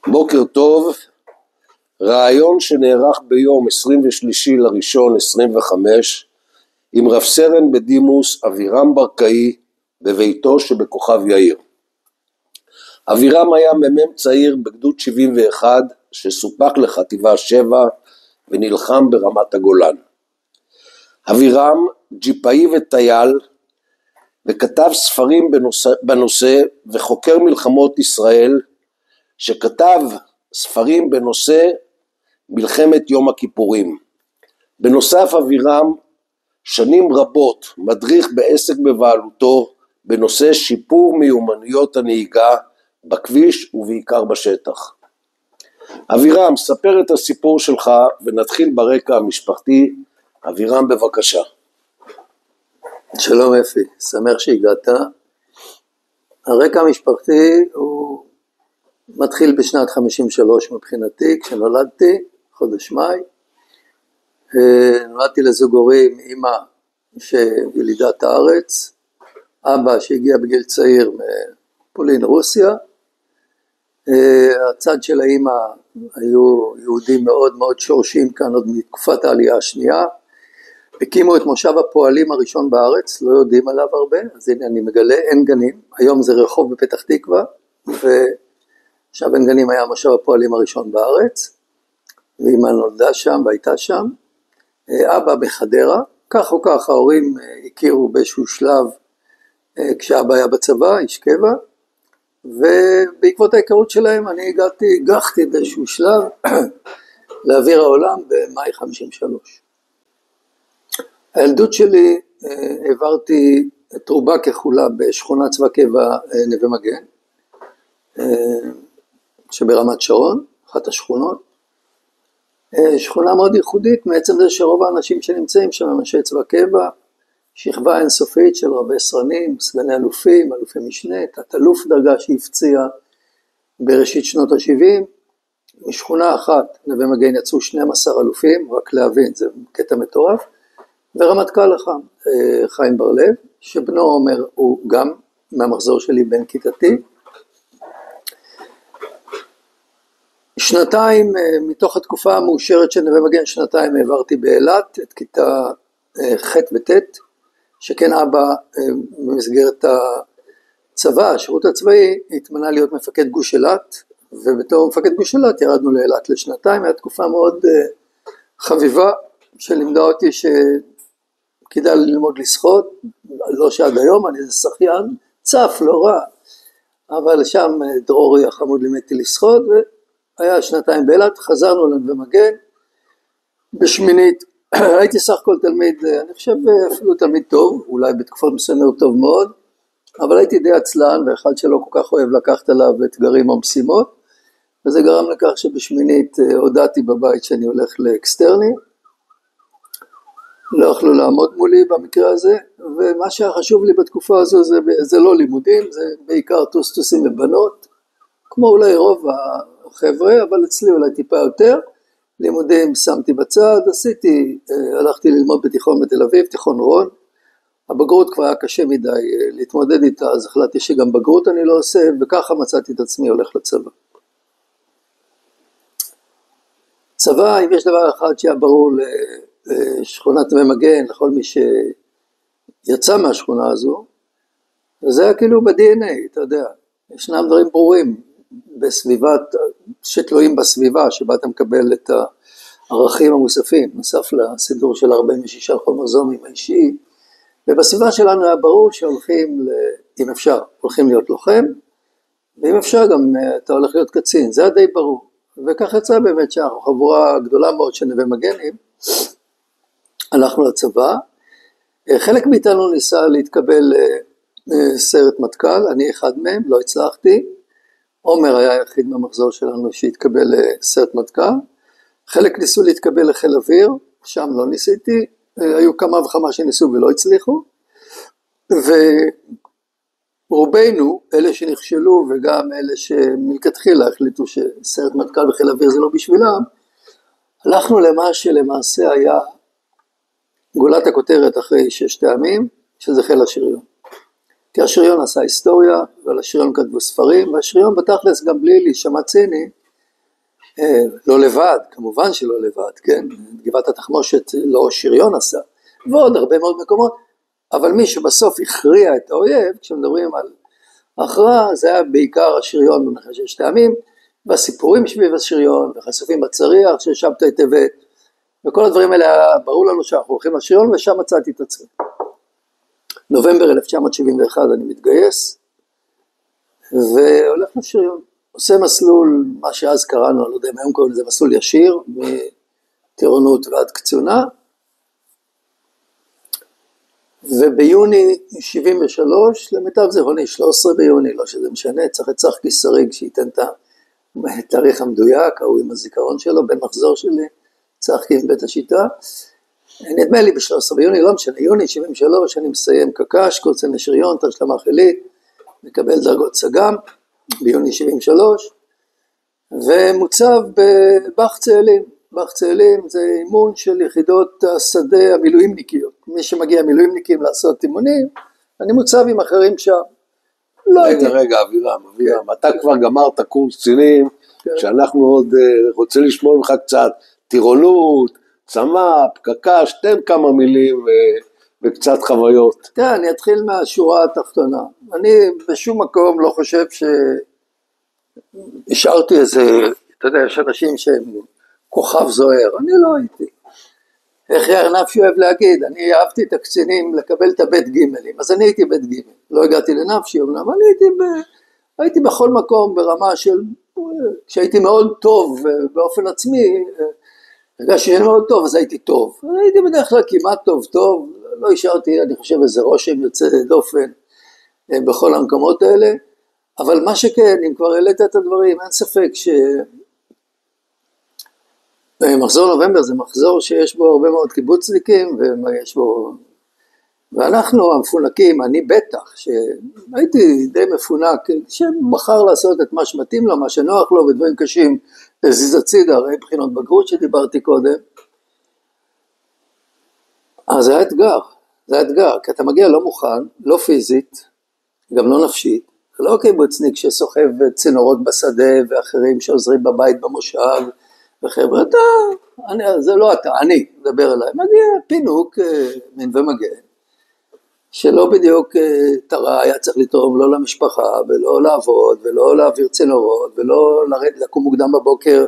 בוקר טוב. רעיון שנערך ביום 23/1/25 עם רב סרן בדימוס אבירם ברקאי בביתו שבכוכב יאיר. אבירם היה מ"מ צעיר בגדוד 71 שסופח לחטיבה 7 ונלחם ברמת הגולן. אבירם ג'יפאי וטייל וכתב ספרים בנושא וחוקר מלחמות ישראל, שכתב ספרים בנושא מלחמת יום הכיפורים. בנוסף, אבירם שנים רבות מדריך בעסק בבעלותו בנושא שיפור מיומנויות הנהיגה בכביש ובעיקר בשטח. אבירם, ספר את הסיפור שלך ונתחיל ברקע המשפחתי. אבירם, בבקשה. שלום אפי, שמח שהגעת. הרקע המשפחתי הוא מתחיל בשנת 53 מבחינתי, כשנולדתי, חודש מאי. נולדתי לזוג הורים, אמא שילידת הארץ, אבא שהגיע בגיל צעיר מפולין רוסיה. הצד של האמא היו יהודים מאוד מאוד שורשים כאן עוד מתקופת העלייה השנייה. הקימו את מושב הפועלים הראשון בארץ, לא יודעים עליו הרבה, אז הנה אני מגלה, אין גנים. היום זה רחוב בפתח תקווה, עכשיו אין גנים היה מושב הפועלים הראשון בארץ, ואמא נולדה שם והייתה שם. אבא בחדרה, כך או כך ההורים הכירו באיזשהו שלב, כשאבא היה בצבא, איש קבע, ובעקבות ההיכרות שלהם אני הגחתי באיזשהו שלב לאוויר העולם במאי 53. הילדות שלי העברתי את רובה ככולה בשכונת צבא קבע נווה מגן, שברמת שרון, אחת השכונות. שכונה מאוד ייחודית מעצם זה שרוב האנשים שנמצאים שם הם אנשי צבא קבע, שכבה אינסופית של רבי סרנים, סגני אלופים, אלופי משנה, תת אלוף דרגה שהפציע בראשית שנות ה-70. משכונה אחת, נווה מגן, יצאו 12 אלופים, רק להבין, זה קטע מטורף. ורמטכ"ל החם, חיים בר-לב, שבנו עומר הוא גם מהמחזור שלי בן כיתתי. שנתיים מתוך התקופה המאושרת של נווה מגן, שנתיים העברתי באילת את כיתה ח' וט', שכן אבא במסגרת הצבא, השירות הצבאי, התמנה להיות מפקד גוש אילת, ובתור מפקד גוש אילת ירדנו לאילת לשנתיים. הייתה תקופה מאוד חביבה, שלימדה אותי שכדאי ללמוד לשחות, לא שעד היום, אני איזה שחיין, צף, לא רע, אבל שם דרורי החמוד לימדתי לשחות, והיה שנתיים באילת, חזרנו לנווה מגן, בשמינית, הייתי סך הכל תלמיד, אני חושב אפילו תלמיד טוב, אולי בתקופות מסוימות טוב מאוד, אבל הייתי די עצלן, ואחד שלא כל כך אוהב לקחת עליו אתגרים או משימות, וזה גרם לכך שבשמינית הודעתי בבית שאני הולך לאקסטרני, לא יכלו לעמוד מולי במקרה הזה, ומה שהיה חשוב לי בתקופה הזו זה לא לימודים, זה בעיקר טוסטוסים ובנות, כמו אולי רוב החבר'ה, אבל אצלי אולי טיפה יותר. לימודים שמתי בצד, הלכתי ללמוד בתיכון בתל אביב, תיכון רון. הבגרות כבר היה קשה מדי להתמודד איתה, אז החלטתי שגם בגרות אני לא עושה, וככה מצאתי את עצמי הולך לצבא. צבא, אם יש דבר אחד שהיה ברור לשכונת נווה מגן, לכל מי שיצא מהשכונה הזו, זה היה כאילו ב-DNA, אתה יודע, ישנם דברים ברורים בסביבת, שתלויים בסביבה שבה אתה מקבל את הערכים המוספים, נוסף לסידור של 46 כרומוזומים האישי, ובסביבה שלנו היה ברור שהולכים, אם אפשר, הולכים להיות לוחם, ואם אפשר גם אתה הולך להיות קצין, זה היה די ברור. וכך יצא באמת שאנחנו חבורה גדולה מאוד של נווה מגנים, הלכנו לצבא, חלק מאיתנו ניסה להתקבל סיירת מטכ"ל, אני אחד מהם, לא הצלחתי, עומר היה היחיד מהמחזור שלנו שהתקבל לסיירת מטכ"ל, חלק ניסו להתקבל לחיל אוויר, שם לא ניסיתי, היו כמה וכמה שניסו ולא הצליחו, ורובנו, אלה שנכשלו וגם אלה שמלכתחילה החליטו שסיירת מטכ"ל וחיל אוויר זה לא בשבילם, הלכנו למה שלמעשה היה גולת הכותרת אחרי 6 טעמים, שזה חיל השריון. כי השריון עשה היסטוריה, ועל השריון כתבו ספרים, והשריון בתכלס גם בלי להישמע ציני, לא לבד, כמובן שלא לבד, כן? גבעת התחמושת לא שריון עשה, ועוד הרבה מאוד מקומות, אבל מי שבסוף הכריע את האויב, כשמדברים על הכרעה, זה היה בעיקר השריון במלחמת ששת הימים, והסיפורים סביב השריון, וחשופים בצריח של שבתאי טבת, וכל הדברים האלה, ברור לנו שאנחנו הולכים לשריון, ושם מצאתי את עצמי. נובמבר 1971 אני מתגייס, והולך לשריון. עושה מסלול, מה שאז קראנו, אני לא יודע אם היום קוראים לזה מסלול ישיר, מטירונות ועד קצונה, וביוני 73, למיטב זיכרוני, 13 ביוני, לא שזה משנה, צריך את צחקי שריג שייתן את התאריך המדויק, הוא עם הזיכרון שלו, בן מחזור שלי, צחקי עם בית השיטה, נדמה לי ב-13 ביוני, לא משנה, יוני 73, אני מסיים קקש, קורצן לשריון, תשלמה חילית, מקבל דרגות סג"ם, ביוני 73, ומוצב בבח צאלים. בח צאלים זה אימון של יחידות השדה המילואימניקיות. מי שמגיע מילואימניקים לעשות אימונים, אני מוצב עם אחרים שם. רגע, אבירם, אתה כבר גמרת קורס קצינים, שאנחנו עוד רוצים לשמוע ממך קצת טירונות, צמ"פ, קק"ש, תן כמה מילים וקצת חוויות. כן, אני אתחיל מהשורה התחתונה. אני בשום מקום לא חושב שהשארתי איזה, אתה יודע, יש אנשים שהם כוכב זוהר, אני לא הייתי. איך יאיר נפשי אוהב להגיד, אני אהבתי את הקצינים לקבל את הבית גימלים, אז אני הייתי בית גימל, לא הגעתי לנפשי, אבל אני הייתי בכל מקום ברמה של, כשהייתי מאוד טוב באופן עצמי, הרגשתי שאני מאוד טוב, אז הייתי טוב. הייתי בדרך כלל כמעט טוב, לא השארתי, אני חושב, איזה רושם יוצא דופן בכל המקומות האלה, אבל מה שכן, אם כבר העלית את הדברים, אין ספק מחזור נובמבר זה מחזור שיש בו הרבה מאוד קיבוצניקים, ויש בו, ואנחנו המפונקים, אני בטח, שהייתי די מפונק, שבחר לעשות את מה שמתאים לו, מה שנוח לו, ודברים קשים, להזיז הצידה, הרי בחינות בגרות שדיברתי קודם, אז זה האתגר, כי אתה מגיע לא מוכן, לא פיזית, גם לא נפשית, לא קיבוצניק שסוחב צינורות בשדה, ואחרים שעוזרים בבית במושב, וחבר'ה, זה לא אתה, אני מדבר אליי, מגיע פינוק מין ומגן, שלא בדיוק תראה, היה צריך לתרום לא למשפחה, ולא לעבוד, ולא להעביר צינורות, ולא לקום מוקדם בבוקר,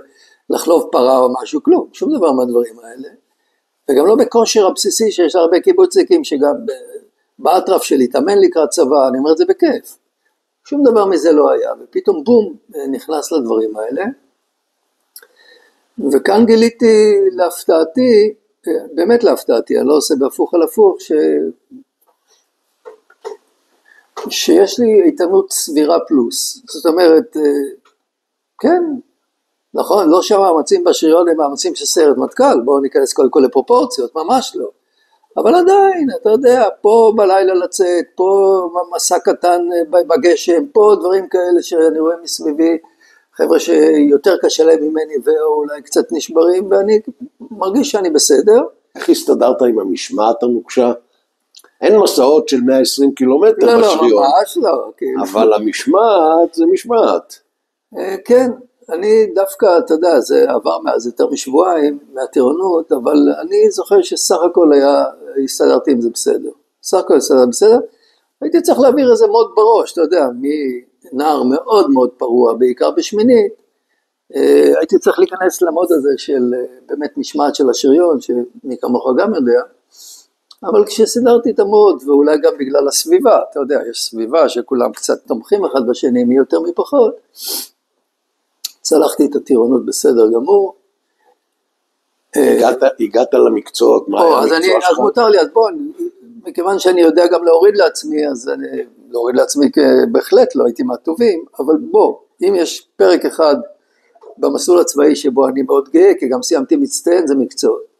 לחלוב פרה או משהו, כלום, שום דבר מהדברים האלה, וגם לא בכושר הבסיסי שיש הרבה קיבוצניקים, שגם באטרף של להתאמן לקראת צבא, אני אומר את זה בכיף, שום דבר מזה לא היה, ופתאום בום, נכנס לדברים האלה, וכאן גיליתי להפתעתי, באמת להפתעתי, אני לא עושה בהפוך על הפוך, שיש לי איתנות סבירה פלוס, זאת אומרת, כן, נכון, לא שהמאמצים בשריון הם מאמצים של סיירת מטכ"ל, בואו ניכנס קודם כל לפרופורציות, ממש לא, אבל עדיין, אתה יודע, פה בלילה לצאת, פה מסע קטן בגשם, פה דברים כאלה שאני רואה מסביבי, חבר'ה שיותר קשה להם ממני ואולי קצת נשברים, ואני מרגיש שאני בסדר. איך הסתדרת עם המשמעת הנוקשה? אין מסעות של 120 קילומטר בשריון. לא, ממש לא. אבל המשמעת זה משמעת. כן, אני דווקא, אתה יודע, זה עבר מאז יותר משבועיים מהטירונות, אבל אני זוכר שסך הכל הסתדרתי עם זה בסדר. סך הכל הסתדרתי בסדר. הייתי צריך להעביר איזה מוד בראש, אתה יודע, נער מאוד מאוד פרוע, בעיקר בשמינית, הייתי צריך להיכנס למוד הזה של באמת משמעת של השריון, שמי כמוך גם יודע, אבל כשסדרתי את המוד, ואולי גם בגלל הסביבה, אתה יודע, יש סביבה שכולם קצת תומכים אחד בשני, מי יותר מי פחות, צלחתי את הטירונות בסדר גמור. הגעת למקצועות, מה היה המקצוע שלך? אז מותר לי, אז בוא, מכיוון שאני יודע גם להוריד לעצמי, אז אני להוריד לעצמי בהחלט לא הייתי מהטובים, אבל בוא, אם יש פרק אחד במסלול הצבאי שבו אני מאוד גאה, כי גם סיימתי מצטיין, זה מקצועות.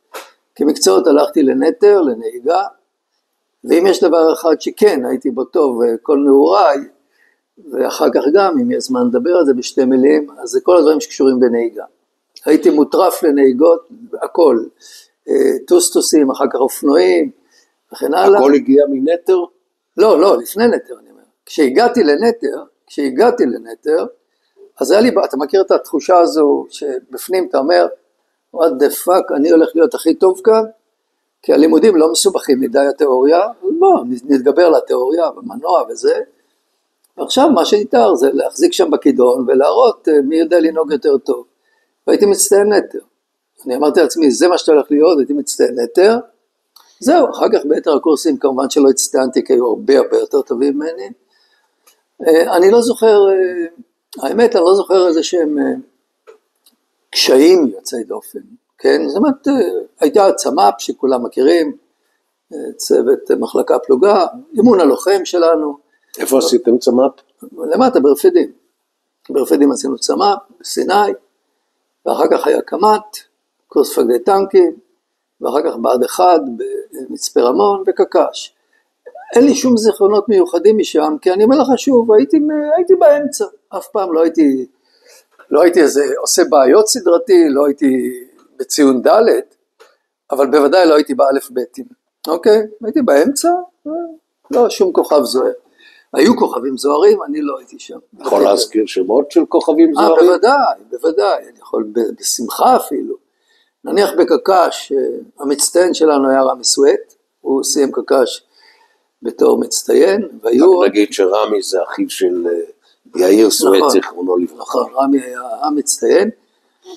כמקצועות הלכתי לנטר, לנהיגה, ואם יש דבר אחד שכן הייתי בו טוב כל נעוריי, ואחר כך גם, אם יש זמן לדבר על זה בשתי מילים, אז זה כל הדברים שקשורים בנהיגה. הייתי מוטרף לנהיגות, הכל, טוסטוסים, אחר כך אופנועים, וכן הלאה. הכל הגיע מנטר? לא, לפני נטר אני אומר. כשהגעתי לנטר, אז היה לי, אתה מכיר את התחושה הזו, שבפנים אתה אומר, what the fuck, אני הולך להיות הכי טוב כאן, כי הלימודים לא מסובכים מדי התיאוריה, אז בוא, נתגבר לתיאוריה, במנוע וזה, ועכשיו מה שניתר זה להחזיק שם בכידון, ולהראות מי יודע לנהוג יותר טוב, והייתי מצטיין נטר, אני אמרתי לעצמי, זה מה שאתה הולך להיות, הייתי מצטיין נטר, זהו, אחר כך ביתר הקורסים, כמובן שלא הצטיינתי, כי היו הרבה יותר טובים ממני, אני לא זוכר, האמת, אני לא זוכר איזה שהם קשיים יוצאי דופן, כן? זאת אומרת, הייתה צמ"פ שכולם מכירים, צוות מחלקה פלוגה, אימון הלוחם שלנו. איפה עשיתם צמ"פ? למטה, ברפדים. ברפדים עשינו צמ"פ, בסיני, ואחר כך היה קמ"ט, קורס מפקדי טנקים, ואחר כך בה"ד 1 במצפה רמון וקק"ש. אין לי שום זיכרונות מיוחדים משם, כי אני אומר לך שוב, הייתי באמצע, אף פעם לא הייתי איזה עושה בעיות סדרתי, לא הייתי בציון ד', אבל בוודאי לא הייתי באלף ביתים, אוקיי? הייתי באמצע, לא שום כוכב זוהר. היו כוכבים זוהרים, אני לא הייתי שם. יכול להזכיר שמות של כוכבים זוהרים? בוודאי, אני יכול בשמחה אפילו. נניח בקק"ש, המצטיין שלנו היה רמי סוויט, הוא סיים קק"ש בתור מצטיין, והיו... נגיד שרמי זה אחיו של יאיר סוויט, זיכרונו לברכה. נכון, רמי היה המצטיין,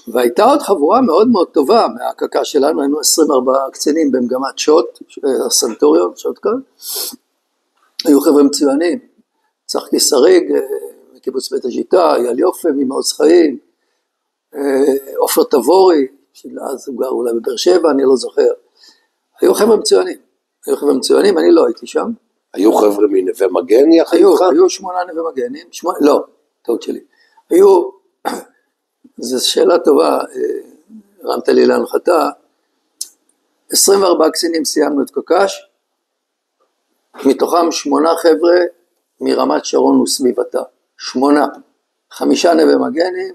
והייתה עוד חבורה מאוד מאוד טובה מהקק"ש שלנו, היינו 24 קצינים במגמת שוט, הסנטוריון, שוט כאן, היו חבר'ה מצוינים, צחקי שריג, מקיבוץ בית השיטה, אייל יופי, ממעוז חיים, עופר תבורי, שאז הוא גר אולי בבאר שבע, אני לא זוכר, היו חבר'ה מצוינים, אני לא הייתי שם. היו חבר'ה מנווה מגן יחד איתך? היו 8 נווה מגנים, לא, טעות שלי, היו, זו שאלה טובה, רמת לי להנחתה, 24 קצינים סיימנו את קק"ש, מתוכם 8 חבר'ה מרמת שרון וסביבתה, 8, 5 נווה מגנים,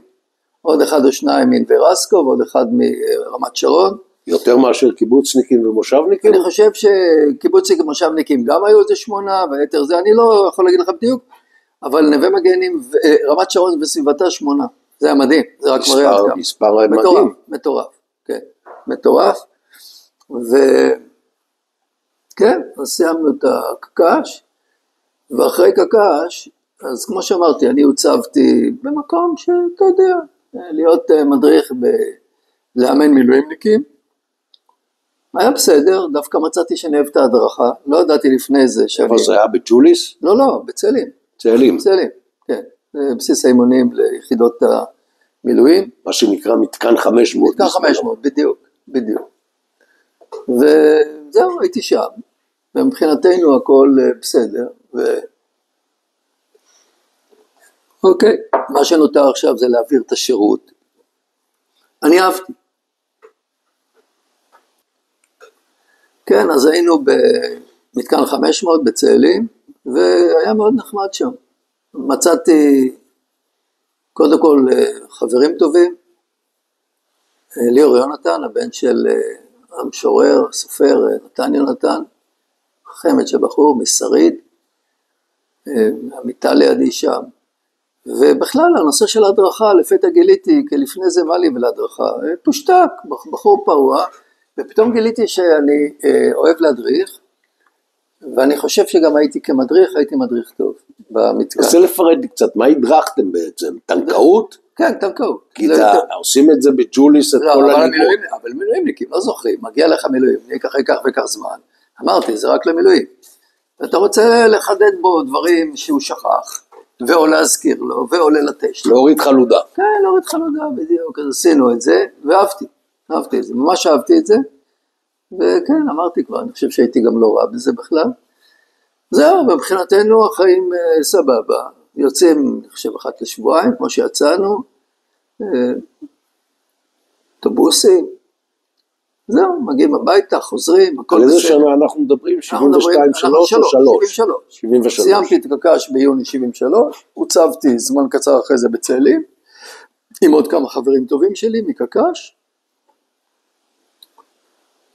עוד 1 או 2 מנווה רסקו, ועוד 1 מרמת שרון. יותר מאשר קיבוצניקים ומושבניקים? אני חושב שקיבוצניקים ומושבניקים גם היו איזה 8, ויתר זה אני לא יכול להגיד לך בדיוק, אבל נווה מגנים, רמת שרון וסביבתה 8, זה היה מדהים, זה רק מראה עד כמה. מספר מדהים. מטורף, כן, מטורף, כן, אז סיימנו את הקק"ש, ואחרי קק"ש, אז כמו שאמרתי, אני הוצבתי במקום שאתה יודע, להיות מדריך לאמן מילואימניקים, היה בסדר, דווקא מצאתי שאני אוהב את ההדרכה, לא ידעתי לפני זה שאני... אבל זה היה בג'וליס? לא, בצאלים. צאלים? צאלים, כן, בסיס האימונים ליחידות המילואים. מה שנקרא מתקן 500. מתקן 500, בדיוק. וזהו, הייתי שם, ומבחינתנו הכל בסדר, אוקיי, מה שנותר עכשיו זה להעביר את השירות. אני אהבתי. כן, אז היינו במתקן 500 בצאלים, והיה מאוד נחמד שם. מצאתי קודם כל חברים טובים, ליאור יונתן, הבן של המשורר, הסופר, נתן יונתן, חמד שבחור משריד, המיטה לידי שם, ובכלל הנושא של ההדרכה, לפתע גיליתי, כי לפני זה מה לי ולהדרכה, פושטק, בחור פרוע, ופתאום גיליתי שאני אוהב להדריך, ואני חושב שגם הייתי כמדריך, הייתי מדריך טוב במתקן. רוצה לפרט לי קצת, מה הדרכתם בעצם? טנקאות? כן, טנקאות. כי עושים את זה בג'וליס את כל הלימוד. אבל מילואימניקים, לא זוכרים, מגיע לך מילואימניק אחרי כך וכך זמן, אמרתי, זה רק למילואים. ואתה רוצה לחדד בו דברים שהוא שכח, ואו להזכיר לו, ואו ללטש לו. להוריד חלודה. כן, להוריד חלודה, בדיוק, אז עשינו את זה, ואהבתי את זה, ממש אהבתי את זה, וכן, אמרתי כבר, אני חושב שהייתי גם לא רע בזה בכלל. זהו, מבחינתנו החיים סבבה, יוצאים, אני חושב, 1 לשבועיים, כמו שיצאנו, אוטובוסים, זהו, מגיעים הביתה, חוזרים, הכל בסדר. איזה שנה אנחנו מדברים? 72, 3 או 3? 73. סיימתי את קק"ש ביוני 73, הוצבתי זמן קצר אחרי זה בצאלים, עם עוד כמה חברים טובים שלי מקק"ש,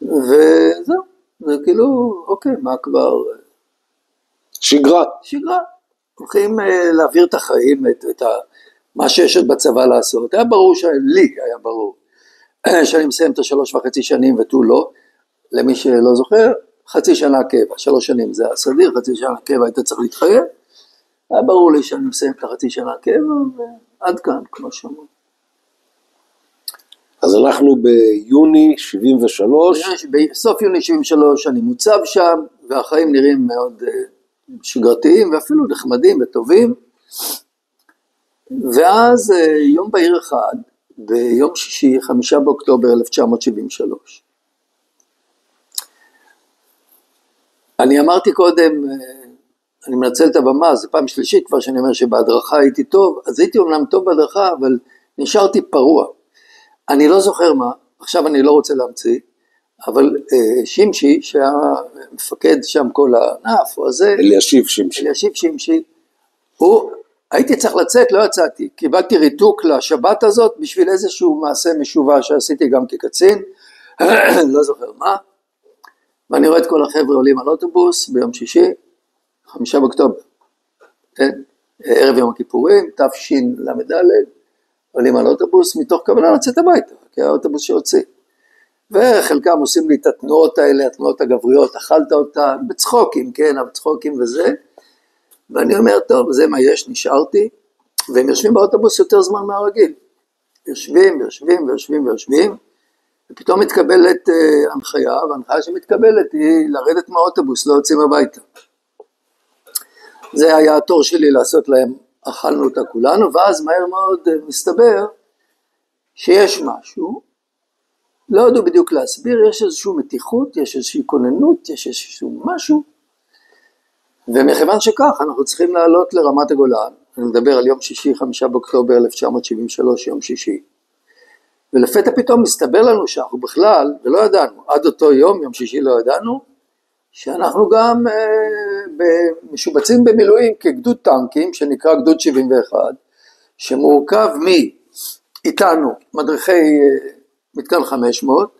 וזהו, זה כאילו, אוקיי, מה כבר... שגרה. הולכים להעביר את החיים, את מה שיש עוד בצבא לעשות, היה ברור שלי היה ברור, שאני מסיים את 3.5 שנים ותו לא, למי שלא זוכר, חצי שנה קבע, 3 שנים זה הסדיר, חצי שנה קבע היית צריך להתחייב, היה ברור לי שאני מסיים את החצי שנה קבע, ועד כאן, כמו שאמרו. אז אנחנו ביוני 73. בסוף יוני 73 אני מוצב שם, והחיים נראים מאוד שגרתיים, ואפילו נחמדים וטובים, ואז יום בהיר אחד, ביום שישי, 5 באוקטובר 1973, אני אמרתי קודם, אני מנצל את הבמה, זה פעם שלישית כבר שאני אומר שבהדרכה הייתי טוב, אז הייתי אומנם טוב בהדרכה, אבל נשארתי פרוע. אני לא זוכר מה, עכשיו אני לא רוצה להמציא, אבל שימשי, שהיה מפקד שם כל הענף, או הזה, אלישיב שימשי, הייתי צריך לצאת, לא יצאתי, קיבלתי ריתוק לשבת הזאת, בשביל איזשהו מעשה משובה שעשיתי גם כקצין, לא זוכר מה, ואני רואה את כל החבר'ה עולים על אוטובוס, ביום שישי, 5 באוקטובר, כן? ערב יום הכיפורים, תשל"ד, עולים על אוטובוס, מתוך כוונה לצאת הביתה, כי האוטובוס שיוצא, וחלקם עושים לי את התנועות האלה, התנועות הגבריות, אכלת אותה, בצחוקים, כן, בצחוקים וזה, ואני אומר, טוב, זה מה יש, נשארתי, והם יושבים באוטובוס יותר זמן מהרגיל, יושבים, ופתאום מתקבלת הנחיה, וההנחיה שמתקבלת היא לרדת מהאוטובוס, לא יוצאים הביתה. זה היה התור שלי לעשות להם, אכלנו אותה כולנו, ואז מהר מאוד מסתבר שיש משהו, לא יודעו בדיוק להסביר, יש איזושהי מתיחות, יש איזושהי כוננות, יש איזשהו משהו, ומכיוון שכך אנחנו צריכים לעלות לרמת הגולן, אני מדבר על יום שישי, 5 באוקטובר 1973, יום שישי, ולפתע פתאום מסתבר לנו שאנחנו בכלל, ולא ידענו, עד אותו יום, יום שישי לא ידענו, שאנחנו גם משובצים במילואים כגדוד טנקים, שנקרא גדוד 71, שמורכב מאיתנו, מדריכי מתקן 500,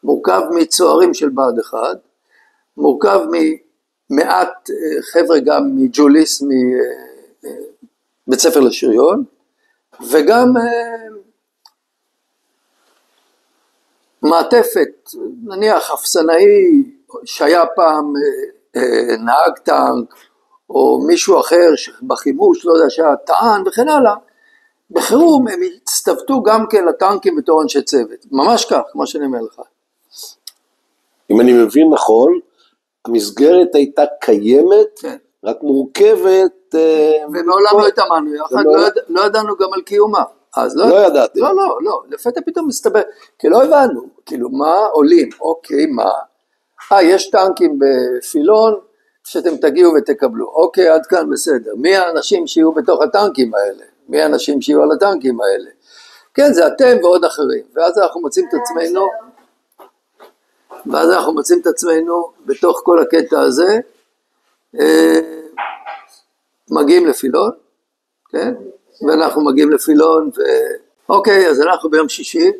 מורכב מצוערים של בה"ד 1, מורכב ממעט חבר'ה גם מג'וליס, מבית ספר לשריון, וגם מעטפת, נניח אפסנאי שהיה פעם נהג טנק, או מישהו אחר בחימוש, לא יודע, שהיה טען וכן הלאה, בחירום הם הצטוותו גם כן לטנקים בתור אנשי צוות, ממש כך, כמו שאני אומר לך. אם אני מבין נכון, המסגרת הייתה קיימת, כן. רק מורכבת, ומעולם לא התאמנו יחד, לא ידענו גם על קיומה. אז לא ידעתם. לא, לפתע פתאום מסתבר, כי לא הבנו, כאילו מה עולים, אוקיי, מה, יש טנקים בפילון, שאתם תגיעו ותקבלו, אוקיי, עד כאן בסדר, מי האנשים שיהיו בתוך הטנקים האלה, מי האנשים שיהיו על הטנקים האלה, כן, זה אתם ועוד אחרים, ואז אנחנו מוצאים את עצמנו, בתוך כל הקטע הזה, מגיעים לפילון, כן, ואנחנו מגיעים לפילון, אוקיי, אז אנחנו ביום שישי,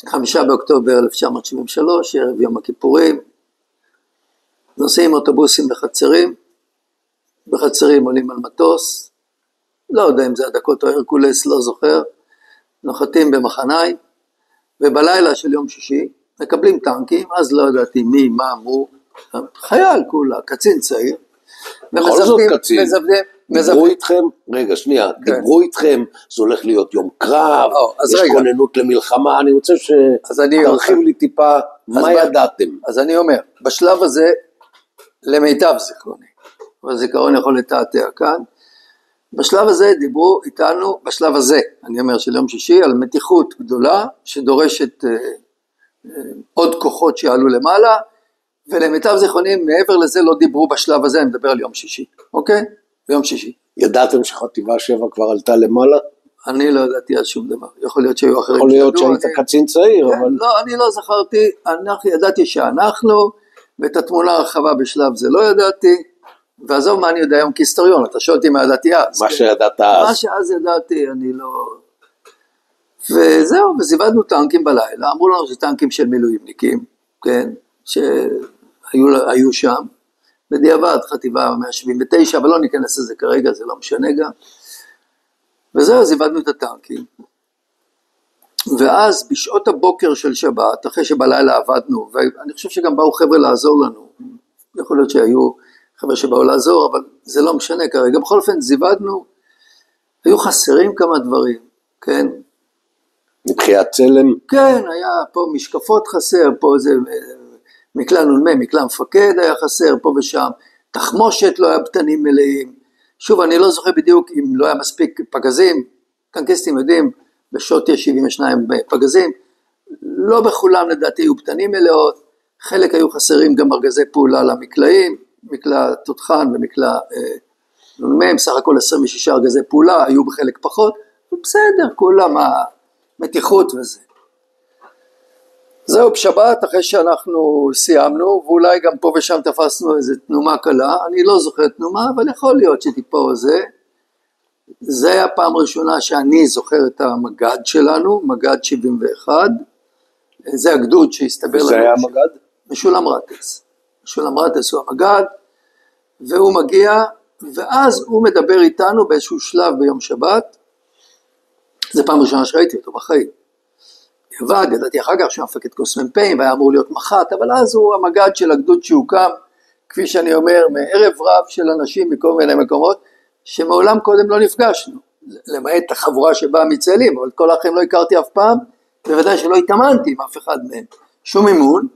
5 באוקטובר 1973, ערב יום הכיפורים, נוסעים אוטובוסים בחצרים עולים על מטוס, לא יודע אם זה הדקות או הרקולס, לא זוכר, נוחתים במחניים, ובלילה של יום שישי, מקבלים טנקים, אז לא ידעתי מי, מה, מו, חייל כולה, קצין צעיר, בכל זאת קצין, דיברו איתכם, רגע שנייה, דיברו איתכם, זה הולך להיות יום קרב, יש כוננות למלחמה, אני רוצה שתרחיב לי טיפה, מה ידעתם? אז אני אומר, בשלב הזה, למיטב זיכרוני, והזיכרון יכול לתעתע כאן, בשלב הזה דיברו איתנו, בשלב הזה, אני אומר של יום שישי, על מתיחות גדולה, שדורשת עוד כוחות שיעלו למעלה, ולמיטב זיכרוני, מעבר לזה לא דיברו בשלב הזה, אני מדבר על יום שישי, אוקיי? ביום שישי. ידעתם שחטיבה 7 כבר עלתה למעלה? אני לא ידעתי על שום דבר, יכול להיות שהיו אחרים. יכול להיות שהיית קצין צעיר, אבל... לא, אני לא זכרתי, ידעתי שאנחנו, ואת התמונה הרחבה בשלב זה לא ידעתי, ועזוב מה אני יודע היום כהיסטוריון, אתה שואל אותי מה ידעתי אז. מה שידעת אז. מה שאז ידעתי, אני לא... וזהו, וזיוודנו טנקים בלילה, אמרו לנו שטנקים של מילואימניקים, כן, שהיו שם, בדיעבד חטיבה 179, אבל לא ניכנס לזה כרגע, זה לא משנה גם. וזהו, אז איבדנו את הטנקים. ואז בשעות הבוקר של שבת, אחרי שבלילה עבדנו, ואני חושב שגם באו חבר'ה לעזור לנו, יכול להיות שהיו חבר'ה שבאו לעזור, אבל זה לא משנה כרגע, בכל אופן זיוודנו, היו חסרים כמה דברים, כן? מבחינת צלם? כן, היה פה משקפות חסר, פה איזה מקלע נ"מ, מקלע מפקד היה חסר, פה ושם, תחמושת לא היה פתנים מלאים, שוב אני לא זוכר בדיוק אם לא היה מספיק פגזים, טנקיסטים יודעים, בשוט יש 72 פגזים, לא בכולם לדעתי היו פתנים מלאות, חלק היו חסרים גם ארגזי פעולה למקלעים, מקלע תותחן ומקלע נ"מ, סך הכל 26 ארגזי פעולה, היו בחלק פחות, בסדר, כולם המתיחות וזה. זהו בשבת, אחרי שאנחנו סיימנו, ואולי גם פה ושם תפסנו איזו תנומה קלה, אני לא זוכר תנומה, אבל יכול להיות שטיפה זה. זה היה פעם ראשונה שאני זוכר את המגד שלנו, מגד 71, זה הגדוד שהסתבר לנו. זה היה המגד? משולם רטס. משולם רטס הוא המגד, והוא מגיע, ואז הוא מדבר איתנו באיזשהו שלב ביום שבת, זה פעם ראשונה שראיתי אותו בחיים. עבד, ידעתי אחר כך שהוא מפקד קורס מ"פים, והיה אמור להיות מח"ט, אבל אז הוא המגד של הגדוד שהוקם, כפי שאני אומר, מערב רב של אנשים מכל מיני מקומות, שמעולם קודם לא נפגשנו, למעט החבורה שבאה מצאלים, אבל כל האחרים לא הכרתי אף פעם, בוודאי שלא התאמנתי עם אף אחד מהם, שום אימון,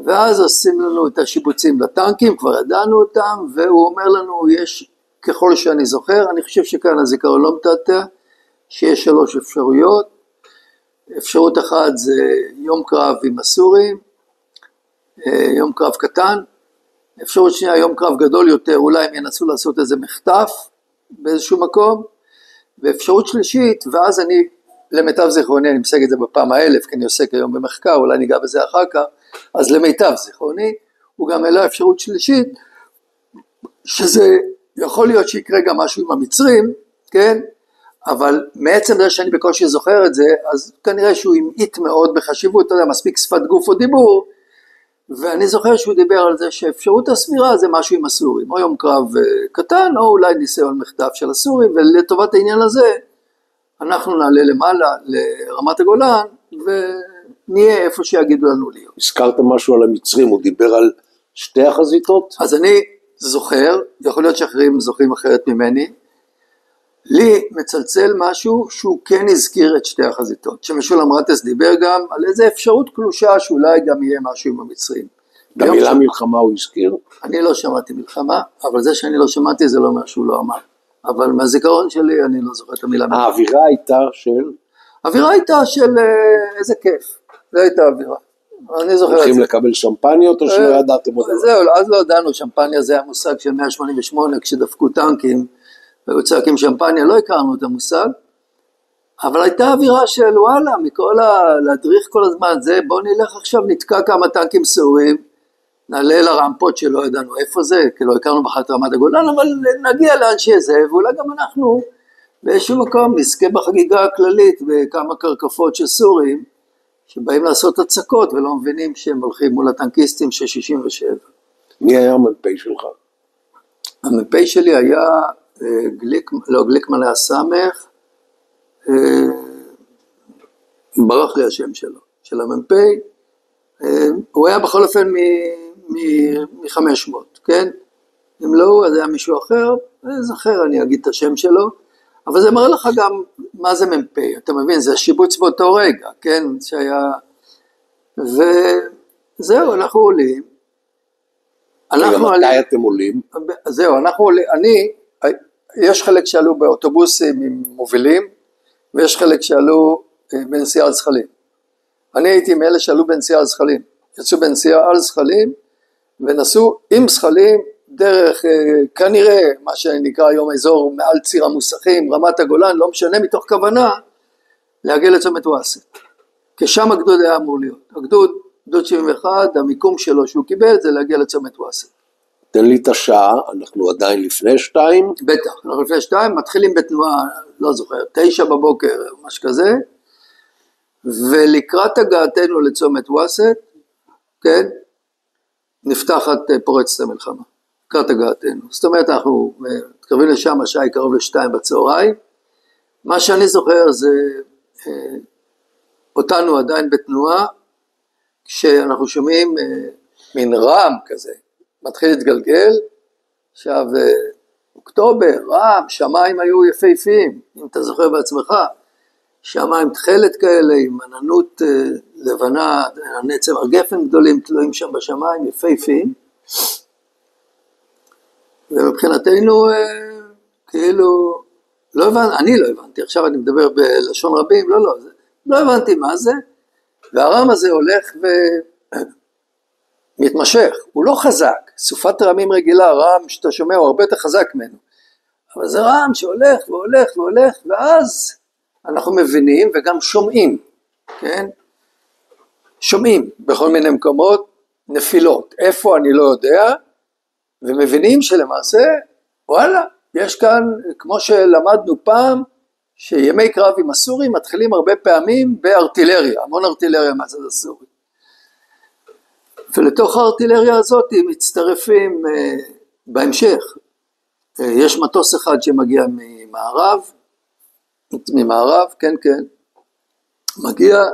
ואז עושים לנו את השיבוצים לטנקים, כבר ידענו אותם, והוא אומר לנו, יש, ככל שאני זוכר, אני חושב שכאן הזיכרון לא מתעתע, שיש 3 אפשרויות, אפשרות אחת זה יום קרב עם הסורים, יום קרב קטן, אפשרות שנייה יום קרב גדול יותר, אולי הם ינסו לעשות איזה מחטף באיזשהו מקום, ואפשרות שלישית, ואז אני, למיטב זיכרוני, אני מסייג את זה בפעם האלף, כי אני עוסק היום במחקר, אולי ניגע בזה אחר כך, אז למיטב זיכרוני, הוא גם העלה אפשרות שלישית, שזה יכול להיות שיקרה גם משהו עם המצרים, כן? אבל מעצם זה שאני בקושי זוכר את זה, אז כנראה שהוא המעיט מאוד בחשיבות, אתה יודע, מספיק שפת גוף או דיבור, ואני זוכר שהוא דיבר על זה שאפשרות הסבירה זה משהו עם הסורים, או יום קרב קטן, או אולי ניסיון מחטף של הסורים, ולטובת העניין הזה, אנחנו נעלה למעלה לרמת הגולן, ונהיה איפה שיגידו לנו להיות. הזכרת משהו על המצרים, הוא דיבר על שתי החזיתות? אז אני זוכר, יכול להיות שאחרים זוכרים אחרת ממני, לי מצלצל משהו שהוא כן הזכיר את שתי החזיתות, שמשולם רטס דיבר גם על איזה אפשרות קלושה שאולי גם יהיה משהו עם המצרים. במילה מלחמה הוא הזכיר? אני לא שמעתי מלחמה, אבל זה שאני לא שמעתי זה לא אומר שהוא לא אמר. אבל מהזיכרון שלי אני לא זוכר את המילה מלחמה. האווירה הייתה של? האווירה הייתה של איזה כיף, זה הייתה האווירה. אני זוכר את זה. הולכים לקבל שמפניות או שלא ידעתם עוד? זהו, אז לא ידענו, שמפניה זה המושג של 188 כשדפקו טנקים, וצועקים שמפניה, לא הכרנו את המושג, אבל הייתה אווירה של וואלה, מכל להדריך כל הזמן, זה בוא נלך עכשיו, נתקע כמה טנקים סורים, נעלה לרמפות שלא ידענו איפה זה, כי לא הכרנו בחת רמת הגולן, אבל נגיע לאן שזה, ואולי גם אנחנו באיזשהו מקום נזכה בחגיגה הכללית, בכמה קרקפות של סורים, שבאים לעשות הצקות, ולא מבינים שהם הולכים מול הטנקיסטים של 67. מי היה המ"פ שלך? המ"פ שלי היה גליקמן היה סמך, ברח לי השם שלו, של המ"פ, הוא היה בכל אופן מ-500, כן? אם לא הוא, אז היה מישהו אחר, זכר, אני אגיד את השם שלו, אבל זה מראה לך גם מה זה מ"פ, אתה מבין, זה שיבוץ באותו רגע, כן? שהיה, וזהו, אנחנו עולים. מתי אתם עולים? זהו, אנחנו עולים, יש חלק שעלו באוטובוסים עם מובילים, ויש חלק שעלו בנסיעה על זחלים. אני הייתי מאלה שעלו בנסיעה על זחלים, יצאו בנסיעה על זחלים, ונסעו עם זחלים דרך כנראה מה שנקרא היום אזור מעל ציר המוסכים, רמת הגולן, לא משנה, מתוך כוונה להגיע לצומת וואסט. כשם הגדוד היה אמור להיות. הגדוד, גדוד 71, המיקום שלו שהוא קיבל זה להגיע לצומת וואסט. תן לי את השעה, אנחנו עדיין לפני 2. בטח, אנחנו לפני 2, מתחילים בתנועה, לא זוכר, 9 בבוקר, משהו כזה, ולקראת הגעתנו לצומת וואסט, כן, נפתחת פורצת המלחמה, לקראת הגעתנו. זאת אומרת, אנחנו מתקרבים לשם, השעה היא קרוב ל2 בצהריים, מה שאני זוכר זה אותנו עדיין בתנועה, כשאנחנו שומעים מין רעם כזה, מתחיל להתגלגל, עכשיו אוקטובר, רעם, שמיים היו יפהפיים, אם אתה זוכר בעצמך, שמיים תכלת כאלה עם עננות לבנה, ענני צמר גפן גדולים תלויים שם בשמיים, יפהפיים, ומבחינתנו כאילו, לא הבנתי, אני לא הבנתי, עכשיו אני מדבר בלשון רבים, לא הבנתי מה זה, והרעם הזה הולך ומתמשך, הוא לא חזק, סופת רעמים רגילה, רעם שאתה שומע הוא הרבה יותר חזק ממנו, אבל זה רעם שהולך והולך והולך, ואז אנחנו מבינים וגם שומעים, כן? שומעים בכל מיני מקומות נפילות, איפה אני לא יודע, ומבינים שלמעשה, וואלה, יש כאן, כמו שלמדנו פעם, שימי קרב עם הסורים מתחילים הרבה פעמים בארטילריה, המון ארטילריה מהצד הסורי. ולתוך הארטילריה הזאת מצטרפים בהמשך. יש מטוס אחד שמגיע ממערב, כן, מגיע,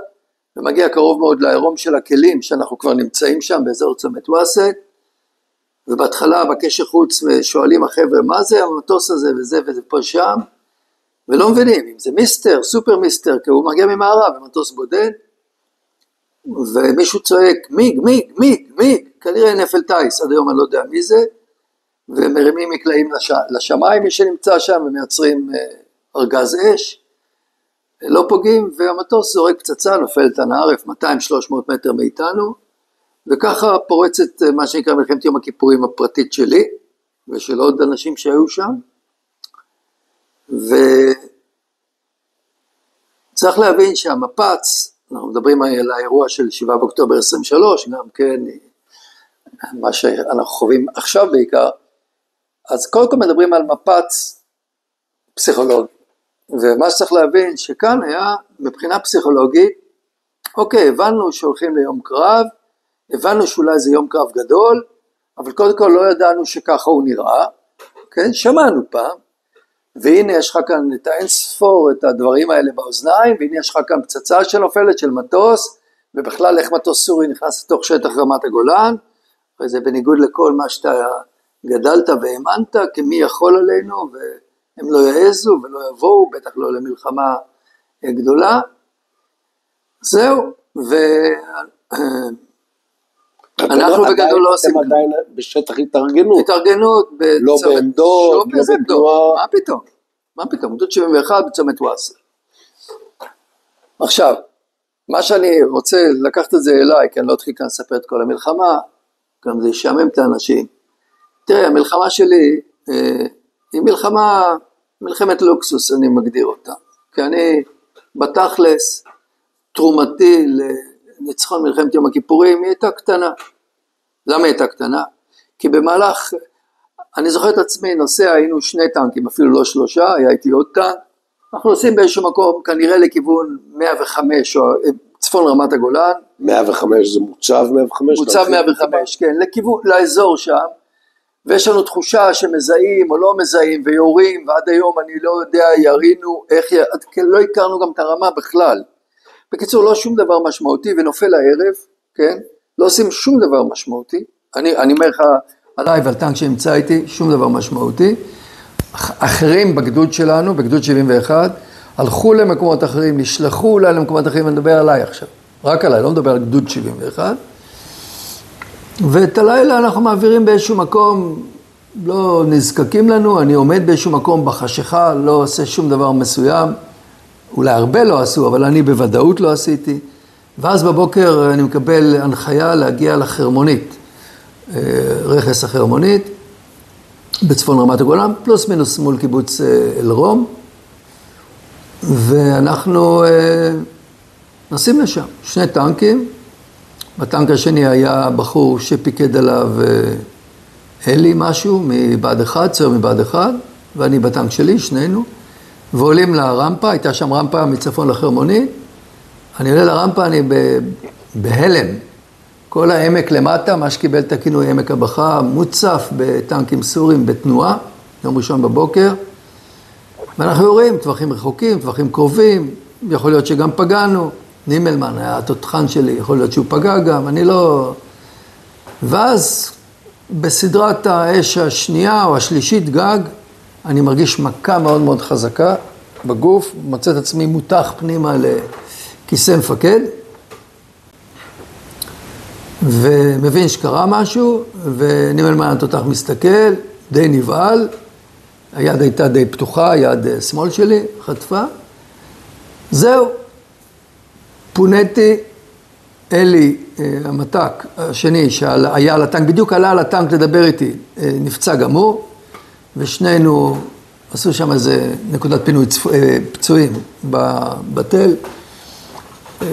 ומגיע קרוב מאוד לאירום של הכלים, שאנחנו כבר נמצאים שם באזור צומת וואסט, ובהתחלה בקשר חוץ ושואלים החבר'ה מה זה המטוס הזה וזה וזה פה שם, ולא מבינים אם זה מיסטר, סופר מיסטר, כי הוא מגיע ממערב, במטוס בודד, ומישהו צועק מיג, כנראה נפל טייס, עד היום אני לא יודע מי זה, ומרימים מקלעים לשמיים, מי שנמצא שם, ומייצרים ארגז אש, לא פוגעים, והמטוס זורק פצצה, נופלת על הערף, 200-300 מטר מאיתנו, וככה פורצת מה שנקרא מלחמת יום הכיפורים הפרטית שלי, ושל עוד אנשים שהיו שם, וצריך להבין שהמפץ, אנחנו מדברים על האירוע של 7 באוקטובר 23, גם כן, מה שאנחנו חווים עכשיו בעיקר, אז קודם כל מדברים על מפץ פסיכולוגי, ומה שצריך להבין שכאן היה מבחינה פסיכולוגית, אוקיי, הבנו שהולכים ליום קרב, הבנו שאולי זה יום קרב גדול, אבל קודם כל לא ידענו שככה הוא נראה, כן, שמענו פעם, והנה יש לך כאן את האינספור, את הדברים האלה באוזניים, והנה יש לך כאן פצצה שנופלת של מטוס, ובכלל איך מטוס סורי נכנס לתוך שטח רמת הגולן, וזה בניגוד לכל מה שאתה גדלת והאמנת, כמי יכול עלינו, והם לא יעזו ולא יבואו, בטח לא למלחמה גדולה, זהו, אנחנו בגדול לא עושים. אתם עדיין בשטח התארגנות. התארגנות. לא בעמדות, לא בתנועה. מה פתאום? גדוד 71 בצומת וואסה. עכשיו, מה שאני רוצה לקחת את זה אליי, כי אני לא אתחיל כאן לספר את כל המלחמה, גם זה ישעמם את האנשים. תראה, המלחמה שלי היא מלחמת לוקסוס, אני מגדיר אותה. כי אני בתכלס, תרומתי לניצחון מלחמת יום הכיפורים, היא הייתה קטנה. למה היא הייתה קטנה? כי במהלך, אני זוכר את עצמי, נוסע, היינו 2 טנקים, אפילו לא 3, היה איתי עוד טנק, אנחנו נוסעים באיזשהו מקום, כנראה לכיוון 105, או צפון רמת הגולן. 105 זה מוצב 105? מוצב 105, כן, לאזור שם, ויש לנו תחושה שמזהים או לא מזהים, ויורים, ועד היום אני לא יודע, ירינו, לא הכרנו גם את הרמה בכלל. בקיצור, לא שום דבר משמעותי, ונופל הערב, כן, לא עושים שום דבר משמעותי, אני אומר לך, עליי ועל טנק שנמצא איתי, שום דבר משמעותי, אחרים בגדוד שלנו, בגדוד 71, הלכו למקומות אחרים, נשלחו אולי למקומות אחרים, אני מדבר עליי עכשיו, רק עליי, לא מדבר על גדוד 71, ואת הלילה אנחנו מעבירים באיזשהו מקום, לא נזקקים לנו, אני עומד באיזשהו מקום בחשיכה, לא עושה שום דבר מסוים, אולי הרבה לא עשו, אבל אני בוודאות לא עשיתי, ואז בבוקר אני מקבל הנחיה להגיע לחרמונית, רכס החרמונית, בצפון רמת הגולן, פלוס מינוס מול קיבוץ אלרום, ואנחנו נסים לשם, 2 טנקים, בטנק השני היה בחור שפיקד עליו אלי משהו, מבעד אחד, צעיר מבעד אחד, ואני בטנק שלי, שנינו, ועולים לרמפה, הייתה שם רמפה מצפון לחרמונית, אני עולה לרמפה, אני בהלם, כל העמק למטה, מה שקיבל את הכינוי עמק הבכה, מוצף בטנקים סורים בתנועה, יום ראשון בבוקר, ואנחנו רואים טווחים רחוקים, טווחים קרובים, יכול להיות שגם פגענו, נימלמן היה התותחן שלי, יכול להיות שהוא פגע גם, אני לא... ואז בסדרת האש השנייה או השלישית גג, אני מרגיש מכה מאוד מאוד חזקה בגוף, מוצא את עצמי מותח פנימה לכיסא מפקד, ומבין שקרה משהו, ונימלמן התותח מסתכל, די נבעל, היד הייתה די פתוחה, יד שמאל שלי, חטפה. זהו, פונתי, אלי, המתק השני שהיה על הטנק, בדיוק עלה על הטנק לדבר איתי, נפצע גמור, ושנינו עשו שם איזה נקודת פינוי פצועים בתל,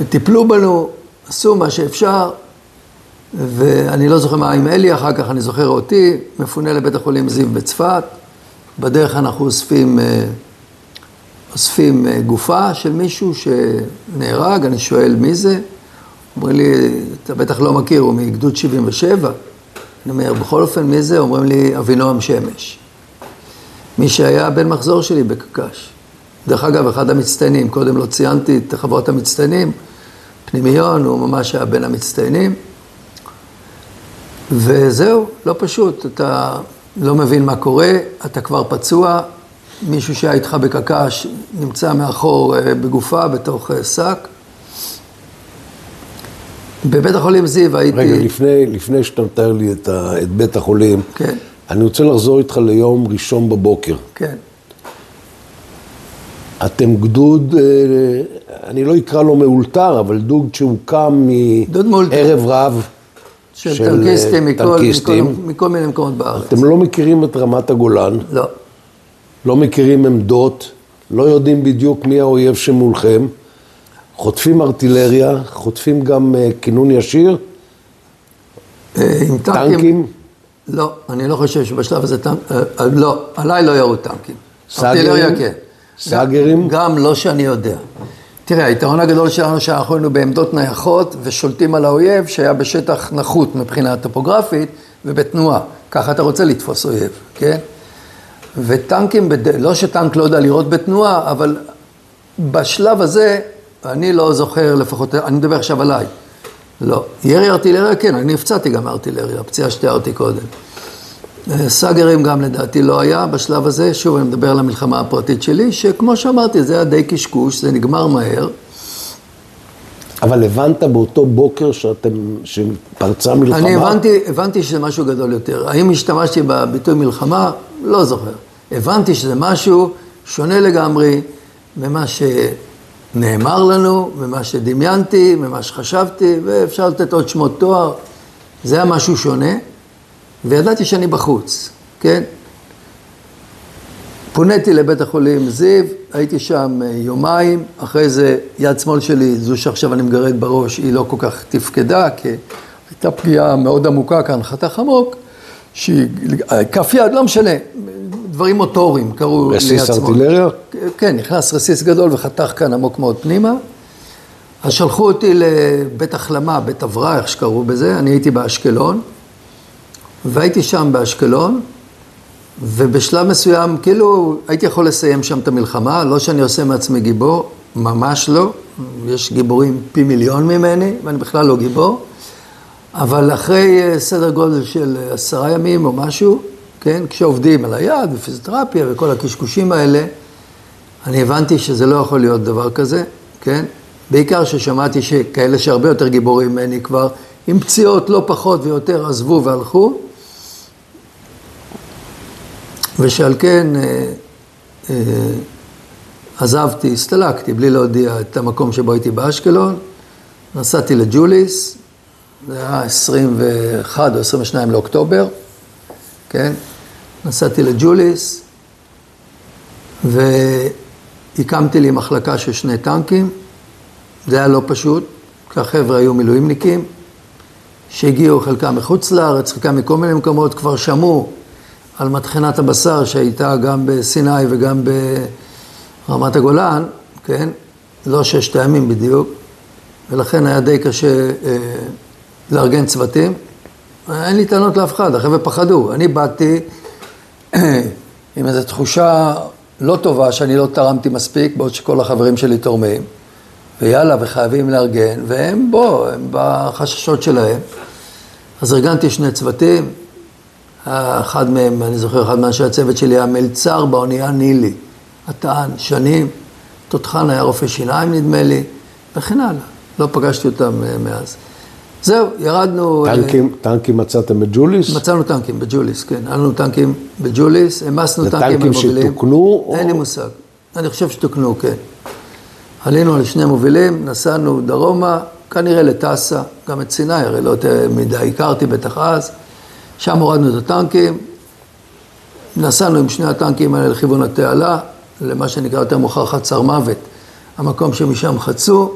טיפלו בנו, עשו מה שאפשר, ואני לא זוכר מה עם אלי, אחר כך אני זוכר אותי, מפונה לבית החולים זיו בצפת, בדרך אנחנו אוספים גופה של מישהו שנהרג, אני שואל מי זה, אומרים לי, אתה בטח לא מכיר, הוא מגדוד 77, אני אומר, בכל אופן מי זה? אומרים לי, אבינועם שמש, מי שהיה בן מחזור שלי בקקש, דרך אגב, אחד המצטיינים, קודם לא ציינתי את חברות המצטיינים, פנימיון, הוא ממש היה בין המצטיינים, וזהו, לא פשוט, אתה לא מבין מה קורה, אתה כבר פצוע, מישהו שהיה איתך בקקש נמצא מאחור בגופה, בתוך שק. בבית החולים זיו הייתי... רגע, לפני שאתה מתאר לי את בית החולים, כן. אני רוצה לחזור איתך ליום ראשון בבוקר. כן. אתם גדוד, אני לא אקרא לו מאולתר, אבל גדוד שהוקם מערב רב. של טנקיסטים מכל מיני מקומות בארץ. אתם לא מכירים את רמת הגולן? לא. לא מכירים עמדות, לא יודעים בדיוק מי האויב שמולכם, חוטפים ארטילריה, חוטפים גם כינון ישיר? עם טנקים? לא, אני לא חושב שבשלב הזה טנק, לא, עליי לא ירו טנקים. ארטילריה כן. סאגרים? גם לא שאני יודע. תראה, היתרון הגדול שלנו שאנחנו היינו בעמדות נייחות ושולטים על האויב שהיה בשטח נחות מבחינה טופוגרפית ובתנועה. ככה אתה רוצה לתפוס אויב, כן? וטנקים, לא שטנק לא יודע לראות בתנועה, אבל בשלב הזה אני לא זוכר לפחות, אני מדבר עכשיו עליי. לא. ירי ארטילריה, כן, אני הפצעתי גם ארטילריה, הפציעה שתיארתי קודם. סאגרים גם לדעתי לא היה בשלב הזה, שוב אני מדבר על המלחמה הפרטית שלי, שכמו שאמרתי, זה היה די קשקוש, זה נגמר מהר. אבל הבנת באותו בוקר שפרצה מלחמה? אני הבנתי שזה משהו גדול יותר. האם השתמשתי בביטוי מלחמה? לא זוכר. הבנתי שזה משהו שונה לגמרי ממה שנאמר לנו, ממה שדמיינתי, ממה שחשבתי, ואפשר לתת עוד שמות תואר. זה היה משהו שונה. וידעתי שאני בחוץ, כן? פוניתי לבית החולים זיו, הייתי שם יומיים, אחרי זה יד שמאל שלי, זו שעכשיו אני מגרד בראש, היא לא כל כך תפקדה, כי הייתה פגיעה מאוד עמוקה כאן, חתך עמוק, כף יד, לא משנה, דברים מוטוריים קראו ליד שמאל. רסיס ארטילריה? כן, נכנס רסיס גדול וחתך כאן עמוק מאוד פנימה. אז שלחו אותי לבית החלמה, בית אבריה, איך שקראו בזה, אני הייתי באשקלון, והייתי שם באשקלון, ובשלב מסוים, כאילו הייתי יכול לסיים שם את המלחמה, לא שאני עושה מעצמי גיבור, ממש לא, יש גיבורים פי מיליון ממני, ואני בכלל לא גיבור, אבל אחרי סדר גודל של 10 ימים או משהו, כן, כשעובדים על היד ופיזיותרפיה וכל הקשקושים האלה, אני הבנתי שזה לא יכול להיות דבר כזה, כן, בעיקר ששמעתי שכאלה שהרבה יותר גיבורים ממני כבר, עם פציעות לא פחות ויותר עזבו והלכו, ושעל כן עזבתי, הסתלקתי בלי להודיע את המקום שבו הייתי באשקלון, נסעתי לג'וליס, זה היה 21 או 22 לאוקטובר, כן? נסעתי לג'וליס, והקמתי לי מחלקה של 2 טנקים, זה היה לא פשוט, כי החבר'ה היו מילואימניקים, שהגיעו חלקם מחוץ לארץ, חלקם מכל מיני מקומות, כבר שמעו על מטחנת הבשר שהייתה גם בסיני וגם ברמת הגולן, כן? לא 6 ימים בדיוק, ולכן היה די קשה לארגן צוותים. אין לי טענות לאף אחד, החבר'ה פחדו. אני באתי עם איזו תחושה לא טובה שאני לא תרמתי מספיק, בעוד שכל החברים שלי תורמים, ויאללה, וחייבים לארגן, והם הם בחששות שלהם. אז ארגנתי 2 צוותים, אחד מהם, אני זוכר, אחד מאנשי הצוות שלי, המלצר באונייה נילי, הטען, שנים, תותחן היה רופא שיניים נדמה לי, וכן הלאה, לא פגשתי אותם מאז. זהו, ירדנו... טנקים מצאתם בג'וליס? מצאנו טנקים בג'וליס, כן. היה לנו טנקים בג'וליס, המסנו טנקים במובילים. זה טנקים שתוקנו? אין לי מושג. אני חושב שתוקנו, כן. עלינו על 2 מובילים, נסענו דרומה, כנראה לטסה, גם את סיני, הרי לא מדי הכרתי בטח אז. שם הורדנו את הטנקים, נסענו עם 2 הטנקים האלה לכיוון התעלה, למה שנקרא יותר מאוחר חצר מוות, המקום שמשם חצו.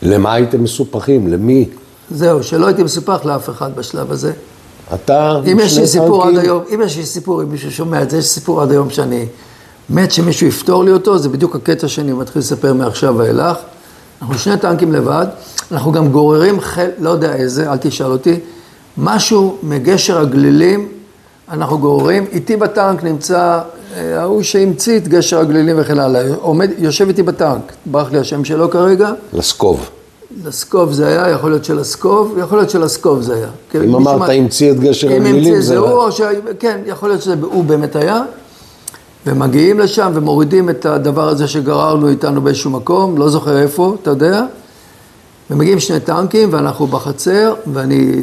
למה הייתם מסופחים? למי? זהו, שלא הייתי מסופח לאף אחד בשלב הזה. אתה... אם יש לי סיפור עד היום, אם יש לי סיפור, אם מישהו שומע את זה, יש סיפור עד היום שאני מת שמישהו יפתור לי אותו, זה בדיוק הקטע שאני מתחיל לספר מעכשיו ואילך. אנחנו 2 טנקים לבד, אנחנו גם גוררים לא יודע איזה, אל תשאל אותי, משהו מגשר הגלילים, אנחנו גוררים, איתי בטנק נמצא, ההוא שהמציא את גשר הגלילים וכן הלאה, יושב איתי בטנק, ברח לי השם שלו כרגע. לסקוב. לסקוב זה היה, יכול להיות שלסקוב, יכול להיות שלסקוב זה היה. אם אמרת, המציא את גשר הגלילים, זה הוא, כן, יכול להיות שהוא באמת היה, ומגיעים לשם ומורידים את הדבר הזה שגררנו איתנו באיזשהו מקום, לא זוכר איפה, אתה יודע, ומגיעים 2 טנקים ואנחנו בחצר, ואני,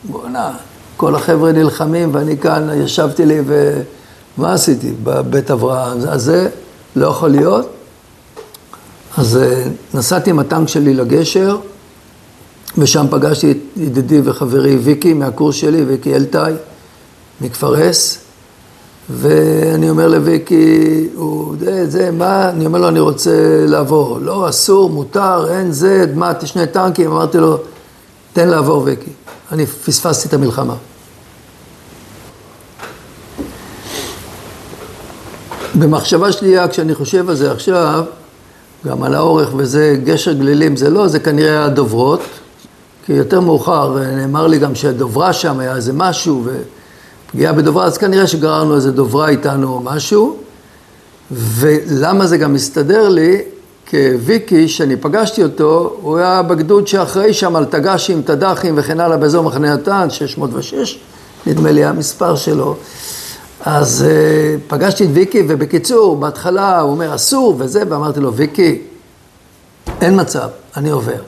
בוא'נה, כל החבר'ה נלחמים, ואני כאן ישבתי לי ומה עשיתי בבית אברהם, אז זה לא יכול להיות. אז נסעתי עם הטנק שלי לגשר, ושם פגשתי את ידידי וחברי ויקי מהקורס שלי, ויקי אלטאי, מכפר אס, ואני אומר לויקי, זה מה? אני אומר לו, אני רוצה לעבור. לא, אסור, מותר, אין זה, מה, 2 טנקים, אמרתי לו, תן לעבור ויקי. אני פספסתי את המלחמה. במחשבה שלי, כשאני חושב על זה עכשיו, גם על האורך וזה גשר גלילים, זה לא, זה כנראה הדוברות, כי יותר מאוחר נאמר לי גם שהדוברה שם היה איזה משהו, ופגיעה בדוברה, אז כנראה שגררנו איזה דוברה איתנו או משהו, ולמה זה גם מסתדר לי? כוויקי, שאני פגשתי אותו, הוא היה בגדוד שאחראי שם על תגשים, תדחים וכן הלאה באזור מחנה נתן, 606, נדמה לי המספר שלו. אז פגשתי את ויקי, ובקיצור, בהתחלה הוא אומר, אסור וזה, ואמרתי לו, ויקי, אין מצב, אני עובר. הוא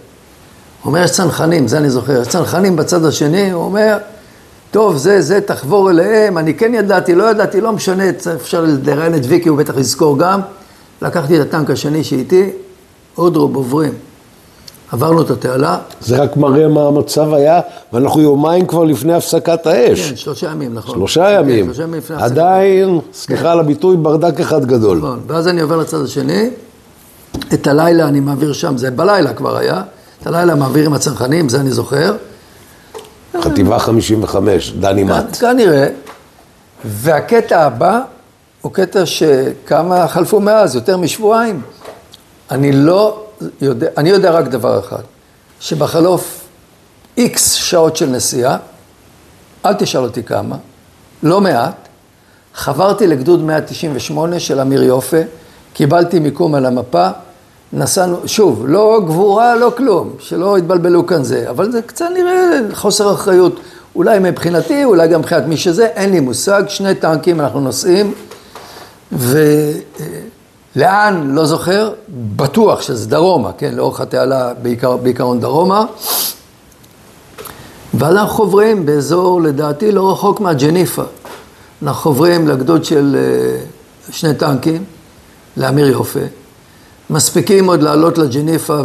אומר, יש צנחנים, זה אני זוכר, יש צנחנים בצד השני, הוא אומר, טוב, זה, תחבור אליהם, אני כן ידעתי, לא ידעתי, לא משנה, אפשר לראיין את ויקי, הוא בטח יזכור גם. לקחתי את הטנק השני שאיתי, אודרוב עוברים. עברנו את התעלה. זה רק מראה מה המצב היה, ואנחנו יומיים כבר לפני הפסקת האש. כן, 3 ימים, נכון. 3 ימים. כן, 3 ימים לפני הפסקת. עדיין, סליחה על הביטוי, ברדק אחד גדול. נכון, ואז אני עובר לצד השני, את הלילה אני מעביר שם, זה בלילה כבר היה, את הלילה מעביר עם הצנחנים, זה אני זוכר. חטיבה 55, דני מת. כנראה, והקטע הבא, הוא קטע שכמה חלפו מאז, יותר משבועיים. אני יודע רק דבר אחד, שבחלוף X שעות של נסיעה, אל תשאל אותי כמה, לא מעט, חברתי לגדוד 198 של אמיר יופה, קיבלתי מיקום על המפה, נסענו, שוב, לא גבורה, לא כלום, שלא התבלבלו כאן זה, אבל זה קצת נראה חוסר אחריות, אולי מבחינתי, אולי גם מבחינת מי שזה, אין לי מושג, 2 טנקים אנחנו נוסעים, ולאן, לא זוכר, בטוח שזה דרומה, כן, לאורך התעלה בעיקרון דרומה, ואז אנחנו חוברים באזור, לדעתי, לא רחוק מהג'ניפה, אנחנו חוברים לגדוד של 2 טנקים, לאמיר יופה, מספיקים עוד לעלות לג'ניפה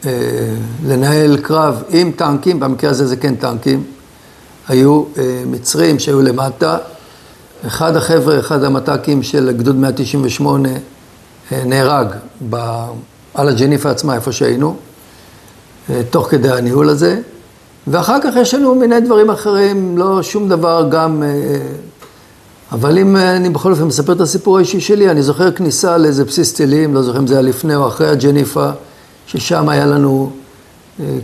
ולנהל קרב עם טנקים, במקרה הזה זה כן טנקים, היו מצרים שהיו למטה, אחד החבר'ה, אחד המט"קים של גדוד 198 נהרג על הג'ניפה עצמה, איפה שהיינו, תוך כדי הניהול הזה, ואחר כך יש לנו מיני דברים אחרים, לא שום דבר גם, אבל אם אני בכל אופן מספר את הסיפור האישי שלי, אני זוכר כניסה לאיזה בסיס טילים, לא זוכר אם זה היה לפני או אחרי הג'ניפה, ששם היה לנו,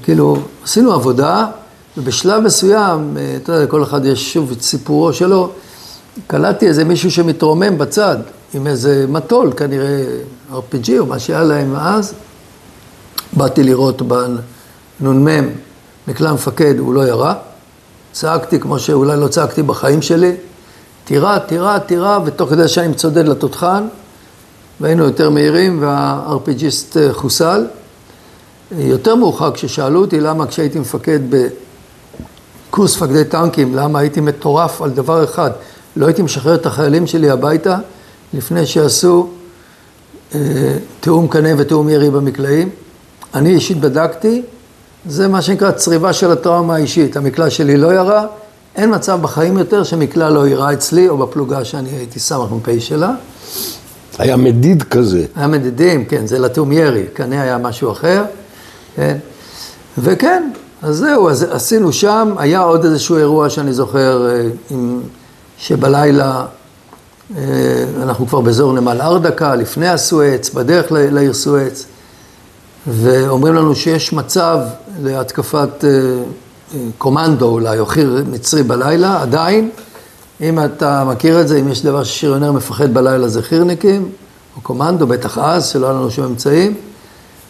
כאילו, עשינו עבודה, ובשלב מסוים, אתה יודע, לכל אחד יש שוב את סיפורו שלו, קלטתי איזה מישהו שמתרומם בצד, עם איזה מטול, כנראה RPG או מה שהיה להם אז. באתי לראות בנ"מ, מכלי המפקד, הוא לא ירה. צעקתי כמו שאולי לא צעקתי בחיים שלי. תירה, תירה, תירה, ותוך כדי שאני מצודד לתותחן, והיינו יותר מהירים, והארפיג'יסט חוסל. יותר מאוחר כששאלו אותי למה כשהייתי מפקד בקורס מפקדי טנקים, למה הייתי מטורף על דבר אחד, לא הייתי משחרר את החיילים שלי הביתה, לפני שעשו תאום קנה ותאום ירי במקלעים. אני אישית בדקתי, זה מה שנקרא צריבה של הטראומה האישית. המקלע שלי לא ירה, אין מצב בחיים יותר שמקלע לא ירה אצלי או בפלוגה שאני הייתי סמ"פ שלה. היה מדיד כזה. היה מדידים, כן, זה לתאום ירי, קנה היה משהו אחר, כן. וכן, אז זהו, אז עשינו שם, היה עוד איזשהו אירוע שאני זוכר, שבלילה אנחנו כבר באזור נמל ארדקה, לפני הסואץ, בדרך לעיר סואץ, ואומרים לנו שיש מצב להתקפת קומנדו אולי, או חיר מצרי בלילה, עדיין, אם אתה מכיר את זה, אם יש דבר ששריונר מפחד בלילה זה חירניקים, או קומנדו, בטח אז, שלא היה לנו שום אמצעים.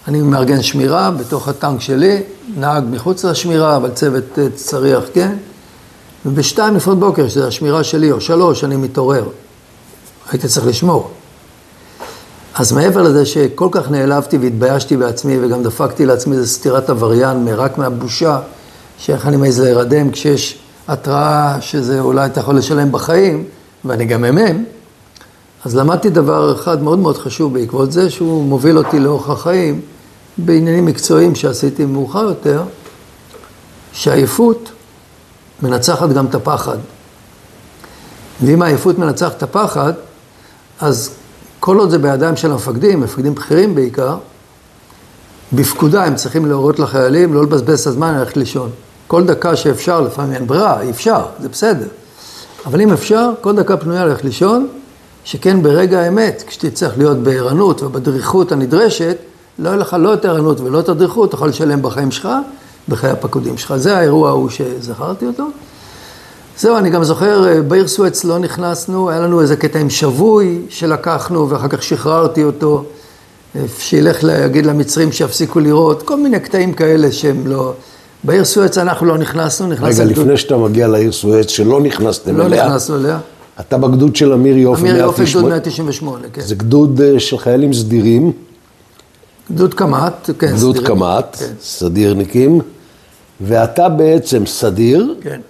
אני מארגן שמירה בתוך הטנק שלי, נהג מחוץ לשמירה, אבל צוות צריח, כן? ובשתיים לפנות בוקר, שזה השמירה שלי, או 3, אני מתעורר. הייתי צריך לשמור. אז מעבר לזה שכל כך נעלבתי והתביישתי בעצמי, וגם דפקתי לעצמי איזה סתירת עבריין, רק מהבושה, שאיך אני מעז להירדם כשיש התראה שזה אולי אתה יכול לשלם בחיים, ואני גם אז למדתי דבר אחד מאוד מאוד חשוב בעקבות זה, שהוא מוביל אותי לאורך החיים, בעניינים מקצועיים שעשיתי מאוחר יותר, שהעייפות מנצחת גם את הפחד. ואם העייפות מנצחת את הפחד, אז כל עוד זה בידיים של המפקדים, מפקדים בכירים בעיקר, בפקודה הם צריכים להורות לחיילים, לא לבזבז את הזמן, ללכת לישון. כל דקה שאפשר, לפעמים אין ברירה, אי אפשר, זה בסדר. אבל אם אפשר, כל דקה פנויה ללכת לישון, שכן ברגע האמת, כשתצטרך להיות בערנות ובדריכות הנדרשת, לא יהיה לך לא את הערנות ולא את הדריכות, תוכל לשלם בחיים שלך, בחיי הפקודים שלך. זה האירוע ההוא שזכרתי אותו. זהו, אני גם זוכר, בעיר סואץ לא נכנסנו, היה לנו איזה קטע עם שבוי שלקחנו, ואחר כך שחררתי אותו, שילך להגיד למצרים שיפסיקו לראות, כל מיני קטעים כאלה שהם לא... בעיר סואץ אנחנו לא נכנסנו, רגע, לפני שאתה מגיע לעיר סואץ, שלא נכנסתם אליה. לא נכנסנו אליה. אתה בגדוד של אמיר יופי. אמיר יופי, גדוד 198, כן. זה גדוד של חיילים סדירים. גדוד קמ"ט, כן. גדוד קמ"ט, כן. סדירניקים. ואתה בעצם סדיר, כן.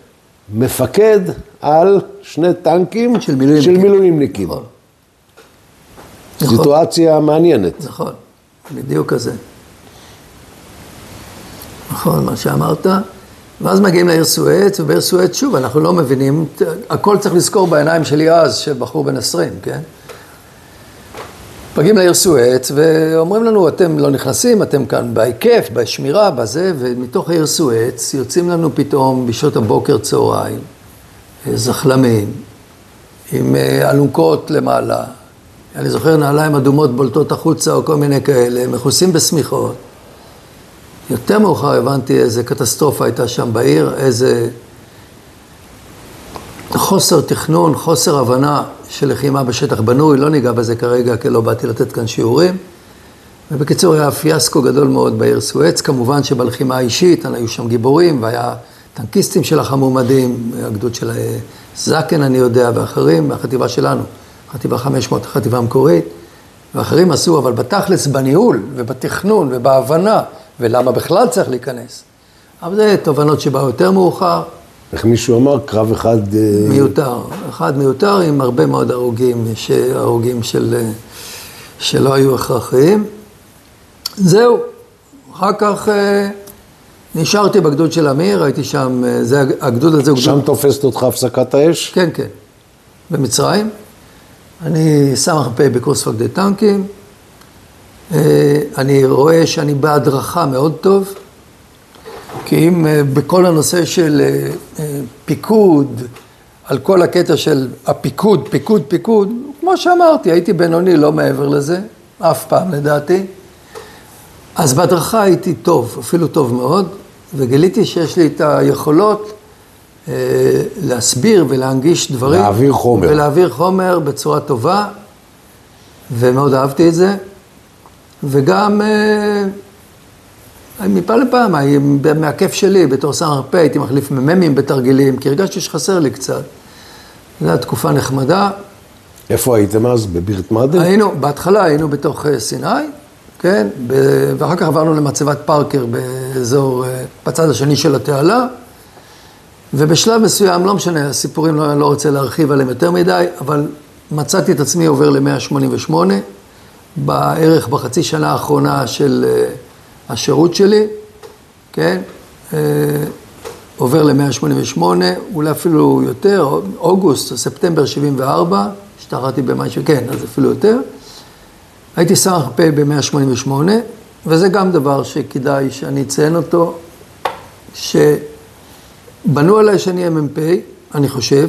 מפקד על 2 טנקים של מילואימניקים. נכון. סיטואציה מעניינת. נכון, בדיוק כזה. נכון, מה שאמרת. ואז מגיעים לעיר סואץ, ובעיר סואץ שוב, אנחנו לא מבינים, הכל צריך לזכור בעיניים שלי אז, שבחור בן 20, כן? מגיעים לעיר סואץ, ואומרים לנו, אתם לא נכנסים, אתם כאן בהיקף, בשמירה, בזה, ומתוך העיר סואץ יוצאים לנו פתאום בשעות הבוקר צהריים, זחלמים, עם אלונקות למעלה, אני זוכר נעליים אדומות בולטות החוצה או כל מיני כאלה, מכוסים בסמיכות. יותר מאוחר הבנתי איזה קטסטרופה הייתה שם בעיר, איזה חוסר תכנון, חוסר הבנה של לחימה בשטח בנוי, לא ניגע בזה כרגע כי לא באתי לתת כאן שיעורים. ובקיצור היה פיאסקו גדול מאוד בעיר סואץ, כמובן שבלחימה האישית היו שם גיבורים, והיה טנקיסטים של החמומדים, הגדוד של זקן אני יודע, ואחרים, מהחטיבה שלנו, חטיבה 500, החטיבה המקורית, ואחרים עשו, אבל בתכלס בניהול ובתכנון ובהבנה, ולמה בכלל צריך להיכנס. אבל זה תובנות שבאו יותר מאוחר. איך מישהו אמר, קרב אחד... מיותר, אחד מיותר עם הרבה מאוד הרוגים שלא היו הכרחיים. זהו, אחר כך נשארתי בגדוד של אמיר, הייתי שם, זה הגדוד הזה... שם תופסת אותך הפסקת האש? כן, כן, במצרים. אני סמ"פ בקורס מפקדי טנקים. אני רואה שאני בהדרכה מאוד טוב, כי אם בכל הנושא של פיקוד, על כל הקטע של הפיקוד, פיקוד, כמו שאמרתי, הייתי בינוני, לא מעבר לזה, אף פעם לדעתי. אז בהדרכה הייתי טוב, אפילו טוב מאוד, וגיליתי שיש לי את היכולות להסביר ולהנגיש דברים. להעביר חומר. ולהעביר חומר בצורה טובה, ומאוד אהבתי את זה. וגם מפעם לפעם, מהכיף שלי, בתור סמ"פ, הייתי מחליף מ"מים בתרגילים, כי הרגשתי שחסר לי קצת. זו הייתה תקופה נחמדה. איפה הייתם אז? בבירת מדה? בהתחלה היינו בתוך סיני, כן? ואחר כך עברנו למצבת פארקר באזור, בצד השני של התעלה. ובשלב מסוים, לא משנה, הסיפורים לא רוצה להרחיב עליהם יותר מדי, אבל מצאתי את עצמי עובר ל-188, בערך בחצי שנה האחרונה של השירות שלי, כן? עובר ל-188, אולי אפילו יותר, אוגוסט, ספטמבר 74, השתחררתי במשהו, כן, אז אפילו יותר. הייתי סמ"פ ב-188, וזה גם דבר שכדאי שאני אציין אותו, שבנו עליי שאני אהיה מ"פ, אני חושב,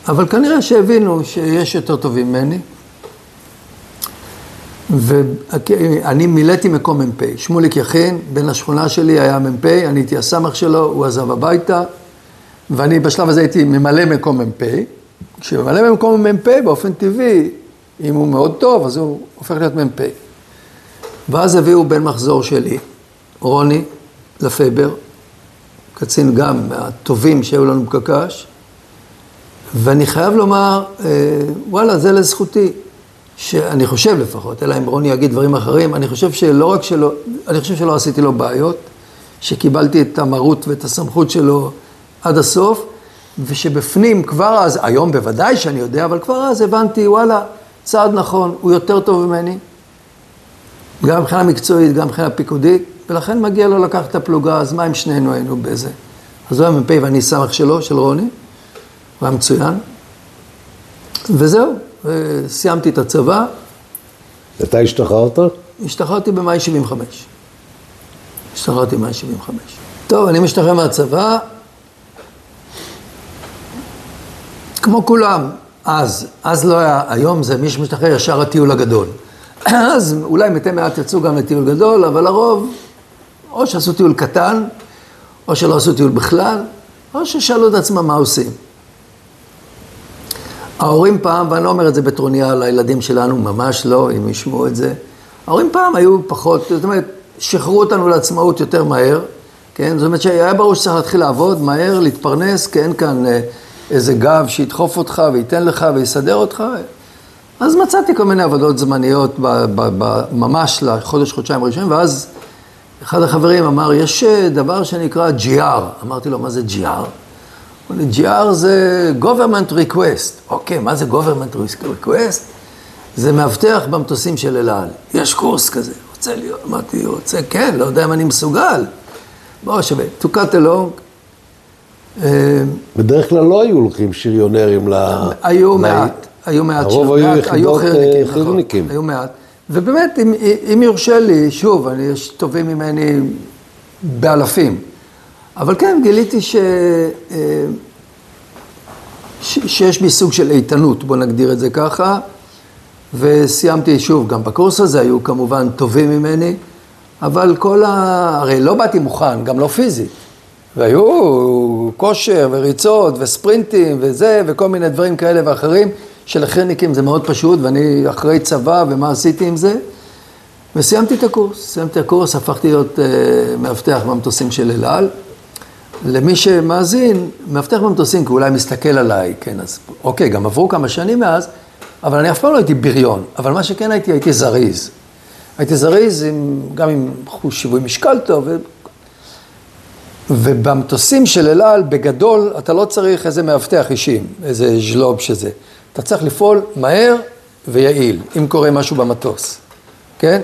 אבל כנראה שהבינו שיש יותר טובים ממני, ואני מילאתי מקום מ"פ. שמוליק יכין, בן השכונה שלי, היה מ"פ, אני הייתי הסמ"ך שלו, הוא עזב הביתה, ואני בשלב הזה הייתי ממלא מקום מ"פ. כשממלא מקום מ"פ, באופן טבעי, אם הוא מאוד טוב, אז הוא הופך להיות מ"פ. ואז הביאו בן מחזור שלי, רוני לפייבר, קצין גם מהטובים שהיו לנו בקק"ש, ואני חייב לומר, וואלה, זה לזכותי. שאני חושב לפחות, אלא אם רוני יגיד דברים אחרים, אני חושב שלא עשיתי לו בעיות, שקיבלתי את המרות ואת הסמכות שלו עד הסוף, ושבפנים כבר אז, היום בוודאי שאני יודע, אבל כבר אז הבנתי, וואלה, צעד נכון, הוא יותר טוב ממני, גם מבחינה מקצועית, גם מבחינה פיקודית, ולכן מגיע לו לקח את הפלוגה, אז מה אם שנינו היינו בזה? אז הוא היה מ"פ ואני סמ"ך שלו, של רוני, הוא היה מצוין, וזהו. וסיימתי את הצבא. אתה השתחררת? השתחררתי במאי 75. השתחררתי במאי 75. טוב, אני משתחרר מהצבא. כמו כולם, אז לא היה, היום זה מי שמשתחרר ישר הטיול הגדול. אז אולי מתי מעט יצאו גם לטיול גדול, אבל הרוב, או שעשו טיול קטן, או שלא עשו טיול בכלל, או ששאלו את עצמם מה עושים. ההורים פעם, ואני לא אומר את זה בטרוניה לילדים שלנו, ממש לא, אם ישמעו את זה. ההורים פעם היו פחות, זאת אומרת, שחררו אותנו לעצמאות יותר מהר, כן? זאת אומרת שהיה ברור שצריך להתחיל לעבוד מהר, להתפרנס, כי אין כאן איזה גב שידחוף אותך וייתן לך ויסדר אותך. אז מצאתי כל מיני עבודות זמניות ממש לחודש, חודשיים ראשונים, ואז אחד החברים אמר, יש דבר שנקרא GR. אמרתי לו, מה זה GR? GR זה government request. אוקיי, מה זה government request? זה מאבטח במטוסים של אל על. יש קורס כזה. רוצה להיות, אמרתי, רוצה, כן, לא יודע אם אני מסוגל. בוא שווה, to cut along. בדרך כלל לא היו הולכים שריונרים היו מעט. הרוב היו יחידות חירניקים. היו מעט. ובאמת, אם יורשה לי, שוב, יש טובים ממני באלפים. אבל כן, גיליתי שיש בי סוג של איתנות, בוא נגדיר את זה ככה, וסיימתי שוב, גם בקורס הזה היו כמובן טובים ממני, אבל הרי לא באתי מוכן, גם לא פיזית, והיו כושר וריצות וספרינטים וזה, וכל מיני דברים כאלה ואחרים, שלחירניקים זה מאוד פשוט, ואני אחרי צבא ומה עשיתי עם זה, וסיימתי את הקורס, הפכתי להיות מאבטח במטוסים של אל על. למי שמאזין, מאבטח במטוסים, כי אולי מסתכל עליי, כן, אז אוקיי, גם עברו כמה שנים מאז, אבל אני אף פעם לא הייתי בריון, אבל מה שכן הייתי זריז. הייתי זריז גם עם חוש שיווי משקל טוב, ובמטוסים של אל על, בגדול, אתה לא צריך איזה מאבטח אישים, איזה ז'לוב שזה. אתה צריך לפעול מהר ויעיל, אם קורה משהו במטוס, כן?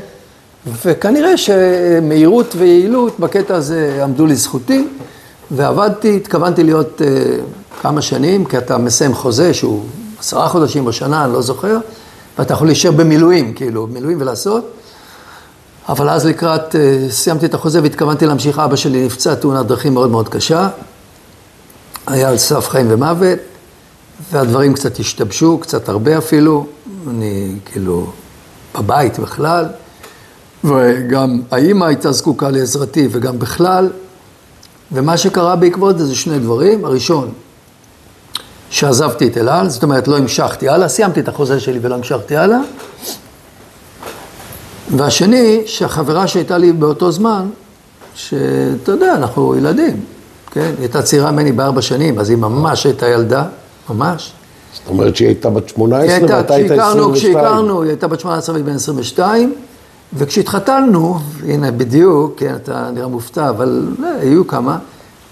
וכנראה שמהירות ויעילות בקטע הזה עמדו לזכותי, ועבדתי, התכוונתי להיות כמה שנים, כי אתה מסיים חוזה שהוא 10 חודשים או שנה, אני לא זוכר, ואתה יכול להישאר במילואים, כאילו, מילואים ולעשות. אבל אז לקראת, סיימתי את החוזה והתכוונתי להמשיך, אבא שלי נפצע תאונת דרכים מאוד מאוד קשה, היה על סף חיים ומוות, והדברים קצת השתבשו, קצת הרבה אפילו, אני כאילו בבית בכלל, וגם האמא הייתה זקוקה לעזרתי וגם בכלל, ומה שקרה בעקבות זה שני דברים. הראשון, שעזבתי את אל על, זאת אומרת לא המשכתי הלאה, סיימתי את החוזה שלי ולא המשכתי הלאה. והשני, שהחברה שהייתה לי באותו זמן, שאתה יודע, אנחנו ילדים, כן? היא הייתה צעירה ממני ב4 שנים, אז היא ממש הייתה ילדה, ממש. זאת אומרת שהיא הייתה בת 18 ואתה היית 22. כשהכרנו, היא הייתה בת 18 ובן 22, וכשהתחתנו, הנה בדיוק, כן, אתה נראה מופתע, אבל היו כמה,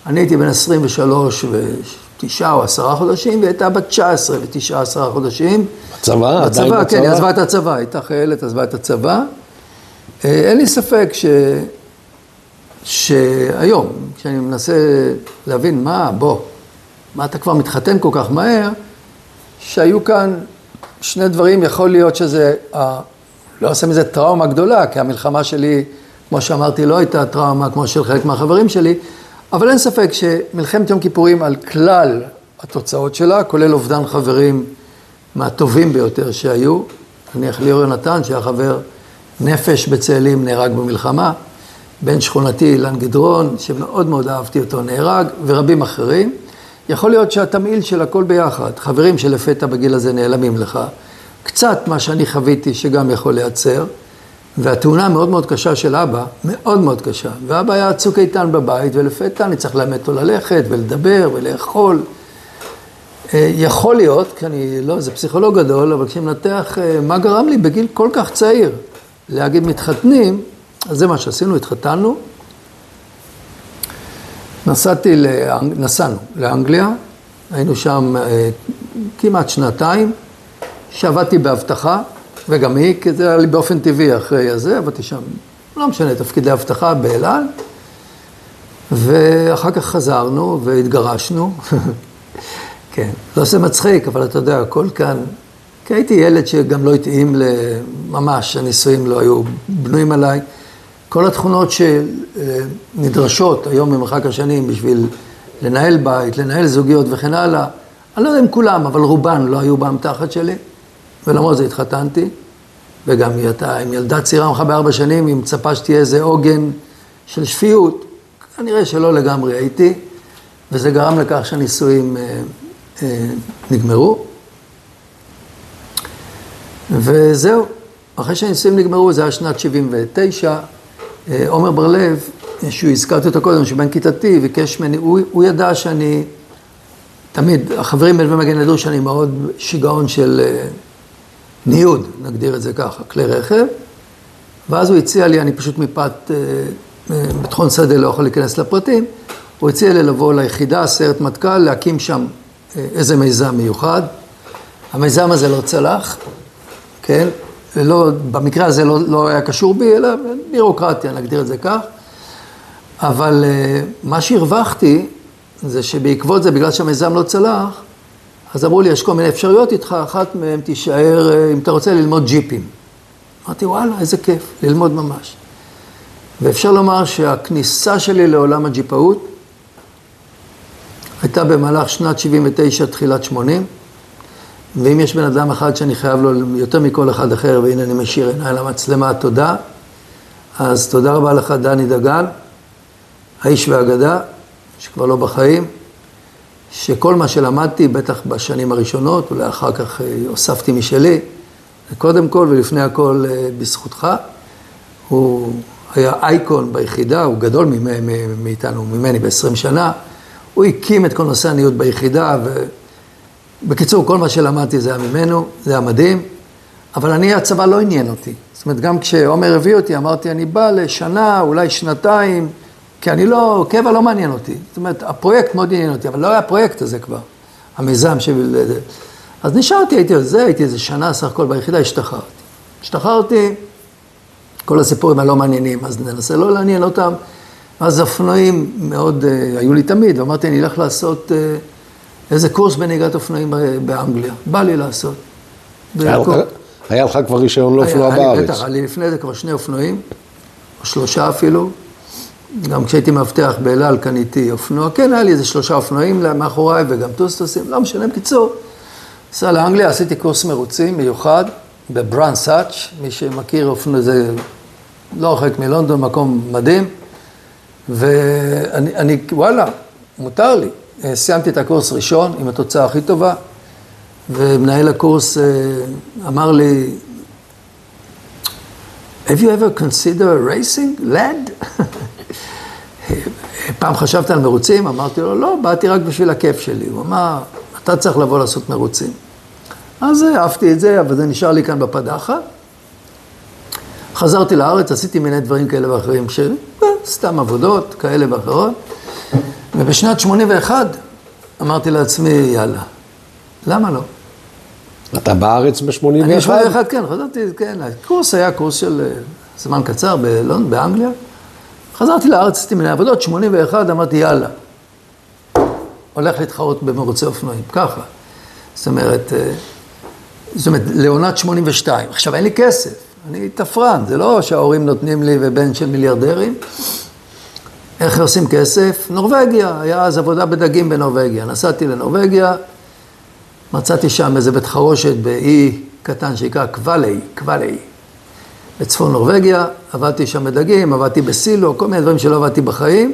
אני הייתי בן 23 ו9 או 10 חודשים, והיא הייתה בת 19 ו9-10 חודשים. בצבא? בצבא, כן, היא עזבה את הצבא, הייתה חיילת, עזבה את הצבא. אין לי ספק שהיום, כשאני מנסה להבין מה אתה כבר מתחתן כל כך מהר, שהיו כאן שני דברים, יכול להיות שזה, לא עושה מזה טראומה גדולה, כי המלחמה שלי, כמו שאמרתי, לא הייתה טראומה כמו של חלק מהחברים שלי, אבל אין ספק שמלחמת יום כיפורים על כלל התוצאות שלה, כולל אובדן חברים מהטובים ביותר שהיו, נניח ליאור יונתן, שהיה חבר נפש בצאלים, נהרג במלחמה, בן שכונתי אילן גדרון, שמאוד מאוד אהבתי אותו, נהרג, ורבים אחרים. יכול להיות שהתמעיל של הכל ביחד, חברים שלפתע בגיל הזה נעלמים לך, קצת מה שאני חוויתי שגם יכול לייצר, והתאונה מאוד מאוד קשה של אבא, מאוד מאוד קשה, ואבא היה צוק איתן בבית, ולפתע אני צריך לאמת אותו ללכת ולדבר ולאכול. יכול להיות, כי אני לא, זה פסיכולוג גדול, אבל כשמנתח מה גרם לי בגיל כל כך צעיר, להגיד מתחתנים, אז זה מה שעשינו, התחתנו. נסענו לאנגליה, היינו שם כמעט 2 שעבדתי בהבטחה, וגם היא, כי זה היה לי באופן טבעי אחרי הזה, עבדתי שם, לא משנה, תפקידי הבטחה באל על, ואחר כך חזרנו והתגרשנו. כן, לא עושה מצחיק, אבל אתה יודע, הכל כאן, כי הייתי ילד שגם לא התאים ממש, הנישואים לא היו בנויים עליי. כל התכונות שנדרשות היום במרחק השנים בשביל לנהל בית, לנהל זוגיות וכן הלאה, אני לא יודע אם כולם, אבל רובן לא היו באמתחת שלי, ולמרות זה התחתנתי, וגם היא הייתה עם ילדה צעירה ממך ב4 שנים, היא מצפה שתהיה איזה עוגן של שפיות, כנראה שלא לגמרי הייתי, וזה גרם לכך שהנישואים נגמרו. וזהו, אחרי שהנישואים נגמרו, זה היה שנת 79, עומר בר-לב, שהוא הזכרתי אותו קודם, שבן כיתתי, ביקש ממני, הוא ידע שאני, תמיד, החברים בנווה מגן ידעו שאני מאוד שיגעון של ניוד, נגדיר את זה ככה, כלי רכב, ואז הוא הציע לי, אני פשוט מפאת ביטחון שדה לא יכול להיכנס לפרטים, הוא הציע לי לבוא ליחידה, סיירת מטכ"ל, להקים שם איזה מיזם מיוחד. המיזם הזה לא צלח, כן? לא, במקרה הזה לא היה קשור בי, אלא בירוקרטיה, נגדיר את זה כך. אבל מה שהרווחתי, זה שבעקבות זה, בגלל שהמיזם לא צלח, אז אמרו לי, יש כל מיני אפשרויות איתך, אחת מהן תישאר, אם אתה רוצה ללמוד ג'יפים. אמרתי, וואלה, איזה כיף, ללמוד ממש. ואפשר לומר שהכניסה שלי לעולם הג'יפאות, הייתה במהלך שנת 79, תחילת 80, ואם יש בן אדם אחד שאני חייב לו יותר מכל אחד אחר, והנה אני משאיר עיניי למצלמה, תודה. אז תודה רבה לך, דני דגן, האיש והאגדה, שכבר לא בחיים, שכל מה שלמדתי, בטח בשנים הראשונות, אולי אחר כך הוספתי משלי, קודם כל ולפני הכל בזכותך. הוא היה אייקון ביחידה, הוא גדול מאיתנו, ממני ב20 שנה, הוא הקים את כל נושא הניוד ביחידה, ובקיצור, כל מה שלמדתי זה היה ממנו, זה היה מדהים, אבל הצבא לא עניין אותי. זאת אומרת, גם כשעומר הביא אותי, אמרתי, אני בא לשנה, אולי 2, כי אני לא, קבע לא מעניין אותי. זאת אומרת, הפרויקט מאוד עניין אותי, אבל לא היה הפרויקט הזה כבר, המיזם שביל... אז נשארתי, הייתי איזה שנה סך הכל ביחידה, השתחררתי, כל הסיפורים הלא מעניינים, אז ננסה לא לעניין אותם, אז אופנועים מאוד היו לי תמיד, ואמרתי, אני אלך לעשות איזה קורס בנהיגת אופנועים באנגליה, בא לי לעשות. היה לך כבר רישיון לאופנוע בארץ. בטח, היה לי לפני זה כבר 2 אופנועים, או 3 אפילו, גם כשהייתי מאבטח באל על קניתי אופנוע, כן, היה לי איזה 3 אופנועים מאחוריי, וגם טוסטוסים, לא משנה, בקיצור. נסע לאנגליה, עשיתי קורס מרוצים מיוחד, בברן סאץ', מי שמכיר אופנוע, זה לא רחק מלונדון, מקום מדהים. ואני, וואלה, מותר לי. סיימתי את הקורס ראשון עם התוצאה הכי טובה, ומנהל הקורס אמר לי, Have you ever considered racing, lad? פעם חשבת על מרוצים? אמרתי לו, לא, באתי רק בשביל הכיף שלי. הוא אמר, אתה צריך לבוא לעשות מרוצים. אז אהבתי את זה, אבל זה נשאר לי כאן בפדחה. חזרתי לארץ, עשיתי מיני דברים כאלה ואחרים שלי, סתם עבודות כאלה ואחרות. ובשנת 81 אמרתי לעצמי, יאללה, למה לא? אתה בארץ ב-81? אני ב-81, כן, חזרתי, כן. הקורס היה קורס של זמן קצר בלונדון, באנגליה. חזרתי לארץ, עשיתי מיני עבודות, 81, אמרתי, יאללה. הולך להתחרות במרוצי אופנועים, ככה. זאת אומרת, לעונת 82. עכשיו, אין לי כסף, אני תפרן, זה לא שההורים נותנים לי ובן של מיליארדרים. איך עושים כסף? נורווגיה, היה אז עבודה בדגים בנורווגיה. נסעתי לנורווגיה, מצאתי שם איזה בית חרושת באי קטן שיקרא קוואלי, בצפון נורווגיה, עבדתי שם בדגים, עבדתי בסילו, כל מיני דברים שלא עבדתי בחיים,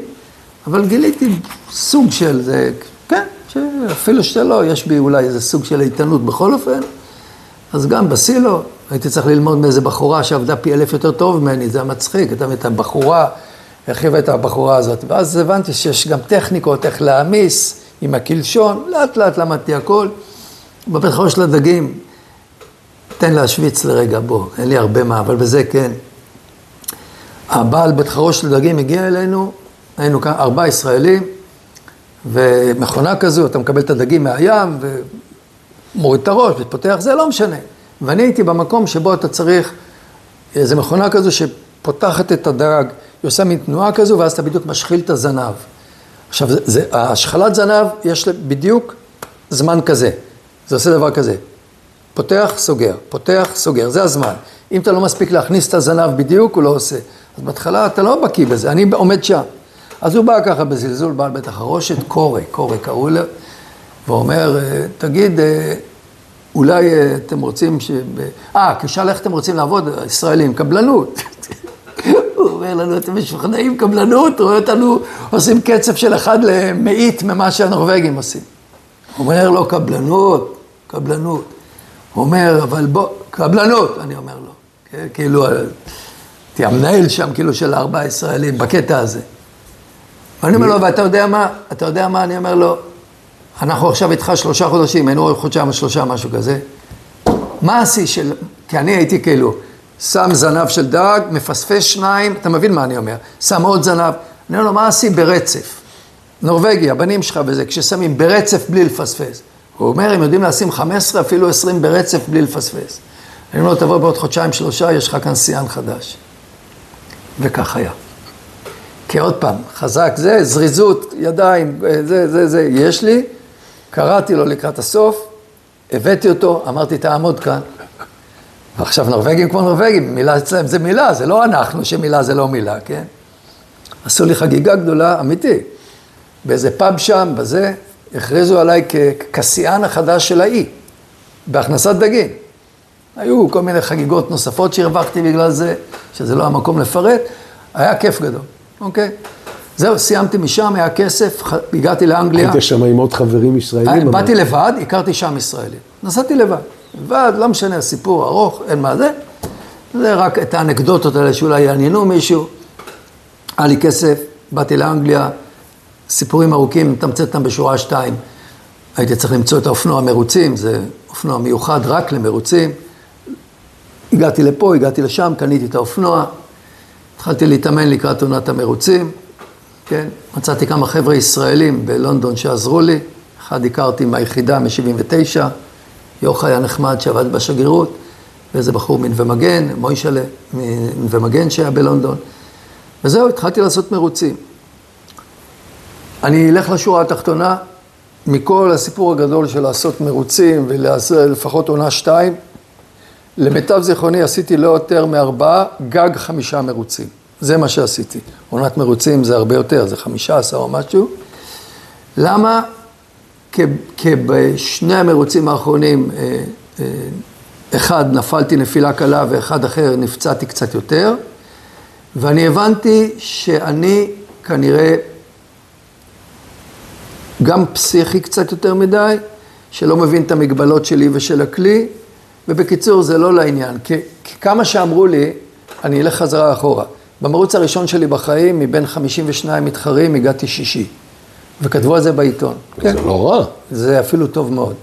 אבל גיליתי סוג של זה, כן, אפילו שלא, יש בי אולי איזה סוג של איתנות בכל אופן, אז גם בסילו, הייתי צריך ללמוד מאיזה בחורה שעבדה פי 1000 יותר טוב ממני, זה המצחיק, את הבחורה, הרחיבה את הבחורה הזאת, ואז הבנתי שיש גם טכניקות, איך להעמיס עם הקלשון, לאט לאט למדתי הכל, בבית חרושת לדגים, תן להשוויץ לרגע, בוא, אין לי הרבה מה, אבל בזה כן. הבעל בית חרושת לדגים הגיע אלינו, היינו כאן 4 ישראלים, ומכונה כזו, אתה מקבל את הדגים מהים, ומוריד את הראש, ופותח, זה לא משנה. ואני הייתי במקום שבו אתה צריך, איזו מכונה כזו שפותחת את הדג, היא עושה מין תנועה כזו, ואז אתה בדיוק משחיל את הזנב. עכשיו, השחלת זנב, יש בדיוק זמן כזה. זה עושה דבר כזה. פותח, סוגר, זה הזמן. אם אתה לא מספיק להכניס את הזנב בדיוק, הוא לא עושה. אז בהתחלה אתה לא בקיא בזה, אני עומד שם. אז הוא בא ככה בזלזול, בעל בית החרושת, קורא קראו לו, ואומר, תגיד, אולי אתם רוצים כשאל איך אתם רוצים לעבוד, ישראלים, קבלנות. הוא אומר לנו, אתם משוכנעים קבלנות, רואה אותנו עושים קצב של 1 למאית ממה שהנורווגים עושים. הוא אומר לו, קבלנות. הוא אומר, אבל בוא, קבלנות, אני אומר לו. כאילו, תהיה המנהל שם, כאילו של 4 ישראלים, בקטע הזה. ואני אומר לו, ואתה יודע מה, אני אומר לו, אנחנו עכשיו איתך 3 חודשים, היינו חודשיים 3, משהו כזה. מה השיא של, כי אני הייתי כאילו, שם זנב של דג, מפספס 2, אתה מבין מה אני אומר? שם עוד זנב, אני אומר לו, מה השיא ברצף? נורווגיה, בנים שלך וזה, כששמים ברצף בלי לפספס. הוא אומר, הם יודעים לשים 15, אפילו 20 ברצף בלי לפספס. אני אומר לו, תבוא בעוד 2-3, יש לך כאן שיאן חדש. וכך היה. כי עוד פעם, חזק זה, זריזות, ידיים, זה, יש לי, קראתי לו לקראת הסוף, הבאתי אותו, אמרתי, תעמוד כאן. ועכשיו נורווגים כמו נורווגים, מילה אצלם זה מילה, זה לא אנחנו שמילה זה לא מילה, כן? עשו לי חגיגה גדולה, אמיתי. באיזה פאב שם, בזה, הכריזו עליי כשיאן החדש של האי, בהכנסת דגים. היו כל מיני חגיגות נוספות שהרווחתי בגלל זה, שזה לא המקום לפרט, היה כיף גדול, אוקיי? זהו, סיימתי משם, היה כסף, הגעתי לאנגליה. היית שם עם עוד חברים ישראלים? באתי לבד, הכרתי שם ישראלים. נסעתי לבד, לא משנה, הסיפור ארוך, אין מה זה. זה רק את האנקדוטות האלה שאולי יעניינו מישהו. היה לי כסף, באתי לאנגליה, סיפורים ארוכים, תמצאת אותם בשורה 2. הייתי צריך למצוא את האופנוע המרוצים, זה אופנוע מיוחד רק למרוצים. הגעתי לפה, הגעתי לשם, קניתי את האופנוע, התחלתי להתאמן לקראת עונת המרוצים, כן? מצאתי כמה חבר'ה ישראלים בלונדון שעזרו לי, אחד הכרתי מהיחידה מ-79, יוחאי היה נחמד שעבד בשגרירות, ואיזה בחור מנווה מגן, מוישלה מנווה מגן שהיה בלונדון, וזהו, התחלתי לעשות מרוצים. אני אלך לשורה התחתונה, מכל הסיפור הגדול של לעשות מרוצים ולעשות לפחות עונה 2, למיטב זיכרוני עשיתי לא יותר מ4, גג 5 מרוצים. זה מה שעשיתי. עונת מרוצים זה הרבה יותר, זה 15 או משהו. למה? כי בשני המרוצים האחרונים, אחד נפלתי נפילה קלה ואחד אחר נפצעתי קצת יותר, ואני הבנתי שאני כנראה גם פסיכי קצת יותר מדי, שלא מבין את המגבלות שלי ושל הכלי, ובקיצור זה לא לעניין, כי כמה שאמרו לי, אני אלך חזרה אחורה. במרוץ הראשון שלי בחיים, מבין 52 מתחרים, הגעתי 6. וכתבו על זה בעיתון. זה לא רע. זה אפילו טוב מאוד.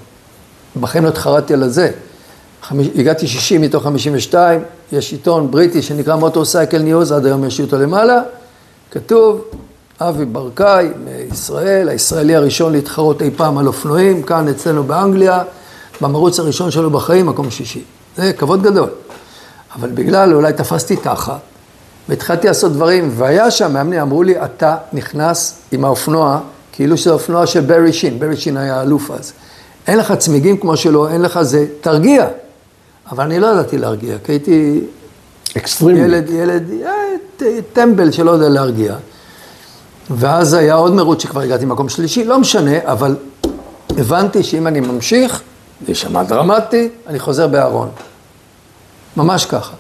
בחיים לא התחרתי על זה. הגעתי 60 מתוך 52, יש עיתון בריטי שנקרא מוטורסייקל ניוז, עד היום יש אותו למעלה, כתוב, אבי ברקאי מישראל, הישראלי הראשון להתחרות אי פעם על אופנועים, כאן אצלנו באנגליה, במרוץ הראשון שלו בחיים, מקום 6. זה כבוד גדול. אבל בגלל אולי תפסתי תחת, והתחלתי לעשות דברים, והיה שם, מאמני אמרו לי, אתה נכנס עם האופנוע, כאילו שזה האופנוע של ברי שין, ברי שין היה אלוף אז. אין לך צמיגים כמו שלו, אין לך זה, תרגיע. אבל אני לא ידעתי להרגיע, כי הייתי ילד, טמבל שלא יודע להרגיע. ואז היה עוד מרוץ שכבר הגעתי מקום שלישי, לא משנה, אבל הבנתי שאם אני ממשיך, ושמע דרמטי, אני חוזר בארון. ממש ככה.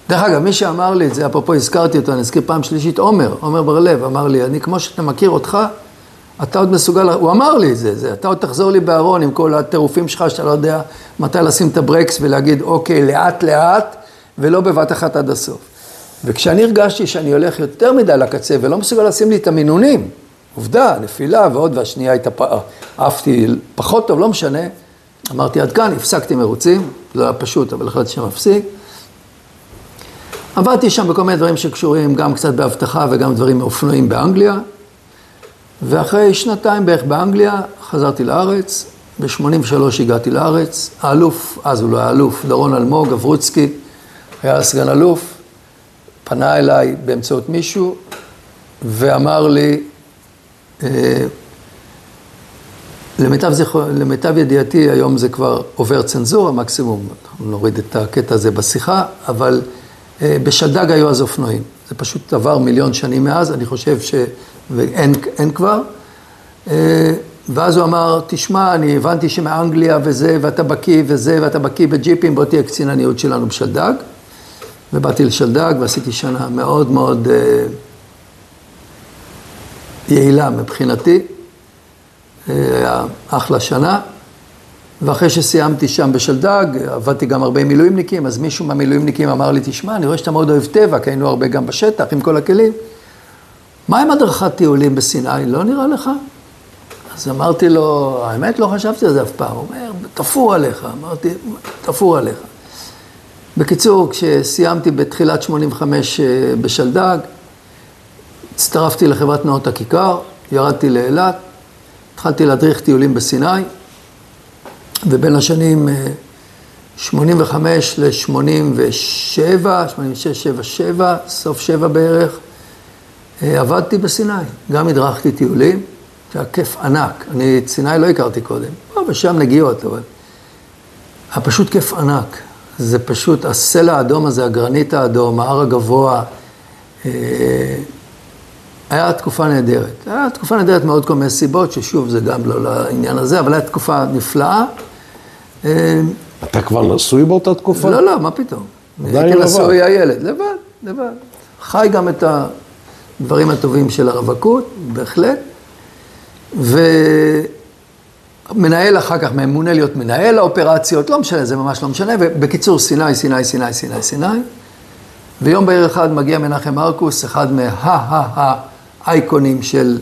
דרך אגב, מי שאמר לי את זה, אפרופו הזכרתי אותו, אני אזכיר פעם שלישית, עומר בר-לב, אמר לי, אני כמו שאתה מכיר אותך, אתה עוד מסוגל, הוא אמר לי את זה, אתה עוד תחזור לי בארון עם כל הטירופים שלך, שאתה לא יודע מתי לשים את הברקס ולהגיד, אוקיי, לאט לאט, ולא בבת אחת עד הסוף. וכשאני הרגשתי שאני הולך יותר מדי לקצה, ולא מסוגל לשים לי את המינונים, עובדה, נפילה ועוד, והשנייה הייתה, עפתי פחות טוב, לא משנה, אמרתי עד כאן, הפסקתי מרוצים, זה היה פשוט, אבל החלטתי שם הפסיק. עבדתי שם בכל מיני דברים שקשורים, גם קצת בהבטחה וגם דברים מאופנועים באנגליה, ואחרי 2 בערך באנגליה, חזרתי לארץ, ב-83 הגעתי לארץ, האלוף, אז הוא לא היה אלוף, דורון אלמוג, אברוצקי, היה סגן אלוף, פנה אליי באמצעות מישהו, ואמר לי, למיטב ידיעתי, היום זה כבר עובר צנזורה, מקסימום, נוריד את הקטע הזה בשיחה, אבל בשלדג היו אז אופנועים. זה פשוט עבר 1,000,000 שנים מאז, אני חושב ואין כבר. ואז הוא אמר, תשמע, אני הבנתי שמאנגליה וזה, ואתה בקיא וזה, ואתה בקיא בג'יפים, בוא תהיה קצין הניהול שלנו בשלדג. ובאתי לשלדג ועשיתי שנה מאוד מאוד יעילה מבחינתי. היה אחלה שנה. ואחרי שסיימתי שם בשלדג, עבדתי גם הרבה מילואימניקים, אז מישהו מהמילואימניקים אמר לי, תשמע, אני רואה שאתה מאוד אוהב טבע, כי היינו הרבה גם בשטח עם כל הכלים. מה עם הדרכת טיולים בסיני? לא נראה לך? אז אמרתי לו, האמת לא חשבתי על זה אף פעם. הוא אומר, תפור עליך. אמרתי, תפור עליך. בקיצור, כשסיימתי בתחילת 85 בשלדג, הצטרפתי לחברת נאות הכיכר, ירדתי לאילת, התחלתי להדריך טיולים בסיני, ובין השנים 85 ל-87, 86, 77, סוף 7 בערך, עבדתי בסיני. גם הדרכתי טיולים, זה היה כיף ענק. אני את סיני לא הכרתי קודם, ושם נגיעות, אבל היה פשוט כיף ענק. זה פשוט, הסלע האדום הזה, הגרנית האדום, ההר הגבוה, היה תקופה נהדרת. היה תקופה נהדרת מאוד כל מיני סיבות, ששוב זה גם לא לעניין הזה, אבל הייתה תקופה נפלאה. אתה כבר נשוי באותה תקופה? לא, לא, מה פתאום? הייתי נשוי הילד, לבד. חי גם את הדברים הטובים של הרווקות, בהחלט. ומנהל אחר כך, ממונה להיות מנהל האופרציות, לא משנה, זה ממש לא משנה. ובקיצור, סיני. ויום בהיר אחד מגיע מנחם מרקוס, אחד האייקונים של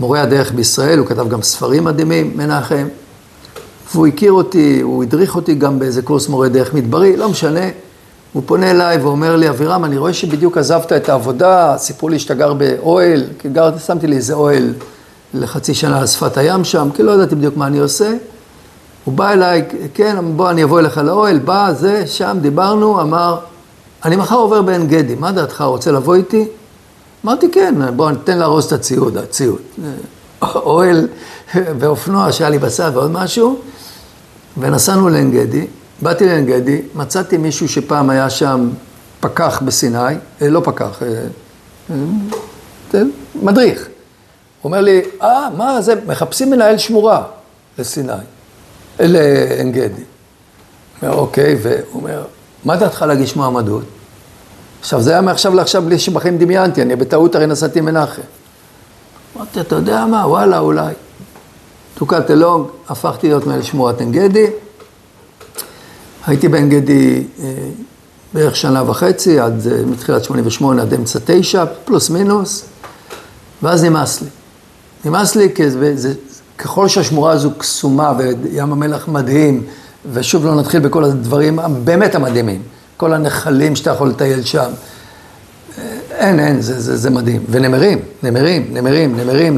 מורי הדרך בישראל, הוא כתב גם ספרים מדהימים, מנחם. והוא הכיר אותי, הוא הדריך אותי גם באיזה קורס מורה דרך מדברי, לא משנה. הוא פונה אליי ואומר לי, אבירם, אני רואה שבדיוק עזבת את העבודה, סיפרו לי שאתה גר באוהל, כי שמתי לי איזה אוהל לחצי שנה על שפת הים שם, כי לא ידעתי בדיוק מה אני עושה. הוא בא אליי, כן, בוא אני אבוא אליך לאוהל, בא, זה, שם, דיברנו, אמר, אני מחר עובר בעין גדי, מה דעתך, רוצה לבוא איתי? אמרתי, כן, בוא ניתן להרוס את הציוד. אוהל ואופנוע שהיה לי בצד ועוד משהו, ונסענו לעין גדי, באתי לעין גדי, מצאתי מישהו שפעם היה שם פקח בסיני, לא פקח, מדריך. הוא אומר לי, מה זה, מחפשים מנהל שמורה לסיני, לעין גדי. אומר, אוקיי, והוא אומר, מה דעתך להגיש מועמדות? עכשיו, זה היה מעכשיו לעכשיו בלי שבחיים דמיינתי, אני בטעות הרי נסעתי מנחם. אמרתי, אתה יודע מה, וואלה, אולי. תוקעת אלונג, הפכתי להיות מנהל שמורת עין גדי. הייתי בעין גדי בערך שנה וחצי, עד מתחילת 88 עד אמצע 9, פלוס מינוס, ואז נמאס לי. נמאס לי ככל שהשמורה הזו קסומה וים המלח מדהים, ושוב לא נתחיל בכל הדברים באמת המדהימים, כל הנחלים שאתה יכול לטייל שם, אין, זה מדהים. ונמרים,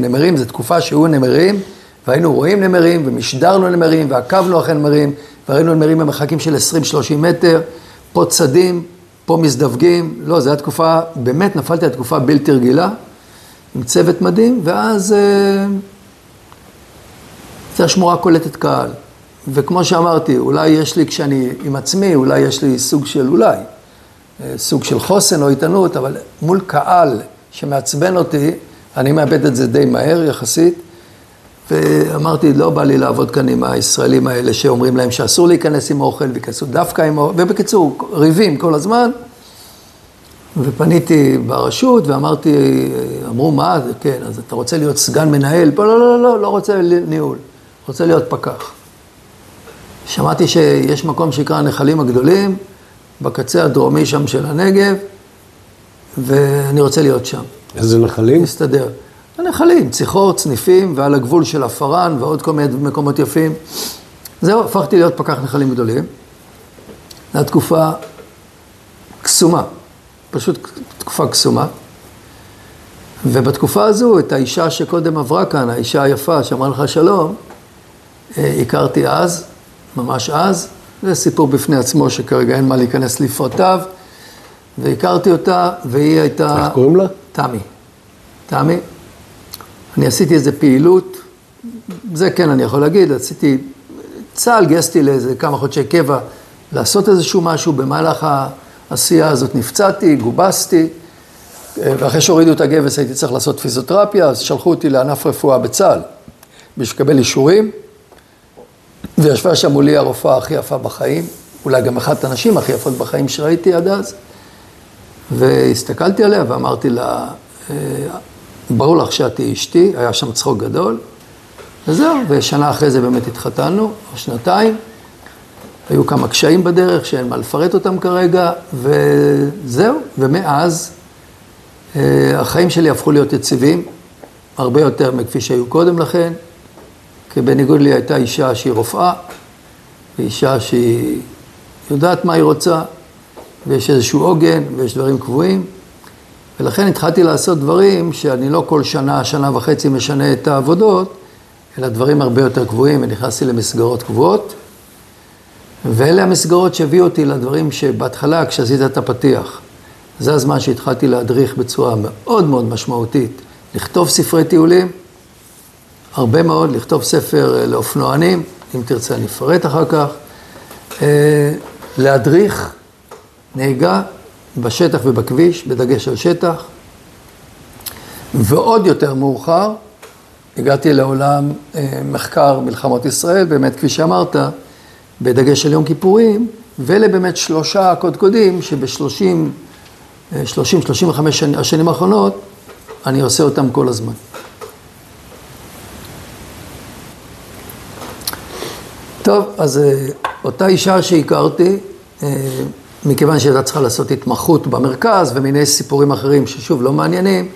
נמרים, זו תקופה שהיו נמרים, והיינו רואים נמרים, ומשדרנו נמרים, ועקבנו אחרי נמרים, וראינו נמרים במרחקים של 20-30 מטר, פה צדים, פה מזדווגים, לא, זו הייתה תקופה, באמת נפלתי על תקופה בלתי רגילה, עם צוות מדהים, ואז זה השמורה קולטת קהל. וכמו שאמרתי, אולי יש לי, כשאני עם עצמי, אולי יש לי סוג של חוסן או איתנות, אבל מול קהל שמעצבן אותי, אני מאבד את זה די מהר יחסית, ואמרתי, לא בא לי לעבוד כאן עם הישראלים האלה שאומרים להם שאסור להיכנס עם אוכל, וכנסו דווקא עם אוכל, ובקיצור, ריבים כל הזמן, ופניתי ברשות ואמרתי, אמרו מה, כן, אז אתה רוצה להיות סגן מנהל? לא רוצה ניהול, רוצה להיות פקח. שמעתי שיש מקום שיקרא הנחלים הגדולים, בקצה הדרומי שם של הנגב, ואני רוצה להיות שם. איזה נחלים? מסתדר. הנחלים, ציחור, צניפים, ועל הגבול של הפרן, ועוד כל מיני מקומות יפים. זהו, הפכתי להיות פקח נחלים גדולים. זו תקופה קסומה, פשוט תקופה קסומה. ובתקופה הזו, את האישה שקודם עברה כאן, האישה היפה שאמרה לך שלום, הכרתי אז, ממש אז, זה סיפור בפני עצמו שכרגע אין מה להיכנס לפרטיו, והכרתי אותה, והיא הייתה... איך קוראים לה? תמי. אני עשיתי איזו פעילות, זה כן אני יכול להגיד, עשיתי צהל, גייסתי לאיזה כמה חודשי קבע, לעשות איזשהו משהו, במהלך העשייה הזאת נפצעתי, גובסתי, ואחרי שהורידו את הגבס הייתי צריך לעשות פיזיותרפיה, אז שלחו אותי לענף רפואה בצהל, בשביל לקבל אישורים, וישבה שם מולי הרופאה הכי יפה בחיים, אולי גם אחת הנשים הכי יפות בחיים שראיתי עד אז, והסתכלתי עליה ואמרתי לה, ברור לך שאת אשתי, היה שם צחוק גדול, וזהו, ושנה אחרי זה באמת התחתנו, או שנתיים, היו כמה קשיים בדרך שאין מה לפרט אותם כרגע, וזהו, ומאז החיים שלי הפכו להיות יציבים, הרבה יותר מכפי שהיו קודם לכן, כי בניגוד לי הייתה אישה שהיא רופאה, ואישה שהיא יודעת מה היא רוצה, ויש איזשהו עוגן, ויש דברים קבועים, ולכן התחלתי לעשות דברים שאני לא כל שנה, שנה וחצי משנה את העבודות, אלא דברים הרבה יותר קבועים, ונכנסתי למסגרות קבועות, ואלה המסגרות שהביאו אותי לדברים שבהתחלה, כשעשית את הפתיח, זה הזמן שהתחלתי להדריך בצורה מאוד מאוד משמעותית, לכתוב ספרי טיולים, הרבה מאוד, לכתוב ספר לאופנוענים, אם תרצה אני אפרט אחר כך, להדריך נהיגה בשטח ובכביש, בדגש על שטח, ועוד יותר מאוחר, הגעתי לעולם מחקר מלחמות ישראל, באמת כפי שאמרת, בדגש על יום כיפורים, ואלה באמת 3 קודקודים שב-30-35 השנים האחרונות, אני עושה אותם כל הזמן. טוב, אז אותה אישה שהכרתי, מכיוון שהייתה צריכה לעשות התמחות במרכז ומיני סיפורים אחרים ששוב לא מעניינים,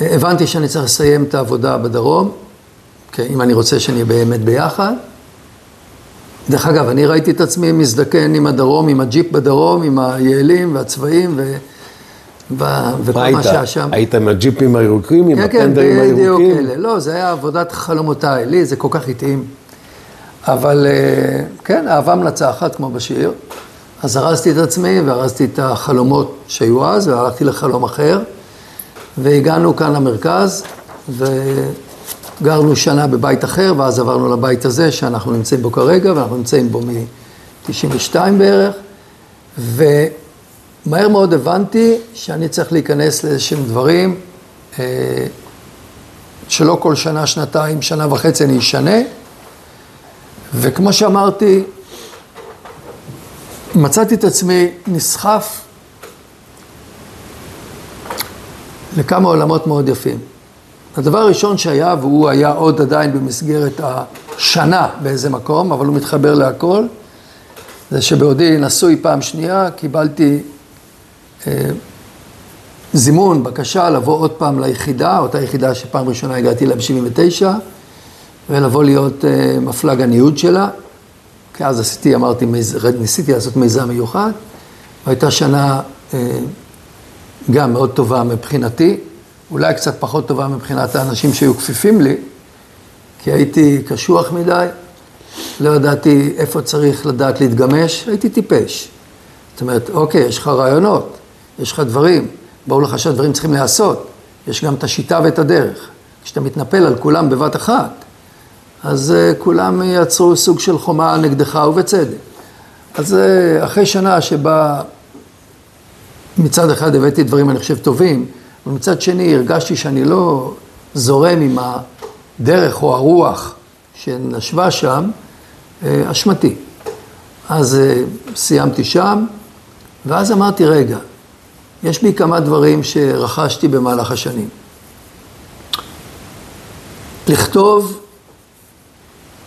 הבנתי שאני צריך לסיים את העבודה בדרום, אם אני רוצה שאני באמת ביחד. דרך אגב, אני ראיתי את עצמי מזדקן עם הדרום, עם הג'יפ בדרום, עם היעלים והצבעים וכל מה שהיה שם. היית עם הג'יפים הירוקים, עם הפנדרים הירוקים? לא, זה היה עבודת חלומותיי, לי זה כל כך התאים. אבל כן, אהבה מנצחת כמו בשיר. אז הרסתי את עצמי והרסתי את החלומות שהיו אז, והלכתי לחלום אחר. והגענו כאן למרכז, וגרנו שנה בבית אחר, ואז עברנו לבית הזה שאנחנו נמצאים בו כרגע, ואנחנו נמצאים בו מ-92 בערך. ומהר מאוד הבנתי שאני צריך להיכנס לאיזשהם דברים, שלא כל שנה, שנתיים, שנה וחצי אני אשנה. וכמו שאמרתי, מצאתי את עצמי נסחף לכמה עולמות מאוד יפים. הדבר הראשון שהיה, והוא היה עוד עדיין במסגרת השנה באיזה מקום, אבל הוא מתחבר להכל, זה שבעודי נשוי פעם שנייה, קיבלתי זימון, בקשה לבוא עוד פעם ליחידה, אותה יחידה שפעם ראשונה הגעתי לה ב-79, ולבוא להיות מפלג הניוד שלה, כי אז ניסיתי לעשות מיזם מיוחד, והייתה שנה גם מאוד טובה מבחינתי, אולי קצת פחות טובה מבחינת האנשים שהיו כפיפים לי, כי הייתי קשוח מדי, לא ידעתי איפה צריך לדעת להתגמש, הייתי טיפש. זאת אומרת, אוקיי, יש לך רעיונות, יש לך דברים, ברור לך שהדברים צריכים לעשות, יש גם את השיטה ואת הדרך. כשאתה מתנפל על כולם בבת אחת, אז כולם יצרו סוג של חומה נגדך ובצדק. אז אחרי שנה שבה מצד אחד הבאתי דברים אני חושב טובים, ומצד שני הרגשתי שאני לא זורם עם הדרך או הרוח שנשבה שם, אשמתי. אז סיימתי שם, ואז אמרתי, רגע, יש בי כמה דברים שרכשתי במהלך השנים. לכתוב,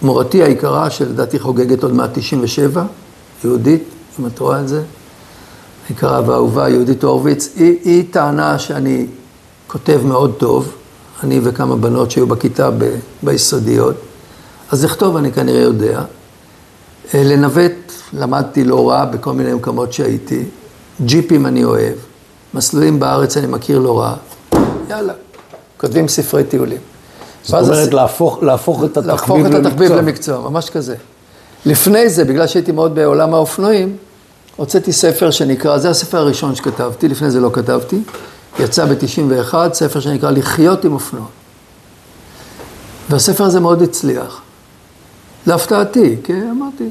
מורתי היקרה, שלדעתי חוגגת עוד 197, יהודית, אם את רואה את זה, היקרה והאהובה, יהודית הורוביץ, היא טענה שאני כותב מאוד טוב, אני וכמה בנות שהיו בכיתה ביסודיות, אז לכתוב אני כנראה יודע. לנווט, למדתי לא רע בכל מיני מקומות שהייתי, ג'יפים אני אוהב, מסלולים בארץ אני מכיר לא רע, יאללה, כותבים ספרי טיולים. זאת אומרת, להפוך את התחביב למקצוע, ממש כזה. לפני זה, בגלל שהייתי מאוד בעולם האופנועים, הוצאתי ספר שנקרא, זה הספר הראשון שכתבתי, לפני זה לא כתבתי, יצא ב-91, ספר שנקרא לחיות עם אופנוע. והספר הזה מאוד הצליח. להפתעתי, כי אמרתי,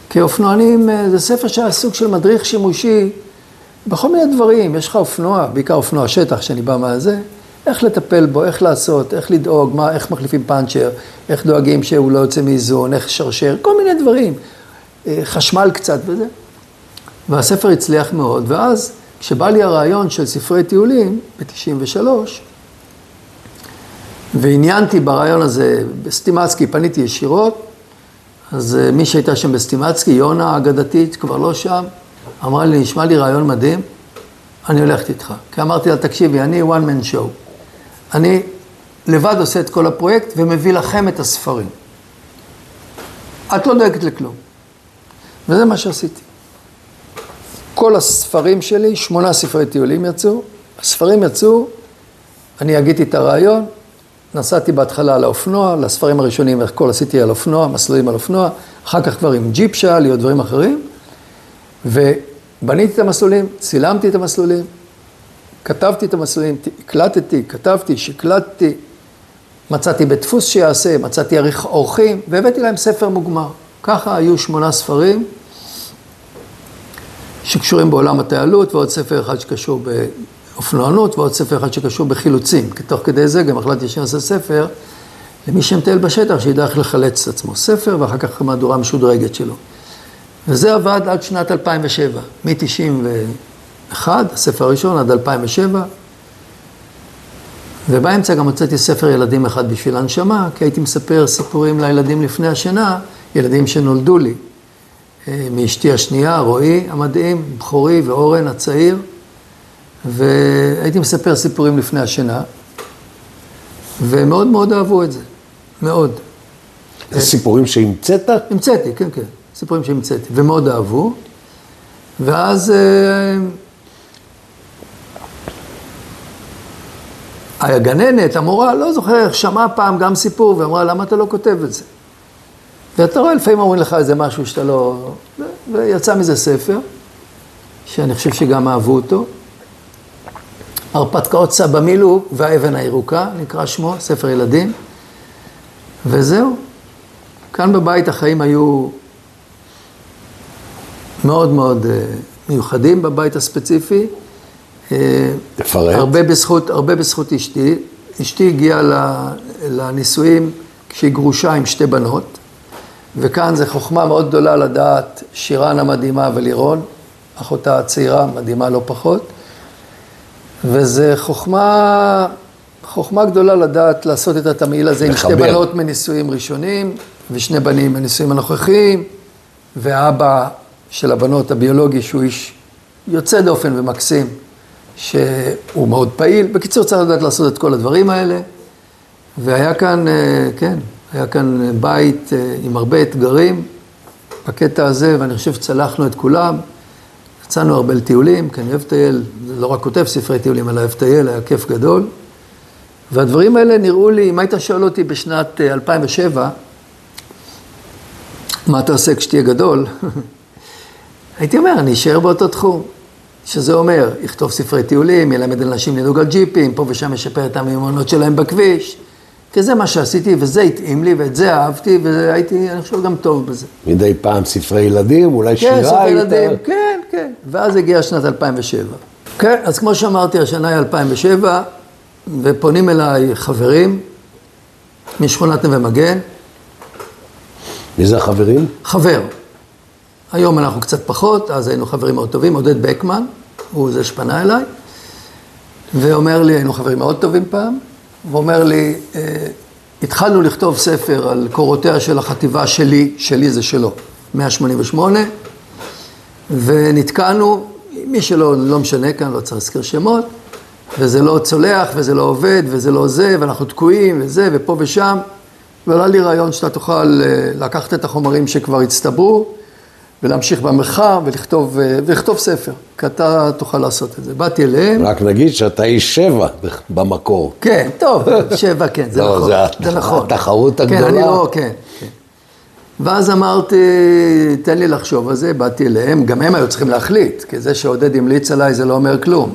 כאופנוענים, זה ספר שהיה סוג של מדריך שימושי, בכל מיני דברים, יש לך אופנוע, בעיקר אופנוע שטח שאני בא מהזה, איך לטפל בו, איך לעשות, איך לדאוג, איך מחליפים פאנצ'ר, איך דואגים שהוא לא יוצא מאיזון, איך שרשר, כל מיני דברים, חשמל קצת וזה. והספר הצליח מאוד, ואז כשבא לי הרעיון של ספרי טיולים, ב-93, ועניינתי ברעיון הזה בסטימצקי, פניתי ישירות, אז מי שהייתה שם בסטימצקי, יונה האגדתית, כבר לא שם, אמרה לי, נשמע לי רעיון מדהים, אני הולכת איתך. כי אמרתי לה, תקשיבי, אני one man show. אני לבד עושה את כל הפרויקט ומביא לכם את הספרים. את לא דואגת לכלום. וזה מה שעשיתי. כל הספרים שלי, 8 ספרי טיולים יצאו, הספרים יצאו, אני הגיתי את הרעיון, נסעתי בהתחלה על האופנוע, לספרים הראשונים, הכל עשיתי על אופנוע, מסלולים על אופנוע, אחר כך כבר עם ג'יפ שהיה לי, או דברים אחרים, ובניתי את המסלולים, צילמתי את המסלולים, כתבתי את המסלולים, הקלטתי, כתבתי, שקלטתי, מצאתי בדפוס שיעשה, מצאתי עורכים, והבאתי להם ספר מוגמר. ככה היו 8 ספרים שקשורים בעולם הטיילות, ועוד ספר אחד שקשור באופנוענות, ועוד ספר אחד שקשור בחילוצים. תוך כדי זה גם החלטתי שנעשה ספר למי שמטייל בשטח, שידע איך לחלץ את עצמו. ספר, ואחר כך מהדורה משודרגת שלו. וזה עבד עד שנת 2007, מ-91, הספר הראשון, עד 2007. ובאמצע גם הוצאתי ספר ילדים אחד בשביל הנשמה, כי הייתי מספר סיפורים לילדים לפני השינה, ילדים שנולדו לי. מאשתי השנייה, רועי המדהים, בחורי ואורן הצעיר, והייתי מספר סיפורים לפני השינה, ומאוד מאוד אהבו את זה, מאוד. זה סיפורים שהמצאת? המצאתי, כן, כן, סיפורים שהמצאתי, ומאוד אהבו, ואז הגננת, המורה, לא זוכר, שמעה פעם גם סיפור, ואמרה, למה אתה לא כותב את זה? ואתה רואה, לפעמים אומרים לך איזה משהו שאתה לא... ויצא מזה ספר, שאני חושב שגם אהבו אותו. הרפתקאות סבא מילו והאבן הירוקה, נקרא שמו, ספר ילדים. וזהו. כאן בבית החיים היו מאוד מאוד מיוחדים בבית הספציפי. תפרט. הרבה בזכות אשתי. אשתי הגיעה לנישואים כשהיא גרושה עם 2 בנות. וכאן זו חוכמה מאוד גדולה לדעת שירן המדהימה ולירון, אחותה הצעירה, מדהימה לא פחות. וזה חוכמה גדולה לדעת לעשות את התמהיל הזה עם שתי בנות מנישואים ראשונים, ושני בנים מנישואים הנוכחיים, והאבא של הבנות הביולוגי שהוא איש יוצא דופן ומקסים, שהוא מאוד פעיל. בקיצור צריך לדעת לעשות את כל הדברים האלה, והיה כאן, כן, היה כאן בית עם הרבה אתגרים בקטע הזה, ואני חושב שצלחנו את כולם. יצאנו הרבה לטיולים, כי אני אוהב טייל, לא רק כותב ספרי טיולים, אלא אוהב טייל, היה כיף גדול. והדברים האלה נראו לי, אם היית שואל אותי בשנת 2007, מה אתה עושה כשתהיה גדול? הייתי אומר, אני אשאר באותו תחום, שזה אומר, יכתוב ספרי טיולים, ילמד אנשים לנהוג על ג'יפים, פה ושם ישפר את המיומנות שלהם בכביש, כי זה מה שעשיתי, וזה התאים לי, ואת זה אהבתי, והייתי, אני חושב, גם טוב בזה. מדי פעם ספרי ילדים, אולי שירה כן, ספרי ילדים, כן, כן. ואז הגיעה שנת 2007. כן, אז כמו שאמרתי, השנה היא 2007, ופונים אליי חברים משכונת נווה מגן. מי זה החברים? חבר. היום אנחנו קצת פחות, אז היינו חברים מאוד טובים, עודד בקמן, הוא זה שפנה אליי, ואומר לי, היינו חברים מאוד טובים פעם, ואומר לי, התחלנו לכתוב ספר על קורותיה של החטיבה שלי זה שלו, 188, ונתקענו, מי שלא משנה כאן, לא צריך להזכיר שמות, וזה לא צולח, וזה לא עובד, וזה לא זה, ואנחנו תקועים, וזה, ופה ושם, ועלה לי רעיון שאתה תוכל לקחת את החומרים שכבר הצטברו, ולהמשיך במרחב, ולכתוב ספר, כי אתה תוכל לעשות את זה. באתי אליהם. רק נגיד שאתה איש 7 במקור. כן, טוב, 7, כן, זה נכון. זה נכון. התחרות הגדולה. כן, אני לא, כן. ואז אמרתי, תן לי לחשוב על זה, באתי אליהם, גם הם היו צריכים להחליט, כי זה שעודד המליץ עליי זה לא אומר כלום.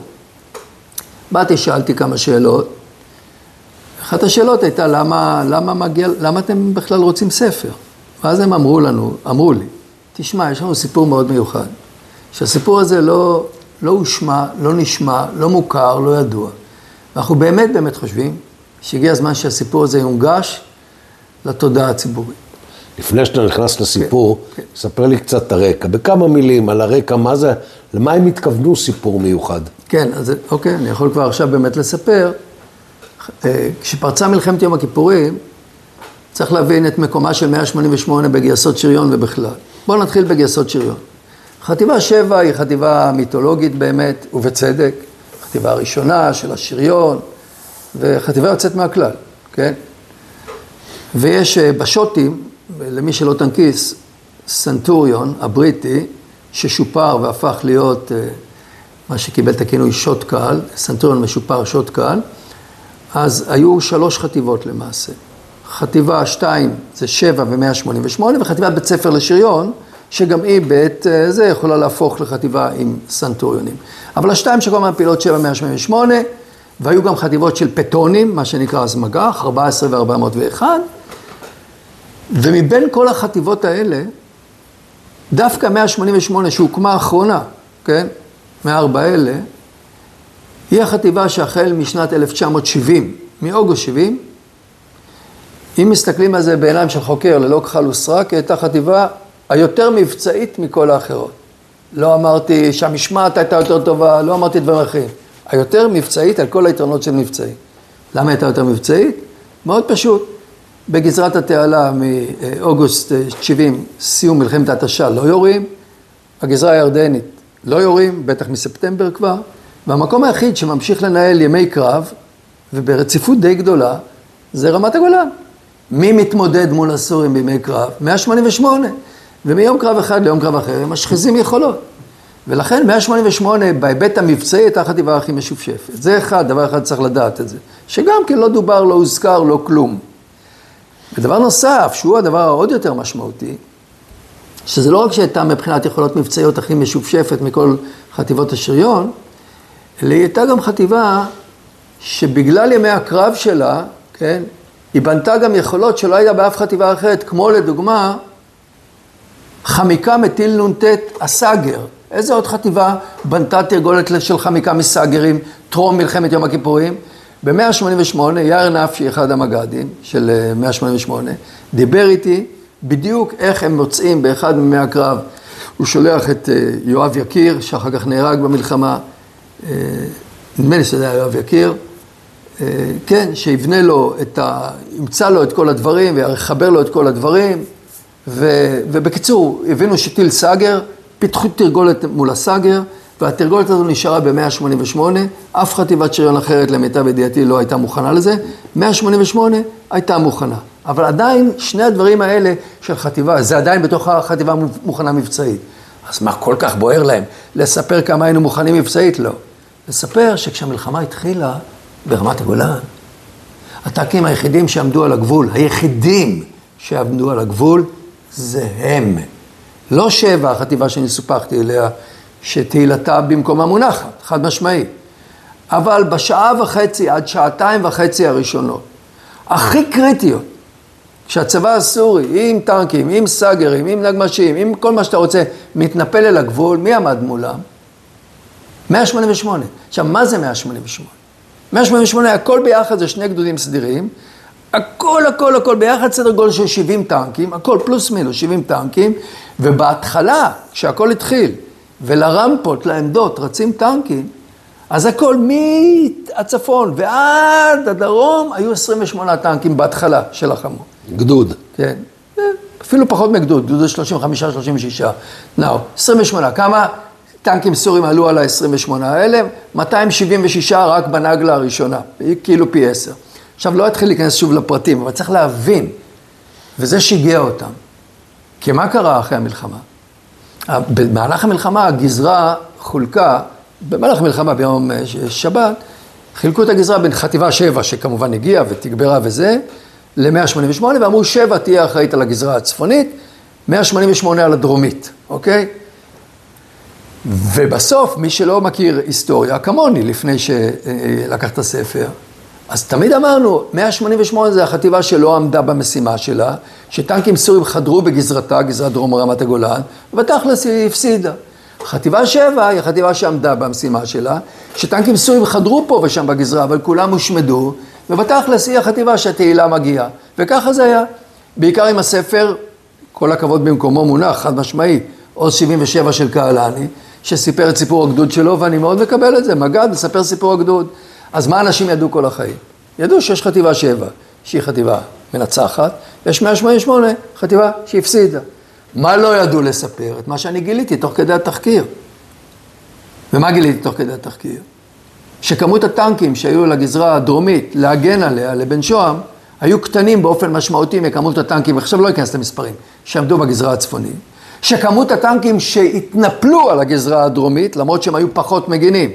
באתי, שאלתי כמה שאלות. אחת השאלות הייתה, למה אתם בכלל רוצים ספר? ואז הם אמרו לי, תשמע, יש לנו סיפור מאוד מיוחד, שהסיפור הזה לא הושמע, לא נשמע, לא מוכר, לא ידוע. ואנחנו באמת חושבים שהגיע הזמן שהסיפור הזה יונגש לתודעה הציבורית. לפני שאתה נכנס לסיפור, ספר לי קצת את הרקע, בכמה מילים על הרקע, למה הם התכוונו סיפור מיוחד? כן, אז אוקיי, אני יכול כבר עכשיו באמת לספר, כשפרצה מלחמת יום הכיפורים, צריך להבין את מקומה של 188 בגייסות שריון ובכלל. בואו נתחיל בגייסות שריון. חטיבה 7 היא חטיבה מיתולוגית באמת, ובצדק, חטיבה הראשונה של השריון, וחטיבה יוצאת מהכלל, כן? ויש בשוטים, למי שלא תנקיס, סנטוריון הבריטי, ששופר והפך להיות מה שקיבל את הכינוי שוט קהל, סנטוריון משופר שוט קהל, אז היו 3 חטיבות למעשה. חטיבה 2 זה 7 ו-188, וחטיבת בית ספר לשריון, שגם היא בעת זה יכולה להפוך לחטיבה עם סנטוריונים. אבל השתיים שכל הזמן פעילות 7-188, והיו גם חטיבות של פטונים, מה שנקרא אז מגח, 14 ו-401, ומבין כל החטיבות האלה, דווקא 188 שהוקמה האחרונה, כן, מהארבע האלה, היא החטיבה שהחל משנת 1970, מאוגוסט 70, אם מסתכלים על זה בעיניים של חוקר ללא כחל וסרק, הייתה חטיבה היותר מבצעית מכל האחרות. לא אמרתי שהמשמעת הייתה יותר טובה, לא אמרתי דברים אחרים. היותר מבצעית על כל היתרונות של מבצעי. למה הייתה יותר מבצעית? מאוד פשוט. בגזרת התעלה מאוגוסט 70, סיום מלחמת התשה, לא יורים. בגזרה הירדנית לא יורים, בטח מספטמבר כבר. והמקום היחיד שממשיך לנהל ימי קרב, וברציפות די גדולה, זה רמת הגולן. מי מתמודד מול הסורים בימי קרב? 188. ומיום קרב אחד ליום קרב אחר, הם משחיזים יכולות. ולכן 188 בהיבט המבצעי הייתה החטיבה הכי משופשפת. זה אחד, דבר אחד צריך לדעת את זה. שגם כן לא דובר, לא הוזכר, לא כלום. ודבר נוסף, שהוא הדבר העוד יותר משמעותי, שזה לא רק שהייתה מבחינת יכולות מבצעיות הכי משופשפת מכל חטיבות השריון, אלא היא הייתה גם חטיבה שבגלל ימי הקרב שלה, כן, היא בנתה גם יכולות שלא הייתה באף חטיבה אחרת, כמו לדוגמה, חמיקה מטיל נ"ט הסגר. איזה עוד חטיבה בנתה תרגולת של חמיקה מסגרים, טרום מלחמת יום הכיפורים? ב-188, יאיר נפשי, אחד המג"דים של 188, דיבר איתי בדיוק איך הם מוצאים באחד מימי הקרב. הוא שולח את יואב יקיר, שאחר כך נהרג במלחמה, נדמה לי שזה היה יואב יקיר, כן, שיבנה לו ימצא לו את כל הדברים ויחבר לו את כל הדברים, ובקיצור, הבינו שטיל סאגר, פיתחו תרגולת מול הסאגר, והתרגולת הזו נשארה ב-188, אף חטיבת שריון אחרת למיטב ידיעתי לא הייתה מוכנה לזה, 188 הייתה מוכנה. אבל עדיין שני הדברים האלה של חטיבה, זה עדיין בתוך החטיבה מוכנה מבצעית. אז מה כל כך בוער להם? לספר כמה היינו מוכנים מבצעית? לא. לספר שכשהמלחמה התחילה ברמת הגולן, הטנקים היחידים שעמדו על הגבול, היחידים שעמדו על הגבול, זה הם. לא 7, החטיבה שאני סופחתי אליה, שתהילתה במקומה מונחת, חד משמעי. אבל בשעה וחצי עד 2.5 הראשונות, הכי קריטיות, כשהצבא הסורי, עם טנקים, עם סאגרים, עם נגמשים, עם כל מה שאתה רוצה, מתנפל אל הגבול, מי עמד מולם? 188. עכשיו, מה זה 188? 188, הכל ביחד זה 2 גדודים סדירים, הכל ביחד סדר גודל של 70 טנקים, הכל פלוס מינוס 70 טנקים, ובהתחלה, כשהכל התחיל, ולרמפות, לעמדות, רצים טנקים, אז הכל מהצפון ועד הדרום, היו 28 טנקים בהתחלה של החמור. גדוד. כן, אפילו פחות מגדוד, גדוד 35-36. 28, כמה טנקים סורים עלו על ה-28 האלה? 276 רק בנגלה הראשונה, כאילו פי 10. עכשיו לא אתחיל להיכנס שוב לפרטים, אבל צריך להבין, וזה שיגע אותם. כי מה קרה אחרי המלחמה? במהלך המלחמה הגזרה חולקה, במהלך המלחמה ביום שבת, חילקו את הגזרה בין חטיבה 7, שכמובן הגיעה ותגברה וזה, ל-188, ואמרו 7 תהיה אחראית על הגזרה הצפונית, 188 על הדרומית, אוקיי? ובסוף, מי שלא מכיר היסטוריה, כמוני, לפני שלקח את הספר, אז תמיד אמרנו, 188 זה החטיבה שלא עמדה במשימה שלה, שטנקים סורים חדרו בגזרתה, גזרת דרום רמת הגולן, ובתכלס היא הפסידה. חטיבה 7 היא החטיבה שעמדה במשימה שלה, שטנקים סורים חדרו פה ושם בגזרה, אבל כולם הושמדו, ובתכלס היא החטיבה שהתהילה מגיעה. וככה זה היה. בעיקר עם הספר, כל הכבוד במקומו מונח, חד משמעי, עוז 77 של קהלני, שסיפר את סיפור הגדוד שלו, ואני מאוד מקבל את זה, מג"ד מספר סיפור הגדוד. אז מה אנשים ידעו כל החיים? ידעו שיש חטיבה 7, שהיא חטיבה מנצחת, יש 188, חטיבה שהפסידה. מה לא ידעו לספר? את מה שאני גיליתי תוך כדי התחקיר. ומה גיליתי תוך כדי התחקיר? שכמות הטנקים שהיו לגזרה הדרומית להגן עליה, לבן שוהם, היו קטנים באופן משמעותי מכמות הטנקים, עכשיו לא אכנס למספרים, שעמדו בגזרה הצפונית. שכמות הטנקים שהתנפלו על הגזרה הדרומית, למרות שהם היו פחות מגינים,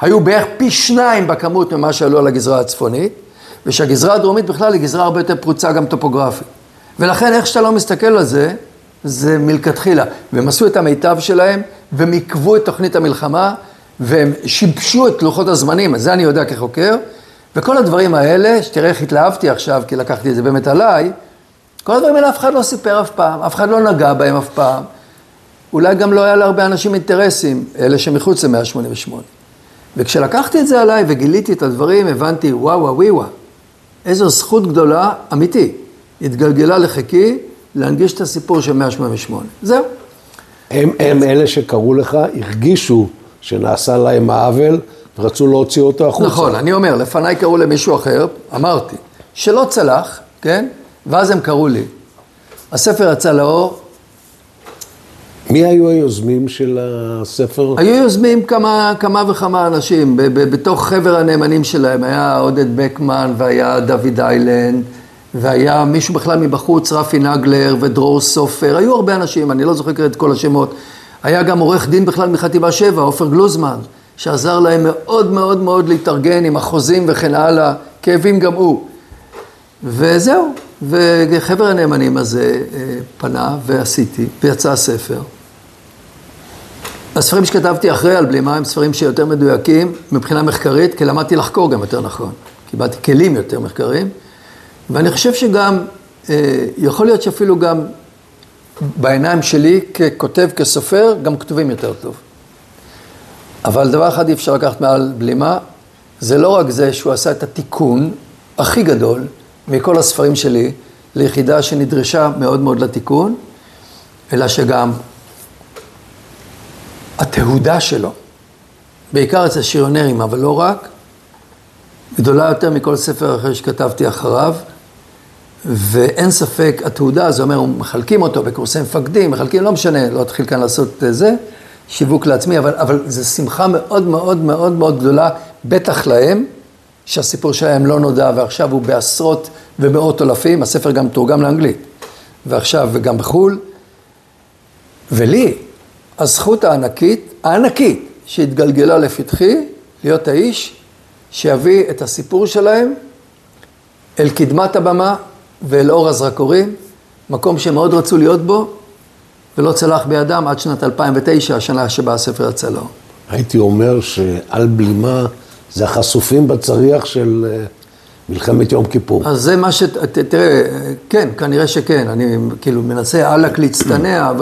היו בערך פי 2 בכמות ממה שעלו על הגזרה הצפונית, ושהגזרה הדרומית בכלל היא גזרה הרבה יותר פרוצה גם טופוגרפית. ולכן איך שאתה לא מסתכל על זה, זה מלכתחילה. והם עשו את המיטב שלהם, והם עקבו את תוכנית המלחמה, והם שיבשו את לוחות הזמנים, אז זה אני יודע כחוקר, וכל הדברים האלה, שתראה איך התלהבתי עכשיו, כי לקחתי את זה באמת עליי, כל הדברים האלה אף אחד לא סיפר אף פעם, אף אחד לא נגע בהם אף פעם, אולי גם לא היה להרבה אנשים אינטרסים, אלה שמחוץ ל-188. וכשלקחתי את זה עליי וגיליתי את הדברים, הבנתי, וואו, איזו זכות גדולה, אמיתי, התגלגלה לחיקי, להנגיש את הסיפור של 188. זהו. הם אלה שקראו לך, הרגישו שנעשה להם העוול, ורצו להוציא אותו החוצה. נכון, אני אומר, לפניי קראו למישהו אחר, אמרתי, שלא צלח, כן? ואז הם קראו לי. הספר יצא לאור. מי היו היוזמים של הספר? היו יוזמים כמה וכמה אנשים, בתוך חבר הנאמנים שלהם, היה עודד בקמן, והיה דוד איילנד, והיה מישהו בכלל מבחוץ, רפי נגלר ודרור סופר, היו הרבה אנשים, אני לא זוכר את כל השמות. היה גם עורך דין בכלל מחטיבה 7, עופר גלוזמן, שעזר להם מאוד מאוד מאוד להתארגן עם החוזים וכן הלאה, כאבים גם הוא. וזהו, וחבר הנאמנים הזה פנה ועשיתי, ויצא הספר. הספרים שכתבתי אחרי על בלימה הם ספרים שיותר מדויקים מבחינה מחקרית, כי למדתי לחקור גם יותר נכון. קיבלתי כלים יותר מחקרים, ואני חושב שגם, יכול להיות שאפילו גם בעיניים שלי ככותב, כסופר, גם כתובים יותר טוב. אבל דבר אחד אי אפשר לקחת מעל בלימה, זה לא רק זה שהוא עשה את התיקון הכי גדול מכל הספרים שלי, ליחידה שנדרשה מאוד מאוד לתיקון, אלא שגם התהודה שלו בעיקר אצל שריונרים, אבל לא רק, גדולה יותר מכל ספר אחר שכתבתי אחריו, ואין ספק, התעודה, זה אומר, מחלקים אותו בקורסי מפקדים, מחלקים, לא משנה, לא אתחיל כאן לעשות זה, שיווק לעצמי, אבל זו שמחה מאוד מאוד מאוד מאוד גדולה, בטח להם, שהסיפור שלהם לא נודע, ועכשיו הוא בעשרות ומאות אלפים, הספר גם תורגם לאנגלית, ועכשיו וגם בחול, ולי, הזכות הענקית שהתגלגלה לפתחי, להיות האיש שיביא את הסיפור שלהם אל קדמת הבמה ואל אור הזרקורים, מקום שמאוד רצו להיות בו, ולא צלח בידם עד שנת 2009, השנה שבה הספר יצא לו. הייתי אומר שעל בלימה זה החשופים בצריח של מלחמת יום כיפור. אז זה מה תראה, כן, כנראה שכן, אני כאילו מנסה עלק להצטנע,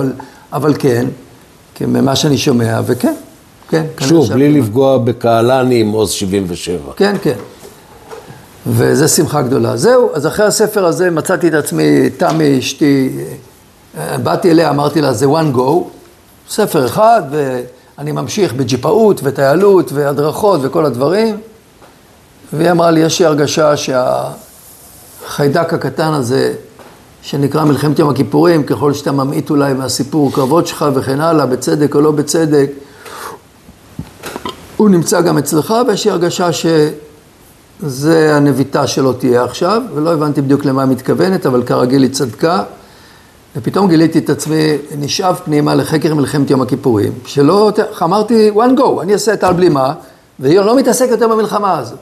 אבל כן, ממה שאני שומע, וכן, כן. שוב, בלי לפגוע בקהלני עם עוז 77. כן, כן. וזה שמחה גדולה. זהו, אז אחרי הספר הזה מצאתי את עצמי, תמי, אשתי, באתי אליה, אמרתי לה, זה one go, ספר אחד, ואני ממשיך בג'יפאות וטיילות והדרכות וכל הדברים, והיא אמרה לי, יש לי הרגשה שהחיידק הקטן הזה, שנקרא מלחמת יום הכיפורים, ככל שאתה ממעיט אולי מהסיפור קרבות שלך וכן הלאה, בצדק או לא בצדק, הוא נמצא גם אצלך, ויש לי הרגשה שזה הנביטה שלו תהיה עכשיו, ולא הבנתי בדיוק למה היא מתכוונת, אבל כרגיל היא צדקה, ופתאום גיליתי את עצמי, נשאב פנימה לחקר מלחמת יום הכיפורים, שלא, אמרתי, one go, אני אעשה את על בלימה, והיא לא מתעסק יותר במלחמה הזו.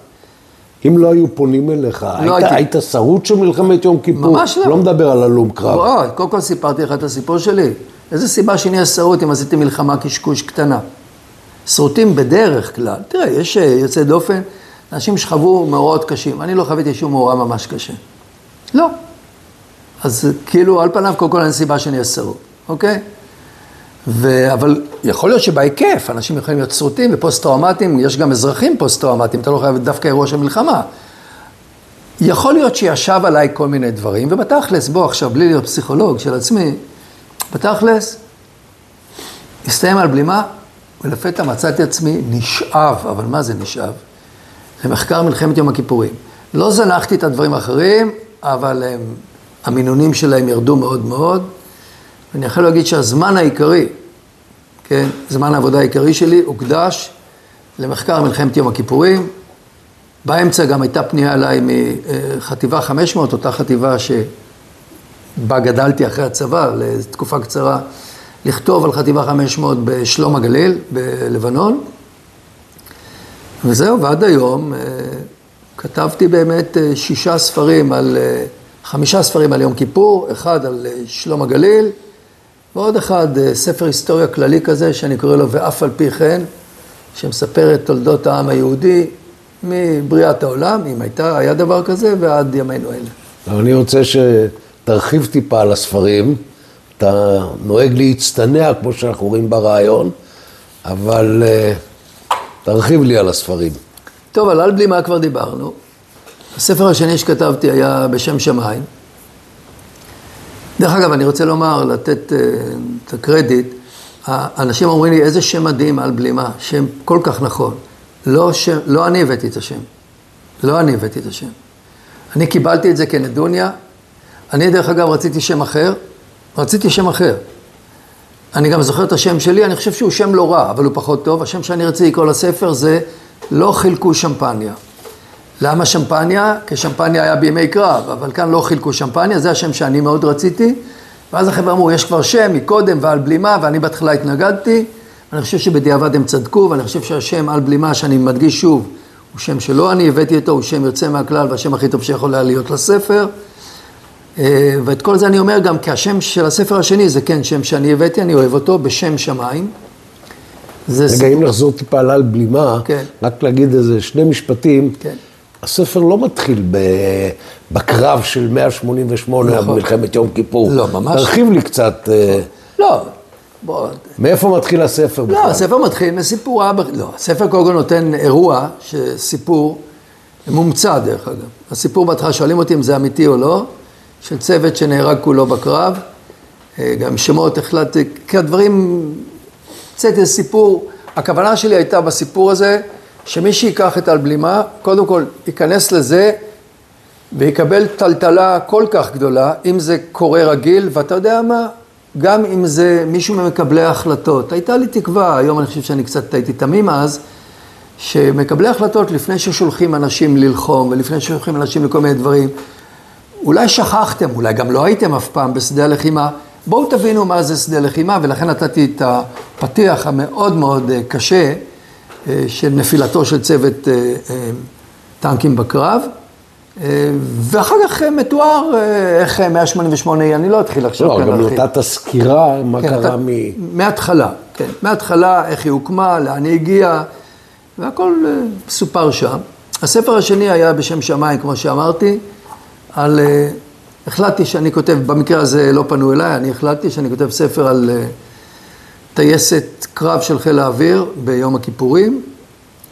אם לא היו פונים אליך, היית שרוט של מלחמת יום כיפור? ממש לא. לא מדבר על הלום קרב. קודם כל סיפרתי לך את הסיפור שלי. איזה סיבה שאני אהיה שרוט אם עשיתי מלחמה קשקוש קטנה? שרוטים בדרך כלל. תראה, יש יוצא דופן, אנשים שחוו מאורעות קשים. אני לא חוויתי שום מאורע ממש קשה. לא. אז כאילו, על פניו, קודם כל אין סיבה שאני אהיה שרוט. אוקיי? אבל יכול להיות שבהיקף, אנשים יכולים להיות שרוטים ופוסט-טראומטיים, יש גם אזרחים פוסט-טראומטיים, אתה לא חייב דווקא אירוע של מלחמה. יכול להיות שישב עליי כל מיני דברים, ובתכלס, בוא עכשיו, בלי להיות פסיכולוג של עצמי, בתכלס, הסתיים על בלימה, ולפתע מצאתי עצמי נשאב, אבל מה זה נשאב? זה מחקר מלחמת יום הכיפורים. לא זנחתי את הדברים האחרים, אבל המינונים שלהם ירדו מאוד מאוד, ואני יכול להגיד שהזמן העיקרי, כן, זמן העבודה העיקרי שלי, הוקדש למחקר מלחמת יום הכיפורים. באמצע גם הייתה פנייה אליי מחטיבה 500, אותה חטיבה שבה גדלתי אחרי הצבא, לתקופה קצרה, לכתוב על חטיבה 500 בשלום הגליל, בלבנון. וזהו, ועד היום כתבתי באמת 6 ספרים על, 5 ספרים על יום כיפור, 1 על שלום הגליל, ועוד אחד, ספר היסטוריה כללי כזה, שאני קורא לו ואף על פי כן, שמספר את תולדות העם היהודי מבריאת העולם, אם היה דבר כזה, ועד ימינו אלה. אני רוצה שתרחיב טיפה על הספרים, אתה נוהג להצטנע, כמו שאנחנו רואים ברעיון, אבל תרחיב לי על הספרים. טוב, על בלימה כבר דיברנו. הספר השני שכתבתי היה בשם שמיים. דרך אגב, אני רוצה לומר, לתת את הקרדיט, האנשים אומרים לי, איזה שם מדהים על בלימה, שם כל כך נכון. לא אני הבאתי את השם. לא אני הבאתי את השם. אני קיבלתי את זה כנדוניה. אני דרך אגב רציתי שם אחר. אני גם זוכר את השם שלי, אני חושב שהוא שם לא רע, אבל הוא פחות טוב. השם שאני רציתי לקרוא לספר זה לא חילקו שמפניה. למה שמפניה? כי שמפניה היה בימי קרב, אבל כאן לא חילקו שמפניה, זה השם שאני מאוד רציתי. ואז החבר'ה אמרו, יש כבר שם מקודם ועל בלימה, ואני בהתחלה התנגדתי. אני חושב שבדיעבד הם צדקו, ואני חושב שהשם על בלימה, שאני מדגיש שוב, הוא שם שלא אני הבאתי אותו, הוא שם יוצא מהכלל, והשם הכי טוב שיכול היה להיות לספר. ואת כל זה אני אומר גם, כי השם של הספר השני, זה כן שם שאני הבאתי, אני אוהב אותו בשם שמיים. רגע, אם נחזור טיפה על בלימה, רק להגיד איזה 2 משפטים. כן. הספר לא מתחיל בקרב של 188 במלחמת יום כיפור. לא, ממש. תרחיב לי קצת. לא. מאיפה מתחיל הספר בכלל? לא, הספר מתחיל מסיפור, לא, הספר קודם כל נותן אירוע, שסיפור מומצא דרך אגב. הסיפור בהתחלה שואלים אותי אם זה אמיתי או לא, של צוות שנהרג כולו בקרב, גם שמות החלטתי, כי הדברים, קצת איזה סיפור, הכוונה שלי הייתה בסיפור הזה, שמי שיקח את הבלימה, קודם כל ייכנס לזה, ויקבל טלטלה כל כך גדולה, אם זה קורה רגיל, ואתה יודע מה? גם אם זה מישהו ממקבלי ההחלטות. הייתה לי תקווה, היום אני חושב שאני קצת הייתי תמים אז, שמקבלי ההחלטות לפני ששולחים אנשים ללחום, ולפני ששולחים אנשים לכל מיני דברים, אולי שכחתם, אולי גם לא הייתם אף פעם בשדה הלחימה, בואו תבינו מה זה שדה לחימה, ולכן נתתי את הפתיח המאוד מאוד קשה, של נפילתו של צוות טנקים בקרב, ואחר כך מתואר איך 188, אני לא אתחיל עכשיו כאן. לא, גם נתת סקירה מה קרה מההתחלה, כן, מההתחלה, איך היא הוקמה, לאן היא הגיעה, והכל סופר שם. הספר השני היה בשם שמיים, כמו שאמרתי, החלטתי שאני כותב, במקרה הזה לא פנו אליי, אני החלטתי שאני כותב ספר על טייסת קרב של חיל האוויר ביום הכיפורים.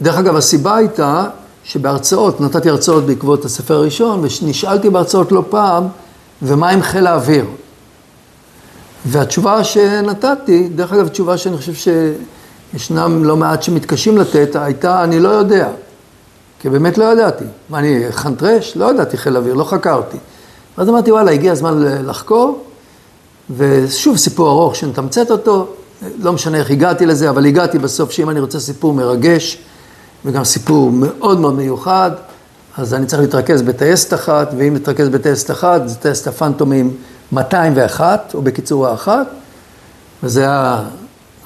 דרך אגב, הסיבה הייתה שבהרצאות, נתתי הרצאות בעקבות הספר הראשון, ונשאלתי בהרצאות לא פעם, ומה עם חיל האוויר? והתשובה שנתתי, דרך אגב, תשובה שאני חושב שישנם לא מעט שמתקשים לתת, הייתה, אני לא יודע. כי באמת לא ידעתי. מה, אני חנטרש? לא ידעתי חיל האוויר, לא חקרתי. ואז אמרתי, וואלה, הגיע הזמן לחקור, ושוב סיפור ארוך שנתמצת אותו, לא משנה איך הגעתי לזה, אבל הגעתי בסוף שאם אני רוצה סיפור מרגש, וגם סיפור מאוד מאוד מיוחד, אז אני צריך להתרכז בטייסת אחת, ואם להתרכז בטייסת אחת, זה טייסת הפנטומים 201, או בקיצור האחת, וזו היה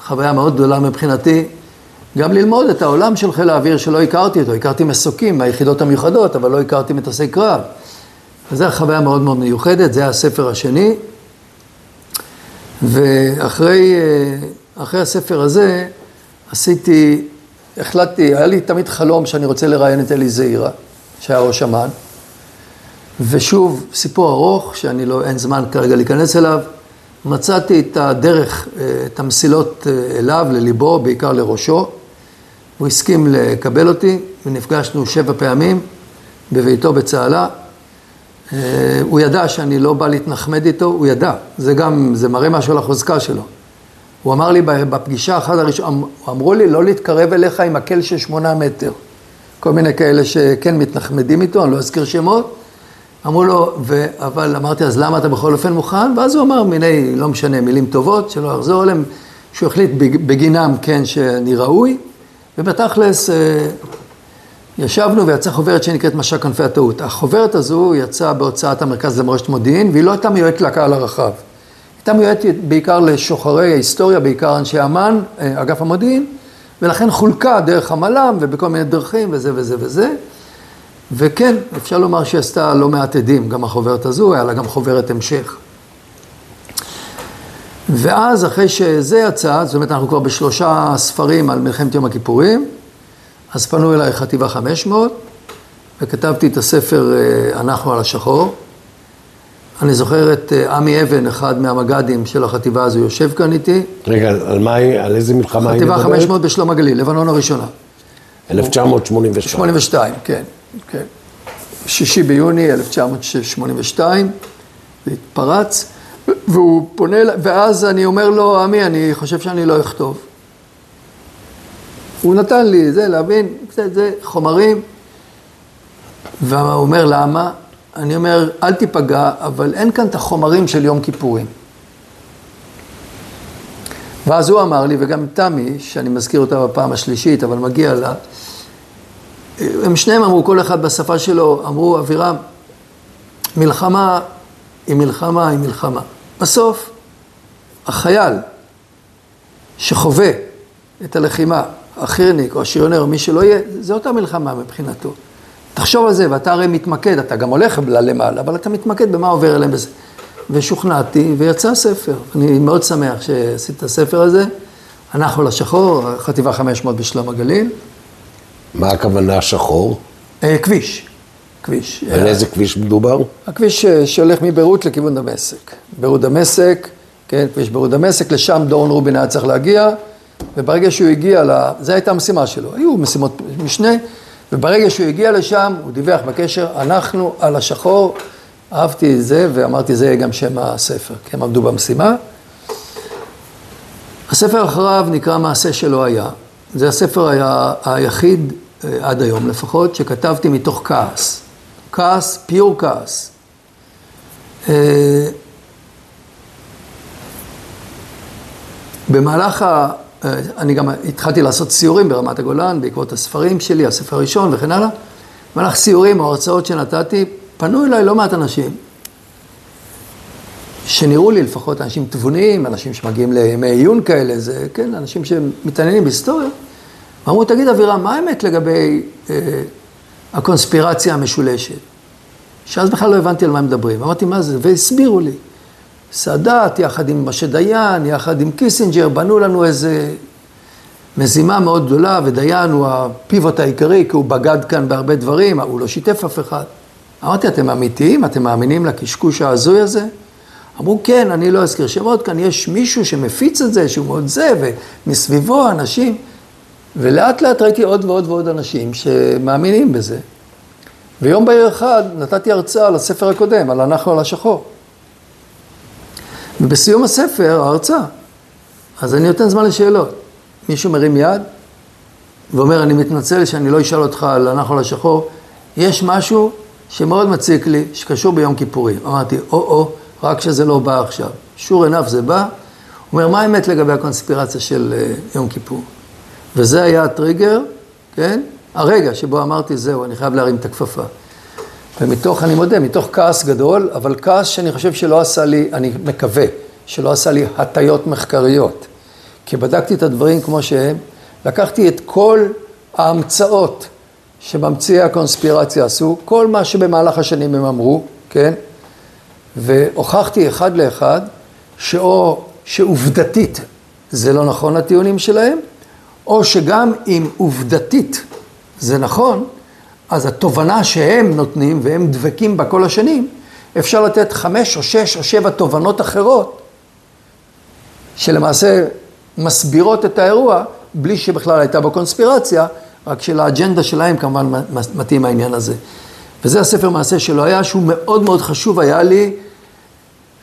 חוויה מאוד גדולה מבחינתי, גם ללמוד את העולם של חיל האוויר שלא הכרתי אותו, הכרתי מסוקים מהיחידות המיוחדות, אבל לא הכרתי מטוסי קרב. וזו חוויה מאוד מאוד מיוחדת, זה הספר השני, ואחרי הספר הזה החלטתי, היה לי תמיד חלום שאני רוצה לראיין את אלי זעירא, שהיה ראש אמ"ן, ושוב, סיפור ארוך, אין זמן כרגע להיכנס אליו, מצאתי את הדרך, את המסילות אליו, לליבו, בעיקר לראשו, הוא הסכים לקבל אותי, ונפגשנו 7 פעמים בביתו בצהלה, הוא ידע שאני לא בא להתנחמד איתו, הוא ידע, זה מראה משהו על החוזקה שלו. הוא אמר לי בפגישה אחת הראשונה, אמרו לי לא להתקרב אליך עם מקל של 8 מטר. כל מיני כאלה שכן מתנחמדים איתו, אני לא אזכיר שמות. אמרו לו, אבל אמרתי, אז למה אתה בכל אופן מוכן? ואז הוא אמר מיני, לא משנה, מילים טובות, שלא יחזור אליהם, שהוא החליט בגינם כן שאני ראוי. ובתכלס ישבנו ויצא חוברת שנקראת משק כנפי הטעות. החוברת הזו יצאה בהוצאת המרכז למורשת מודיעין, והיא לא הייתה מיועדת לקהל הרחב. הייתה מיועדת בעיקר לשוחרי ההיסטוריה, בעיקר אנשי אמ"ן, אגף המודיעין, ולכן חולקה דרך המל"ם ובכל מיני דרכים וזה וזה וזה. וכן, אפשר לומר שהיא עשתה לא מעט עדים, גם החוברת הזו, היה לה גם חוברת המשך. ואז אחרי שזה יצא, זאת אומרת אנחנו כבר ב3 ספרים על מלחמת יום הכיפורים, אז פנו אליי חטיבה 500, וכתבתי את הספר אנחנו על השחור. אני זוכר את עמי אבן, אחד מהמג"דים של החטיבה הזו, יושב כאן איתי. רגע, על איזה מלחמה היא מדברת? חטיבה 500 בשלום הגליל, לבנון הראשונה. 1982. 82, כן, כן. 6 ביוני 1982, והתפרץ, והוא פונה, ואז אני אומר לו, עמי, אני חושב שאני לא אכתוב. הוא נתן לי זה, להבין, קצת זה, חומרים, והוא אומר, למה? אני אומר, אל תיפגע, אבל אין כאן את החומרים של יום כיפורים. ואז הוא אמר לי, וגם תמי, שאני מזכיר אותה בפעם השלישית, אבל מגיע לה, הם שניהם אמרו, כל אחד בשפה שלו, אמרו, אבירם, מלחמה היא מלחמה היא מלחמה. בסוף, החייל שחווה את הלחימה, החירניק או השריונר או מי שלא יהיה, זה אותה מלחמה מבחינתו. תחשוב על זה, ואתה הרי מתמקד, אתה גם הולך למעלה, אבל אתה מתמקד במה עובר אליהם בזה. ושוכנעתי, ויצא ספר. אני מאוד שמח שעשית את הספר הזה. אנחנו לשחור, חטיבה 500 בשלום הגליל. מה הכוונה השחור? כביש. כביש. על איזה כביש מדובר? הכביש שהולך מביירות לכיוון דמשק. ביירות דמשק, כן, כביש ביירות דמשק, לשם דורון רובין היה צריך להגיע, וברגע שהוא הגיע, זו הייתה המשימה שלו. היו משימות משנה, וברגע שהוא הגיע לשם, הוא דיווח בקשר, אנחנו על השחור, אהבתי את זה, ואמרתי, זה יהיה גם שם הספר, כי הם עמדו במשימה. הספר אחריו נקרא מעשה שלא היה, זה הספר היחיד עד היום לפחות, שכתבתי מתוך כעס. כעס, פיור כעס. במהלך אני גם התחלתי לעשות סיורים ברמת הגולן, בעקבות הספרים שלי, הספר הראשון וכן הלאה. במהלך סיורים, ההרצאות שנתתי, פנו אליי לא מעט אנשים, שנראו לי לפחות אנשים תבוניים, אנשים שמגיעים לימי עיון כאלה, זה, כן, אנשים שמתעניינים בהיסטוריה. אמרו, תגיד אבירם, מה האמת לגבי הקונספירציה המשולשת? שאז בכלל לא הבנתי על מה הם מדברים. אמרתי, מה זה? והסבירו לי. סאדאת, יחד עם משה דיין, יחד עם קיסינג'ר, בנו לנו איזה מזימה מאוד גדולה, ודיין הוא הפיבוט העיקרי, כי הוא בגד כאן בהרבה דברים, הוא לא שיתף אף אחד. אמרתי, אתם אמיתיים? אתם מאמינים לקשקוש ההזוי הזה? אמרו, כן, אני לא אזכיר שמות, כאן יש מישהו שמפיץ את זה, שהוא מאוד זה, ומסביבו אנשים, ולאט לאט ראיתי עוד ועוד ועוד אנשים שמאמינים בזה. ויום בהיר אחד נתתי הרצאה על הספר הקודם, על הנחל השחור. ובסיום הספר, ההרצאה, אז אני נותן זמן לשאלות. מישהו מרים יד ואומר, אני מתנצל שאני לא אשאל אותך על הנחל השחור, יש משהו שמאוד מציק לי, שקשור ביום כיפורים. אמרתי, רק שזה לא בא עכשיו. שור עיניו זה בא. הוא אומר, מה האמת לגבי הקונספירציה של יום כיפור? וזה היה הטריגר, כן? הרגע שבו אמרתי, זהו, אני חייב להרים את הכפפה. ומתוך, אני מודה, מתוך כעס גדול, אבל כעס שאני חושב שלא עשה לי, אני מקווה, שלא עשה לי הטיות מחקריות. כי בדקתי את הדברים כמו שהם, לקחתי את כל ההמצאות שממציאי הקונספירציה עשו, כל מה שבמהלך השנים הם אמרו, כן? והוכחתי אחד לאחד, שאו שעובדתית זה לא נכון הטיעונים שלהם, או שגם אם עובדתית זה נכון, אז התובנה שהם נותנים והם דבקים בה כל השנים, אפשר לתת 5 או 6 או 7 תובנות אחרות, שלמעשה מסבירות את האירוע, בלי שבכלל הייתה בקונספירציה, רק שלאג'נדה שלהם כמובן מתאים העניין הזה. וזה הספר מעשה שלו היה, שהוא מאוד מאוד חשוב היה לי,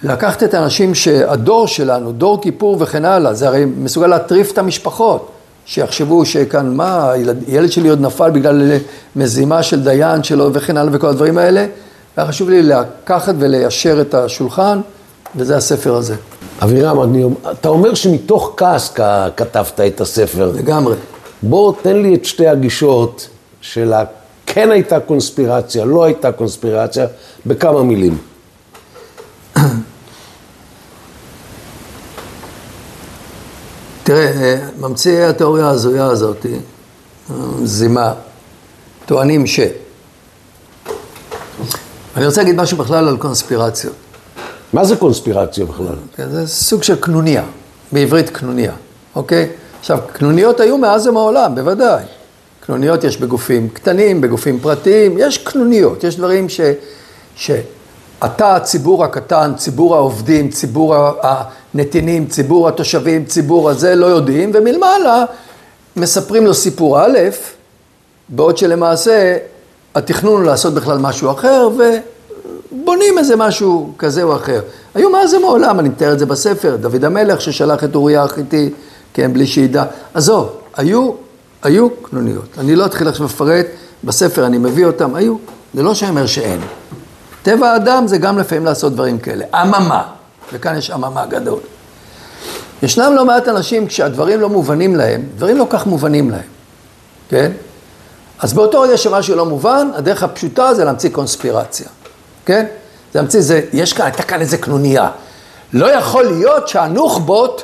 לקחת את האנשים שהדור שלנו, דור כיפור וכן הלאה, זה הרי מסוגל להטריף את המשפחות, שיחשבו שכאן מה, ילד שלי עוד נפל בגלל מזימה של דיין שלו וכן הלאה וכל הדברים האלה, היה חשוב לי לקחת וליישר את השולחן, וזה הספר הזה. אבירם, אתה אומר שמתוך כעס כתבת את הספר. לגמרי. בוא תן לי את שתי הגישות של כן הייתה קונספירציה, לא הייתה קונספירציה, בכמה מילים. תראה, ממציאי התיאוריה הזויה הזאת, זימה, טוענים אני רוצה להגיד משהו בכלל על קונספירציות. מה זה קונספירציה בכלל? זה סוג של קנוניה, בעברית קנוניה, אוקיי? עכשיו, קנוניות היו מאז ומעולם, בוודאי. קנוניות יש בגופים קטנים, בגופים פרטיים, יש קנוניות, יש דברים שאתה, הציבור הקטן, ציבור העובדים, ציבור הנתינים, ציבור התושבים, ציבור הזה לא יודעים, ומלמעלה מספרים לו סיפור א', בעוד שלמעשה התכנון הוא לעשות בכלל משהו אחר, ובונים איזה משהו כזה או אחר. היו מאז ומעולם, אני מתאר את זה בספר, דוד המלך ששלח את אוריה החיתי, כן, בלי שידע. עזוב, היו קנוניות. אני לא אתחיל עכשיו לפרט, בספר אני מביא אותם, היו. זה לא שאומר שאין. טבע האדם זה גם לפעמים לעשות דברים כאלה. אממה, וכאן יש אממה גדול. ישנם לא מעט אנשים כשהדברים לא מובנים להם, דברים לא כך מובנים להם, כן? אז באותו רגע שמשהו לא מובן, הדרך הפשוטה זה להמציא קונספירציה, כן? זה להמציא, הייתה כאן איזה קנוניה. לא יכול להיות שהנוח'בות,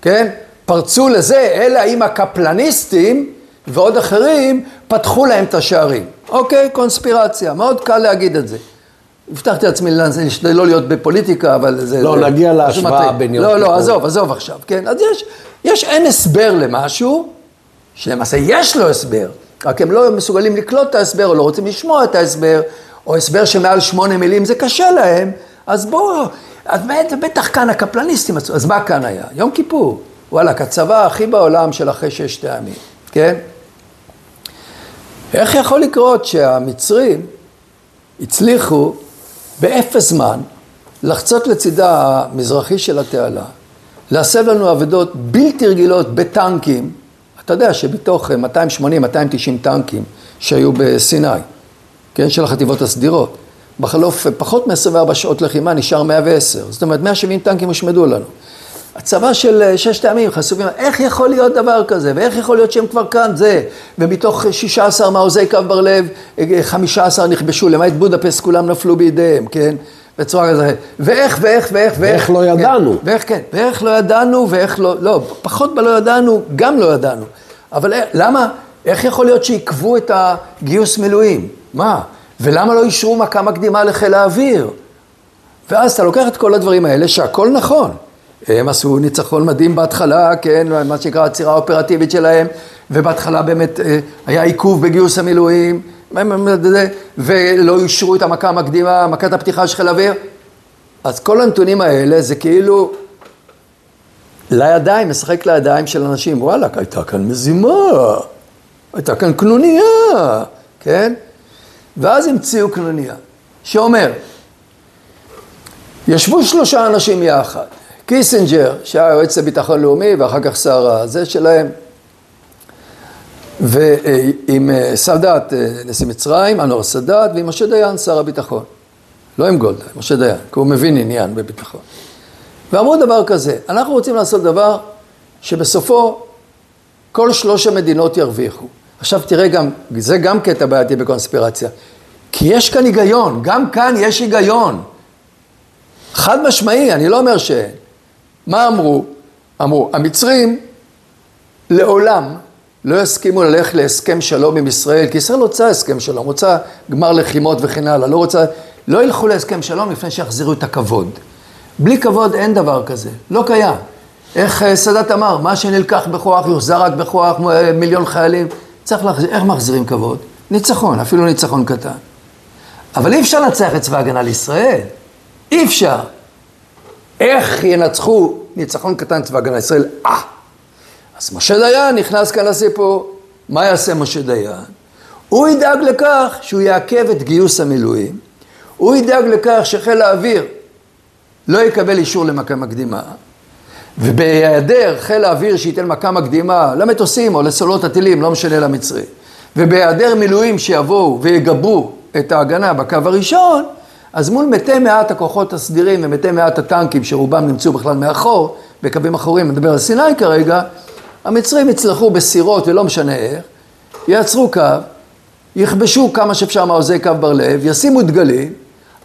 כן, פרצו לזה, אלא אם הקפלניסטים ועוד אחרים פתחו להם את השערים. אוקיי, קונספירציה, מאוד קל להגיד את זה. הבטחתי לעצמי לא להיות בפוליטיקה, אבל זה... לא, נגיע להשוואה בין יום כיפור. לא, עזוב עכשיו, כן? אז יש אין הסבר למשהו, שלמעשה יש לו הסבר, רק הם לא מסוגלים לקלוט את ההסבר, או לא רוצים לשמוע את ההסבר, או הסבר שמעל 8 מילים, זה קשה להם, אז בואו, אז בטח כאן הקפלניסטים, אז מה כאן היה? יום כיפור, וואלה, הצבא הכי בעולם של אחרי 6 הימים, כן? איך יכול לקרות שהמצרים הצליחו באפס זמן לחצות לצידה המזרחי של התעלה, להסב לנו עבודות בלתי רגילות בטנקים, אתה יודע שבתוך 280-290 טנקים שהיו בסיני, כן, של החטיבות הסדירות, בחלוף פחות מ-24 שעות לחימה נשאר 110, זאת אומרת 170 טנקים הושמדו לנו. הצבא של 6 ימים חשופים, איך יכול להיות דבר כזה, ואיך יכול להיות שהם כבר כאן זה, ומתוך 16 מעוזי קו בר לב, 15 נכבשו, למעט בודפסט כולם נפלו בידיהם, כן? בצורה כזה, ואיך לא ידענו. ואיך לא ידענו, ואיך לא, פחות בלא ידענו, גם לא ידענו. אבל למה, איך יכול להיות שעיכבו את הגיוס מילואים? מה? ולמה לא אישרו מכה מקדימה לחיל האוויר? ואז אתה לוקח את כל הדברים האלה שהכל נכון. הם עשו ניצחון מדהים בהתחלה, כן, מה שנקרא הצירה האופרטיבית שלהם, ובהתחלה באמת היה עיכוב בגיוס המילואים, ולא אישרו את המכה המקדימה, מכת הפתיחה של חיל האוויר. אז כל הנתונים האלה זה כאילו לידיים, משחק לידיים של אנשים, וואלה, הייתה כאן מזימה, הייתה כאן קנוניה, כן? ואז המציאו קנוניה, שאומר, ישבו 3 אנשים יחד, קיסינג'ר, שהיה יועץ לביטחון לאומי, ואחר כך שר הזה שלהם, ועם סאדאת, נשיא מצרים, אנואר סאדאת, ועם משה דיין, שר הביטחון. לא עם גולדה, משה דיין, כי הוא מבין עניין בביטחון. ואמרו דבר כזה, אנחנו רוצים לעשות דבר שבסופו כל 3 המדינות ירוויחו. עכשיו תראה גם, זה גם קטע בעייתי בקונספירציה, כי יש כאן היגיון, גם כאן יש היגיון. חד משמעי, אני לא אומר שאין. מה אמרו? אמרו, המצרים לעולם לא יסכימו ללכת להסכם שלום עם ישראל, כי ישראל רוצה הסכם שלום, רוצה גמר לחימות וכן הלאה, לא ילכו להסכם שלום לפני שיחזירו את הכבוד. בלי כבוד אין דבר כזה, לא קיים. איך סאדאת אמר, מה שנלקח בכוח יוחזר רק בכוח, 1,000,000 חיילים, צריך להחזיר, איך מחזירים כבוד? ניצחון, אפילו ניצחון קטן. אבל אי אפשר לנצח את צבא הגנה לישראל, אי אפשר. איך ינצחו ניצחון קטן צבא הגנה לישראל? אז משה דיין נכנס כאן לסיפור. מה יעשה משה דיין? הוא ידאג לכך שהוא יעכב את גיוס המילואים, הוא ידאג לכך שחיל האוויר לא יקבל אישור למכה מקדימה, ובהיעדר חיל האוויר שייתן מכה מקדימה למטוסים או לסולות הטילים, לא משנה למצרי, ובהיעדר מילואים שיבואו ויגברו את ההגנה בקו הראשון, אז מול מתי מעט הכוחות הסדירים ומתי מעט הטנקים שרובם נמצאו בכלל מאחור, בקווים אחורים, מדבר על סיני כרגע, המצרים יצלחו בסירות ולא משנה איך, יעצרו קו, יכבשו כמה שאפשר מעוזי קו בר לב, ישימו דגלים,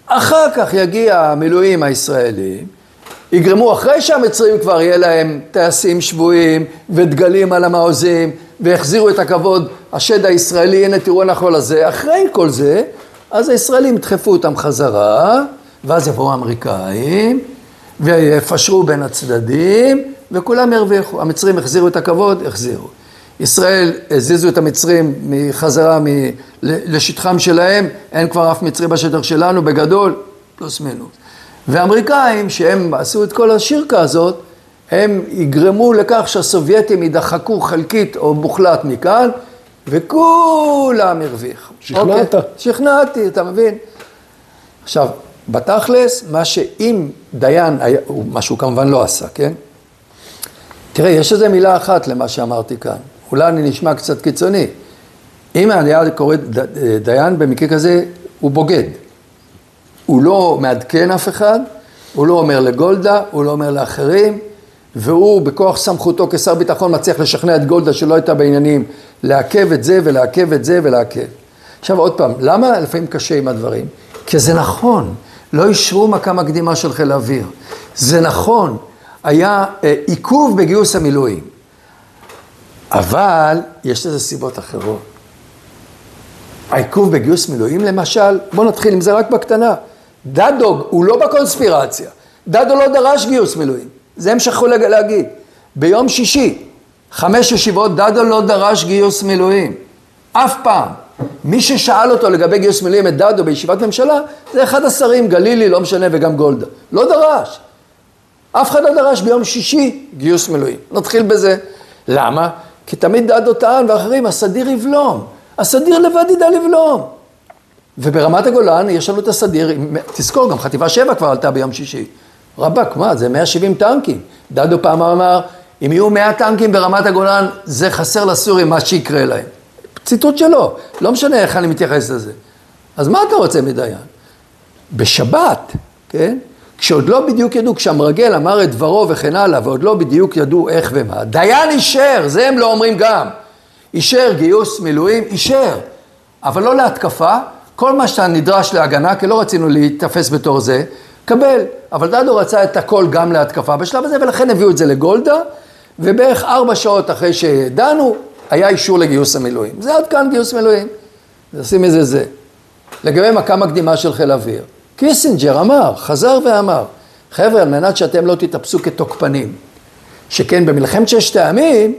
אחר כך יגיע המילואים הישראלים, יגרמו אחרי שהמצרים כבר יהיה להם טייסים שבויים ודגלים על המעוזים, והחזירו את הכבוד, השד הישראלי, הנה תראו הנחול הזה, אחרי כל זה, אז הישראלים ידחפו אותם חזרה, ואז יבואו האמריקאים, ויפשרו בין הצדדים, וכולם ירוויחו. המצרים החזירו את הכבוד, החזירו. ישראל הזיזו את המצרים מחזרה לשטחם שלהם, אין כבר אף מצרי בשטח שלנו, בגדול, פלוס מינוס. והאמריקאים, שהם עשו את כל השירקה הזאת, הם יגרמו לכך שהסובייטים ידחקו חלקית או מוחלט מכאן, וכולם הרוויחו. שכנעת. שכנעתי, אתה מבין? עכשיו, בתכלס, מה שאם דיין, מה שהוא כמובן לא עשה, כן? תראה, יש איזו מילה אחת למה שאמרתי כאן. אולי אני נשמע קצת קיצוני. אם היה קורא דיין במקרה כזה, הוא בוגד. הוא לא מעדכן אף אחד, הוא לא אומר לגולדה, הוא לא אומר לאחרים, והוא בכוח סמכותו כשר ביטחון מצליח לשכנע את גולדה שלא הייתה בעניינים, לעכב את זה ולעכב את זה ולעכב. עכשיו עוד פעם, למה לפעמים קשה עם הדברים? כי זה נכון, לא אישרו מכה מקדימה של חיל האוויר. זה נכון, היה עיכוב בגיוס המילואים. אבל יש לזה סיבות אחרות. העיכוב בגיוס מילואים למשל, בוא נתחיל עם זה רק בקטנה. דדו, הוא לא בקונספירציה. דדו לא דרש גיוס מילואים. זה הם שכחו להגיד. ביום שישי, 5 ישיבות, דדו לא דרש גיוס מילואים. אף פעם. מי ששאל אותו לגבי גיוס מילואים את דדו בישיבת ממשלה, זה אחד השרים, גלילי, לא משנה, וגם גולדה. לא דרש. אף אחד לא דרש ביום שישי גיוס מילואים. נתחיל בזה. למה? כי תמיד דדו טען ואחרים, הסדיר יבלום. הסדיר לבד ידע לבלום. וברמת הגולן יש לנו את הסדיר, תזכור, גם חטיבה 7 כבר עלתה ביום שישי. רבק, מה? זה 170 טנקים. דדו פעם אמר, אם יהיו 100 טנקים ברמת הגולן, זה חסר לסורים מה שיקרה להם. ציטוט שלו, לא משנה איך אני מתייחס לזה. אז מה אתה רוצה מדיין? בשבת, כן? כשעוד לא בדיוק ידעו, כשהמרגל אמר את דברו וכן הלאה, ועוד לא בדיוק ידעו איך ומה, דיין אישר, זה הם לא אומרים גם. אישר גיוס מילואים, אישר. אבל לא להתקפה, כל מה שאתה נדרש להגנה, כי לא רצינו להתאפס בתור זה, קבל. אבל דדו רצה את הכל גם להתקפה בשלב הזה, ולכן הביאו את זה לגולדה, ובערך 4 שעות אחרי שדנו, היה אישור לגיוס המילואים. זה עד כאן גיוס מילואים. נשים איזה זה. לגבי מכה מקדימה של חיל אוויר. קיסינג'ר אמר, חזר ואמר, חבר'ה, על מנת שאתם לא תתאפסו כתוקפנים, שכן במלחמת 6 הימים,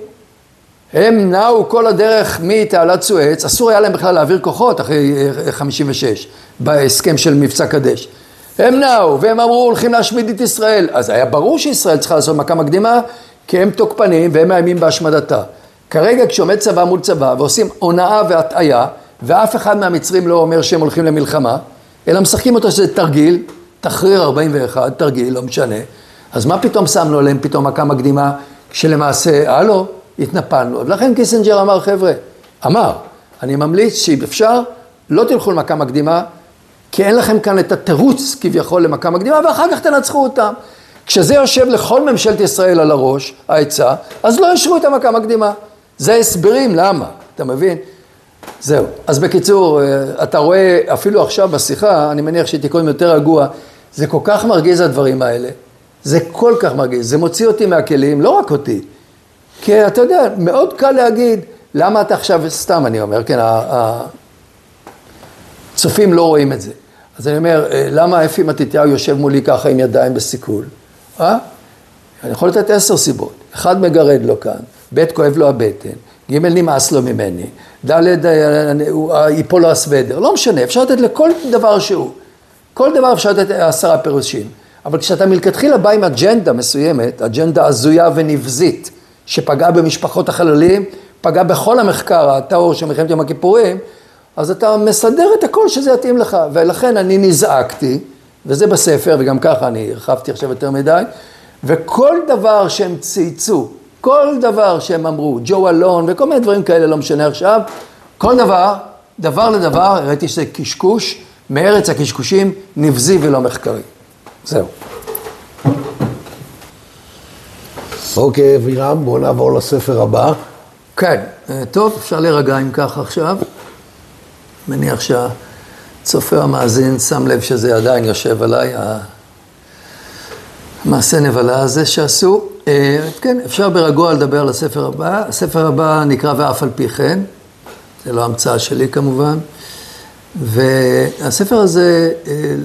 הם נעו כל הדרך מתעלת סואץ, אסור היה להם בכלל להעביר כוחות אחרי 56, בהסכם של מבצע קדש. הם נעו, והם אמרו, הולכים להשמיד את ישראל. אז היה ברור שישראל צריכה לעשות מכה מקדימה, כי הם תוקפנים והם מאיימים בהשמדתה. כרגע כשעומד צבא מול צבא, ועושים הונאה והטעיה, ואף אחד מהמצרים לא אומר שהם הולכים למלחמה, אלא משחקים אותו שזה תרגיל, תחריר 41, תרגיל, לא משנה. אז מה פתאום שמנו עליהם פתאום מכה מקדימה, כשלמעשה, הלו, התנפלנו. ולכן קיסינג'ר אמר, חבר'ה, אני ממליץ שאם אפשר, לא תלכו למכה מקדימה, כי אין לכם כאן את התירוץ כביכול למכה מקדימה, ואחר כך תנצחו אותם. כשזה יושב לכל ממשלת ישראל על הראש, העצה, אז לא ישרו את המכה מקדימה. זה הסברים, למה? אתה מבין? זהו. אז בקיצור, אתה רואה, אפילו עכשיו בשיחה, אני מניח שתיקון יותר רגוע, זה כל כך מרגיז הדברים האלה. זה כל כך מרגיז. זה מוציא אותי מהכלים, לא רק אותי. כי אתה יודע, מאוד קל להגיד, למה אתה עכשיו, סתם אני אומר, כן, הצופים לא רואים את זה. אז אני אומר, למה אפי מתתיהו יושב מולי ככה עם ידיים בסיכול? אני יכול לתת 10 סיבות. 1 מגרד לו כאן, ב' כואב לו הבטן, ג' נמאס לו ממני, ד' ייפול לו הסוודר, לא משנה, אפשר לתת לכל דבר שהוא. כל דבר אפשר לתת 10 פירושים. אבל כשאתה מלכתחילה בא עם אג'נדה מסוימת, אג'נדה הזויה ונבזית, שפגעה במשפחות החללים, פגעה בכל המחקר, הטהור של מלחמת יום הכיפורים, אז אתה מסדר את הכל שזה יתאים לך, ולכן אני נזעקתי, וזה בספר, וגם ככה אני הרחבתי עכשיו יותר מדי, וכל דבר שהם צייצו, כל דבר שהם אמרו, ג'ו אלון, וכל מיני דברים כאלה, לא משנה עכשיו, כל דבר לדבר, ראיתי שזה קשקוש, מארץ הקשקושים, נבזי ולא מחקרי. זהו. אוקיי, אבירם, בואו נעבור לספר הבא. כן, טוב, אפשר להירגע עם כך עכשיו. מניח שהצופה המאזין שם לב שזה עדיין יושב עליי, המעשה נבלה הזה שעשו. כן, אפשר ברגוע לדבר על הספר הבא. הספר הבא נקרא ואף על פי כן, זה לא המצאה שלי כמובן. והספר הזה,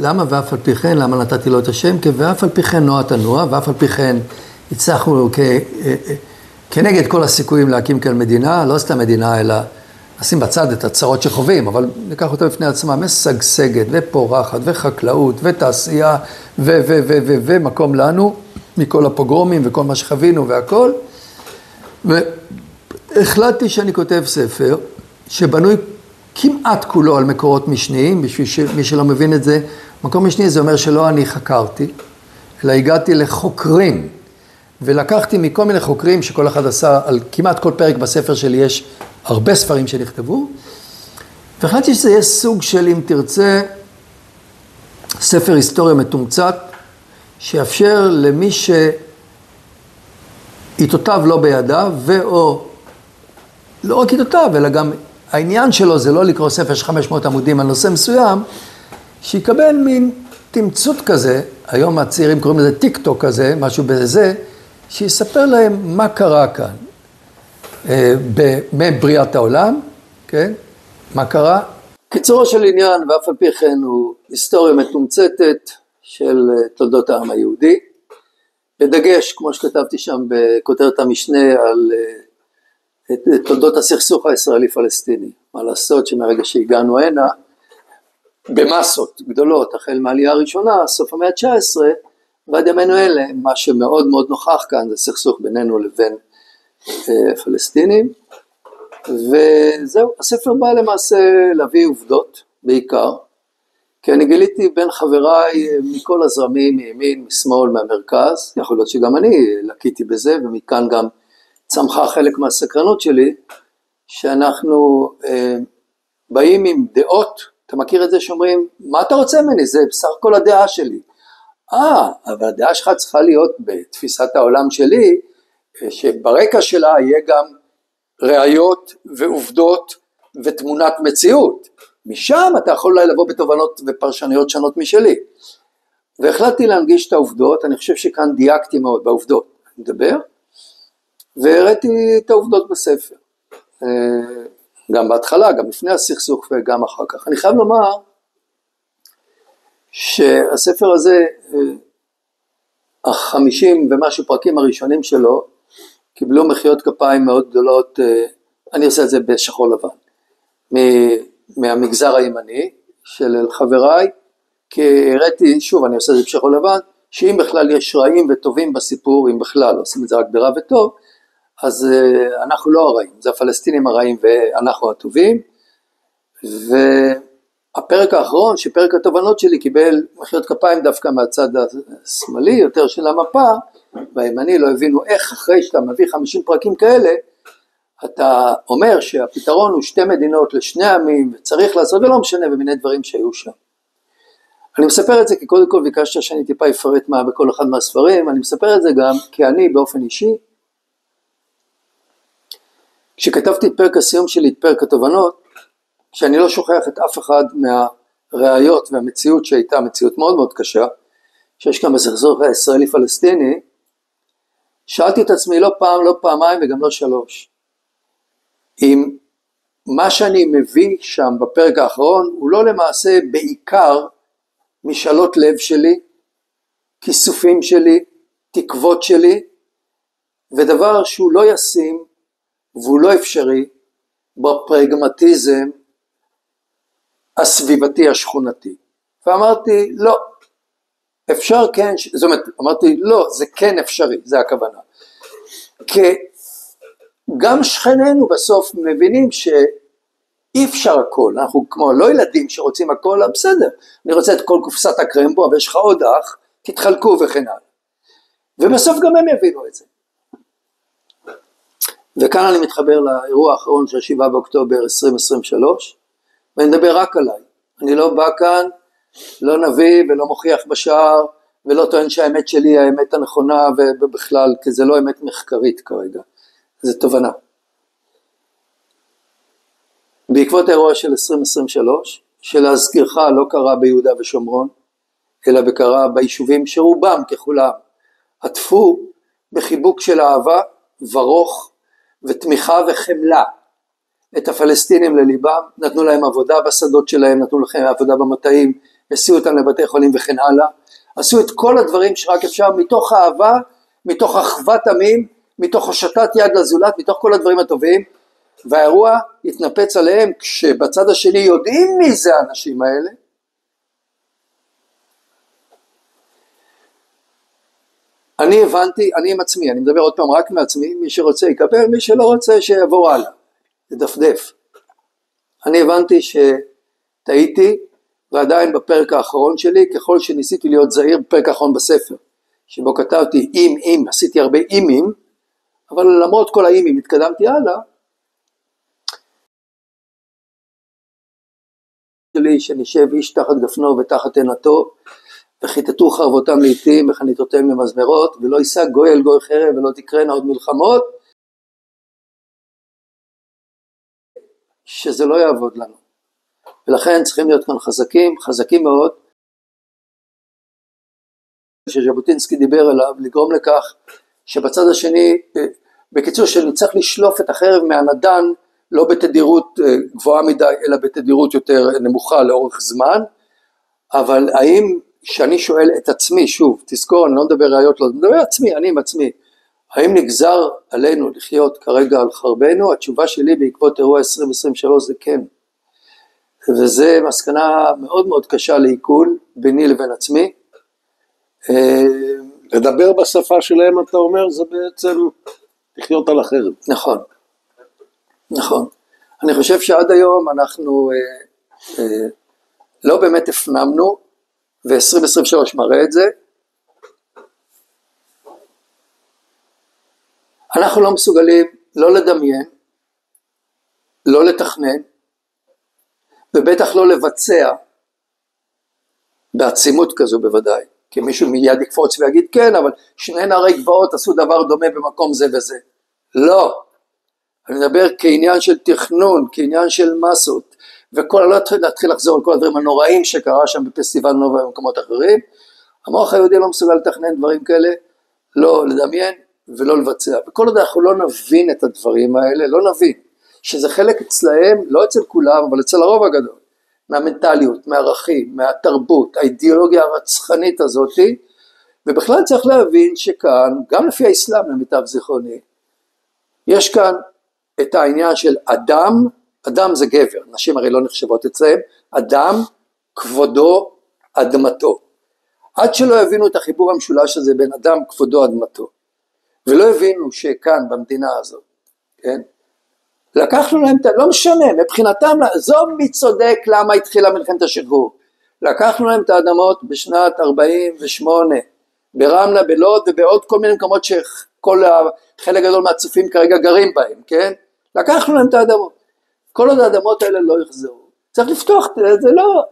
למה ואף על פי כן, למה נתתי לו את השם? כי ואף על פי כן נוע תנוע, ואף על פי כן הצלחנו כנגד כל הסיכויים להקים כאן מדינה, לא סתם מדינה, אלא נשים בצד את הצרות שחווים, אבל ניקח אותה בפני עצמה, משגשגת ופורחת וחקלאות ותעשייה ומקום לנו, מכל הפוגרומים וכל מה שחווינו והכל. והחלטתי שאני כותב ספר שבנוי כמעט כולו על מקורות משניים, בשביל מי שלא מבין את זה, מקור משני זה אומר שלא אני חקרתי, אלא הגעתי לחוקרים, ולקחתי מכל מיני חוקרים שכל אחד עשה, על כמעט כל פרק בספר שלי יש הרבה ספרים שנכתבו, והחלטתי שזה יהיה סוג של, אם תרצה, ספר היסטוריה מתומצת, שיאפשר למי שעיתותיו לא בידיו, ואו לא רק עיתותיו, אלא גם העניין שלו זה לא לקרוא ספר של 500 עמודים על נושא מסוים, שיקבל מין תמצות כזה, היום הצעירים קוראים לזה טיק טוק כזה, משהו בזה, שיספר להם מה קרה כאן, מבריאת העולם, כן? מה קרה? קיצורו של עניין, ואף על פי כן הוא היסטוריה מתומצתת של תולדות העם היהודי, בדגש, כמו שכתבתי שם בכותרת המשנה, על תולדות הסכסוך הישראלי-פלסטיני. מה לעשות שמהרגע שהגענו הנה, במסות גדולות, החל מהעלייה הראשונה, סוף המאה ה-19, ועד ימינו אלה, מה שמאוד מאוד נוכח כאן, זה סכסוך בינינו לבין פלסטינים, וזהו, הספר בא למעשה להביא עובדות בעיקר, כי אני גיליתי בין חבריי מכל הזרמים, מימין, משמאל, מהמרכז, יכול להיות שגם אני לקיתי בזה, ומכאן גם צמחה חלק מהסקרנות שלי, שאנחנו באים עם דעות, אתה מכיר את זה שאומרים, מה אתה רוצה ממני? זה בסך הכל הדעה שלי. אבל הדעה שלך צריכה להיות בתפיסת העולם שלי, שברקע שלה יהיה גם ראיות ועובדות ותמונת מציאות. משם אתה יכול אולי לבוא בתובנות ופרשניות שונות משלי. והחלטתי להנגיש את העובדות, אני חושב שכאן דייקתי מאוד בעובדות. אני מדבר, והראיתי את העובדות בספר. גם בהתחלה, גם לפני הסכסוך וגם אחר כך. אני חייב לומר שהספר הזה, 50 ומשהו פרקים הראשונים שלו, קיבלו מחיאות כפיים מאוד גדולות, אני עושה את זה בשחור לבן, מהמגזר הימני של חבריי, כי הראיתי, שוב אני עושה את זה בשחור לבן, שאם בכלל יש רעים וטובים בסיפור, אם בכלל עושים את זה רק ברע וטוב, אז אנחנו לא הרעים, זה הפלסטינים הרעים ואנחנו הטובים, והפרק האחרון, שפרק התובנות שלי קיבל מחיאות כפיים דווקא מהצד השמאלי, יותר של המפה, והימני לא הבינו איך אחרי שאתה מביא 50 פרקים כאלה, אתה אומר שהפתרון הוא שתי מדינות לשני עמים, וצריך לעשות ולא משנה במיני דברים שהיו שם. אני מספר את זה כי קודם כל ביקשת שאני טיפה אפרט מה בכל אחד מהספרים, אני מספר את זה גם כי אני באופן אישי, כשכתבתי את פרק הסיום שלי, את פרק התובנות, שאני לא שוכח את אף אחד מהראיות והמציאות שהייתה מציאות מאוד מאוד קשה, שיש כאן בסכסוך הישראלי-פלסטיני, שאלתי את עצמי לא פעם, לא פעמיים וגם לא 3. אם מה שאני מביא שם בפרק האחרון, הוא לא למעשה בעיקר משאלות לב שלי, כיסופים שלי, תקוות שלי, ודבר שהוא לא ישים, והוא לא אפשרי, בפרגמטיזם הסביבתי השכונתי. ואמרתי, לא, אפשר כן, זאת אומרת, אמרתי, לא, זה כן אפשרי, זה הכוונה. כי גם שכנינו בסוף מבינים שאי אפשר הכל, אנחנו כמו לא ילדים שרוצים הכל, בסדר, אני רוצה את כל קופסת הקרמבו, אבל יש לך עוד אח, תתחלקו וכן הלאה. ובסוף גם הם יבינו את זה. וכאן אני מתחבר לאירוע האחרון של 7 באוקטובר 2023, ואני מדבר רק עליי. אני לא בא כאן, לא נביא ולא מוכיח בשער, ולא טוען שהאמת שלי היא האמת הנכונה, ובכלל, כי זה לא אמת מחקרית כרגע, זה תובנה. בעקבות האירוע של 2023, שלהזכירך לא קרה ביהודה ושומרון, אלא קרה ביישובים שרובם ככולם, עטפו בחיבוק של אהבה ורוך, ותמיכה וחמלה את הפלסטינים לליבם, נתנו להם עבודה בשדות שלהם, נתנו לכם עבודה במטעים, הסיעו אותם לבתי חולים וכן הלאה, עשו את כל הדברים שרק אפשר מתוך אהבה, מתוך אחוות עמים, מתוך הושטת יד לזולת, מתוך כל הדברים הטובים, והאירוע התנפץ עליהם כשבצד השני יודעים מי זה האנשים האלה, אני הבנתי, אני עם עצמי, אני מדבר עוד פעם רק מעצמי, מי שרוצה יקבל, מי שלא רוצה שיעבור הלאה, ידפדף. אני הבנתי שטעיתי, ועדיין בפרק האחרון שלי, ככל שניסיתי להיות זהיר בפרק האחרון בספר, שבו כתבתי אם, עשיתי הרבה אימים, אבל למרות כל האימים התקדמתי הלאה, שלי שנשב איש תחת גפנו ותחת עינתו, וחיטטו חרבותם לעתים וחניתותיהם למזמרות, ולא יישא גוי אל גוי חרב ולא תקרנה עוד מלחמות, שזה לא יעבוד לנו. ולכן צריכים להיות כאן חזקים מאוד, שז'בוטינסקי דיבר עליו, לגרום לכך שבצד השני, בקיצור שאני צריך לשלוף את החרב מהנדן, לא בתדירות גבוהה מדי, אלא בתדירות יותר נמוכה לאורך זמן, אבל האם שאני שואל את עצמי, שוב, תזכור, אני לא מדבר ראיות, לא מדבר עצמי, אני עם עצמי, האם נגזר עלינו לחיות כרגע על חרבנו? התשובה שלי בעקבות אירוע 2023 זה כן, וזה מסקנה מאוד מאוד קשה לעיכול ביני לבין עצמי. לדבר בשפה שלהם אתה אומר, זה בעצם לחיות על החרב. נכון, נכון. אני חושב שעד היום אנחנו לא באמת הפנמנו, ו-2023 מראה את זה, אנחנו לא מסוגלים לא לדמיין, לא לתכנן, ובטח לא לבצע, בעצימות כזו בוודאי, כי מישהו מיד יקפוץ ויגיד כן, אבל שני נערי גבעות עשו דבר דומה במקום זה וזה. לא, אני מדבר כעניין של תכנון, כעניין של מסות, וכל, לא להתחיל לחזור על כל הדברים הנוראים שקרה שם בפסטיבל נובה ובמקומות אחרים, המוח היהודי לא מסוגל לתכנן דברים כאלה, לא לדמיין ולא לבצע, וכל עוד אנחנו לא נבין את הדברים האלה, לא נבין, שזה חלק אצלהם, לא אצל כולם, אבל אצל הרוב הגדול, מהמנטליות, מהערכים, מהתרבות, האידיאולוגיה הרצחנית הזאת, ובכלל צריך להבין שכאן, גם לפי האסלאם למיטב זיכרוני, יש כאן את העניין של אדם, אדם זה גבר, נשים הרי לא נחשבות אצלם, אדם, כבודו, אדמתו. עד שלא הבינו את החיבור המשולש הזה בין אדם, כבודו, אדמתו, ולא הבינו שכאן במדינה הזאת, כן? לקחנו להם, לא משנה, מבחינתם, זו מי צודק למה התחילה מלחמת השחרור. לקחנו להם את האדמות בשנת 48, ברמלה, בלוד ובעוד כל מיני מקומות שכל חלק גדול מהצופים כרגע גרים בהם, כן? לקחנו להם את האדמות. כל עוד האדמות האלה לא יחזרו. צריך לפתוח, זה לא,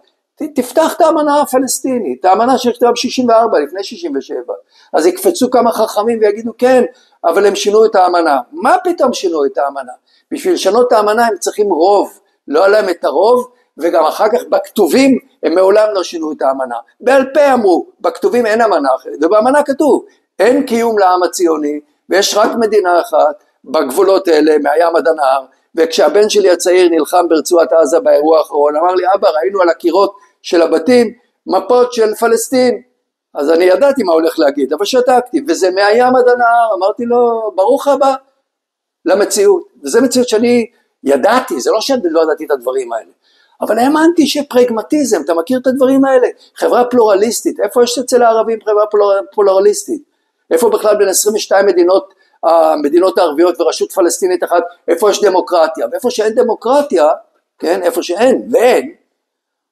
תפתח את האמנה הפלסטינית, האמנה שנכתבה ב-64, לפני 67. אז יקפצו כמה חכמים ויגידו כן, אבל הם שינו את האמנה. מה פתאום שינו את האמנה? בשביל לשנות את האמנה הם צריכים רוב, לא עליהם את הרוב, וגם אחר כך בכתובים הם מעולם לא שינו את האמנה. בעל פה אמרו, בכתובים אין אמנה אחרת, ובאמנה כתוב, אין קיום לעם הציוני, ויש רק מדינה אחת, בגבולות האלה, מהים עד הנהר, וכשהבן שלי הצעיר נלחם ברצועת עזה באירוע האחרון, אמר לי, אבא, ראינו על הקירות של הבתים, מפות של פלסטין, אז אני ידעתי מה הולך להגיד, אבל שתקתי, וזה מהים עד הנהר, אמרתי לו, ברוך הבא למציאות, וזה מציאות שאני ידעתי, זה לא שאני לא ידעתי את הדברים האלה, אבל האמנתי שפרגמטיזם, אתה מכיר את הדברים האלה, חברה פלורליסטית, איפה יש אצל הערבים חברה פלורליסטית, איפה בכלל בין 22 המדינות הערביות ורשות פלסטינית אחת, איפה יש דמוקרטיה, ואיפה שאין דמוקרטיה, כן, איפה שאין ואין,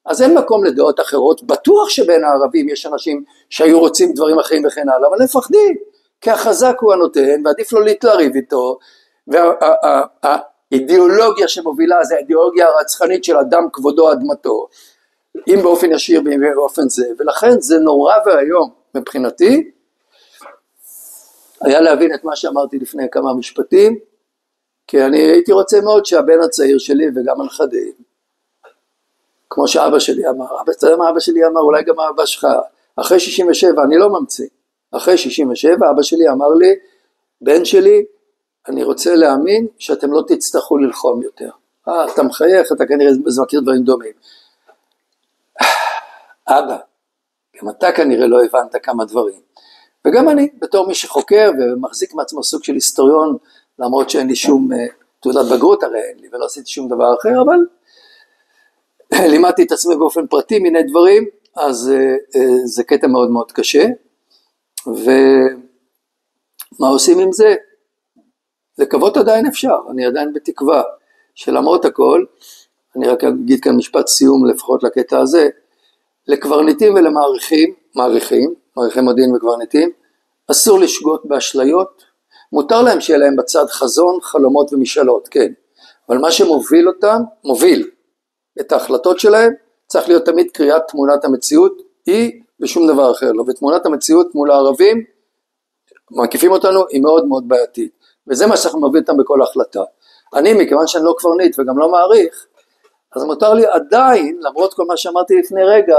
אז אין מקום לדעות אחרות, בטוח שבין הערבים יש אנשים שהיו רוצים דברים אחרים וכן הלאה, אבל הם מפחדים, כי החזק הוא הנותן, ועדיף לו להתלריב איתו, והאידיאולוגיה שמובילה זה האידיאולוגיה הרצחנית של אדם כבודו אדמתו, אם באופן ישיר ואם באופן זה, ולכן זה נורא והיום מבחינתי, היה להבין את מה שאמרתי לפני כמה משפטים, כי אני הייתי רוצה מאוד שהבן הצעיר שלי וגם הנכדים, כמו שאבא שלי אמר, אתה יודע מה אבא שלי אמר, אולי גם האבא שלך, אחרי 67, אני לא ממציא, אחרי 67 אבא שלי אמר לי, בן שלי, אני רוצה להאמין שאתם לא תצטרכו ללחום יותר. אתה מחייך, אתה כנראה מכיר דברים דומים. אבא, גם אתה כנראה לא הבנת כמה דברים. וגם אני, בתור מי שחוקר ומחזיק מעצמו סוג של היסטוריון, למרות שאין לי שום תעודת בגרות, הרי אין לי, ולא עשיתי שום דבר אחר, אבל לימדתי את עצמי באופן פרטי מיני דברים, אז זה קטע מאוד מאוד קשה, ומה עושים עם זה? לקוות עדיין אפשר, אני עדיין בתקווה, שלמרות הכל, אני רק אגיד כאן משפט סיום לפחות לקטע הזה, לקברניטים ולמעריכים, מעריכי מודיעין וקברניטים, אסור לשגות באשליות, מותר להם שיהיה להם בצד חזון, חלומות ומשאלות, כן, אבל מה שמוביל אותם, מוביל את ההחלטות שלהם, צריך להיות תמיד קריאת תמונת המציאות, היא ושום דבר אחר לא, ותמונת המציאות מול הערבים, מקיפים אותנו, היא מאוד מאוד בעייתית, וזה מה שאנחנו מוביל אותם בכל החלטה. אני, מכיוון שאני לא קברניט וגם לא מעריך, אז מותר לי עדיין, למרות כל מה שאמרתי לפני רגע,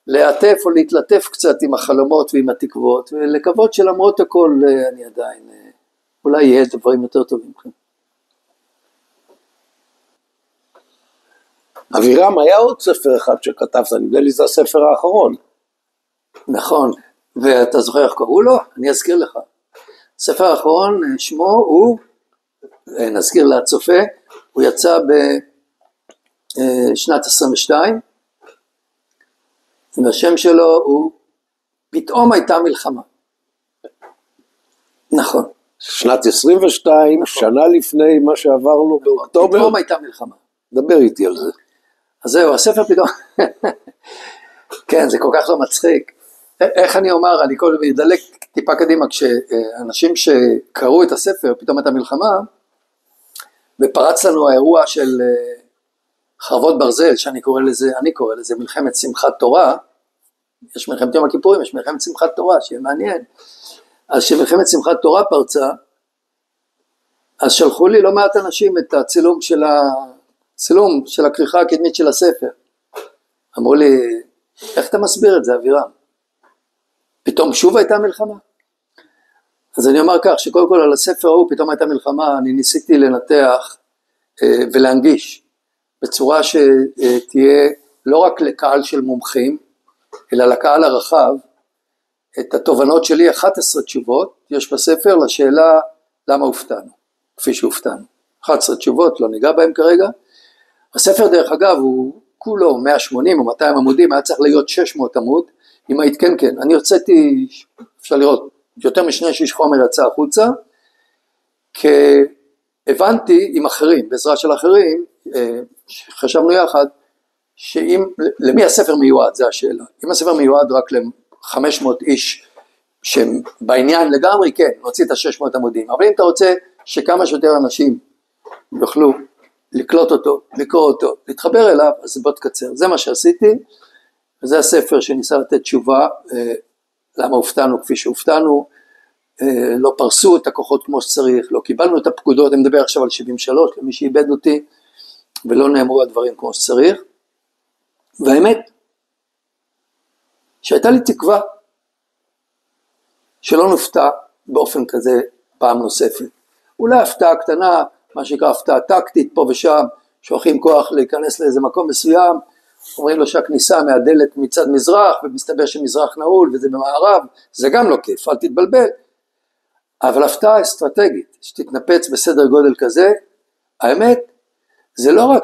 להטף או להתלטף קצת עם החלומות ועם התקוות, ולקוות שלמרות הכל אני עדיין, אולי יהיה דברים יותר טובים. אבירם, היה עוד ספר אחד שכתבת, נדמה לי זה הספר האחרון. נכון, ואתה זוכר איך קראו לו? אני אזכיר לך. הספר האחרון, שמו הוא, נזכיר לצופה, הוא יצא בשנת 22, והשם שלו הוא פתאום הייתה מלחמה. נכון. שנת 22, נכון. שנה לפני מה שעברנו באוקטובר. פתאום הייתה מלחמה. דבר איתי על זה. אז זהו, הספר פתאום, כן, זה כל כך לא מצחיק. איך אני אומר, אני כל הזמן אדלק טיפה קדימה, כשאנשים שקראו את הספר, פתאום את המלחמה, ופרץ לנו האירוע של חרבות ברזל, שאני קורא לזה מלחמת שמחת תורה, יש מלחמת יום הכיפורים, יש מלחמת שמחת תורה, שיהיה מעניין. אז שמלחמת שמחת תורה פרצה, אז שלחו לי לא מעט אנשים את הצילום של הכריכה הקדמית של הספר. אמרו לי, איך אתה מסביר את זה, אבירם? פתאום שוב הייתה מלחמה? אז אני אומר כך, שקודם כל על הספר ההוא פתאום הייתה מלחמה, אני ניסיתי לנתח ולהנגיש, בצורה שתהיה לא רק לקהל של מומחים, אלא לקהל הרחב, את התובנות שלי, 11 תשובות, יש בספר לשאלה למה הופתענו, כפי שהופתענו. 11 תשובות, לא ניגע בהם כרגע. הספר דרך אגב הוא כולו 180 או 200 עמודים, היה צריך להיות 600 עמוד, אם היית כן, אני הוצאתי, אפשר לראות, יותר משני שיש חומר יצא החוצה, כי הבנתי עם אחרים, בעזרה של אחרים, חשבנו יחד, למי הספר מיועד, זה השאלה. אם הספר מיועד רק ל-500 איש, שהם בעניין לגמרי, כן, נוציא את ה-600 עמודים, אבל אם אתה רוצה שכמה שיותר אנשים יוכלו לקלוט אותו, לקרוא אותו, להתחבר אליו, אז בוא תקצר. זה מה שעשיתי, וזה הספר שניסה לתת תשובה, למה הופתענו כפי שהופתענו, לא פרסו את הכוחות כמו שצריך, לא קיבלנו את הפקודות, אני מדבר עכשיו על 73, למי שאיבד אותי, ולא נאמרו הדברים כמו שצריך, והאמת, שהייתה לי תקווה, שלא נופתע באופן כזה פעם נוספת. אולי הפתעה קטנה, מה שנקרא הפתעה טקטית פה ושם, שולחים כוח להיכנס לאיזה מקום מסוים, אומרים לו שהכניסה מהדלת מצד מזרח, ומסתבר שמזרח נעול וזה במערב, זה גם לא כיף, אל תתבלבל. אבל הפתעה אסטרטגית, שתתנפץ בסדר גודל כזה, האמת, זה לא רק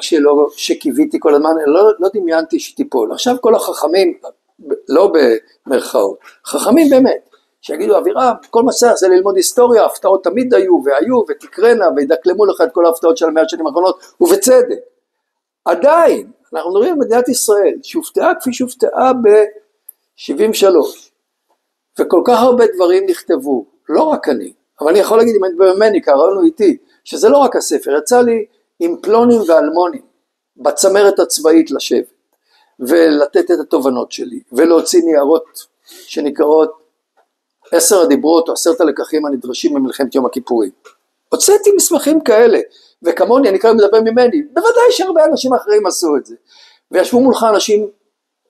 שקיוויתי כל הזמן, לא דמיינתי שתיפול. עכשיו כל החכמים, לא במרכאות, חכמים באמת, שיגידו, אבירם, כל מה שצריך זה ללמוד היסטוריה, הפתעות תמיד היו ותקרנה וידקלמו לך את כל ההפתעות של 100 שנים האחרונות, ובצדק. עדיין, אנחנו מדברים על מדינת ישראל, שהופתעה כפי שהופתעה ב-73, וכל כך הרבה דברים נכתבו, לא רק אני, אבל אני יכול להגיד, אם אני במני, קראנו איתי, שזה לא רק הספר, יצא לי עם פלונים ואלמונים, בצמרת הצבאית לשבת, ולתת את התובנות שלי, ולהוציא ניירות שנקראות 10 הדיברות או 10 הלקחים הנדרשים במלחמת יום הכיפורים. הוצאתי מסמכים כאלה, וכמוני, אני כבר מדבר ממני, בוודאי שהרבה אנשים אחרים עשו את זה, וישבו מולך אנשים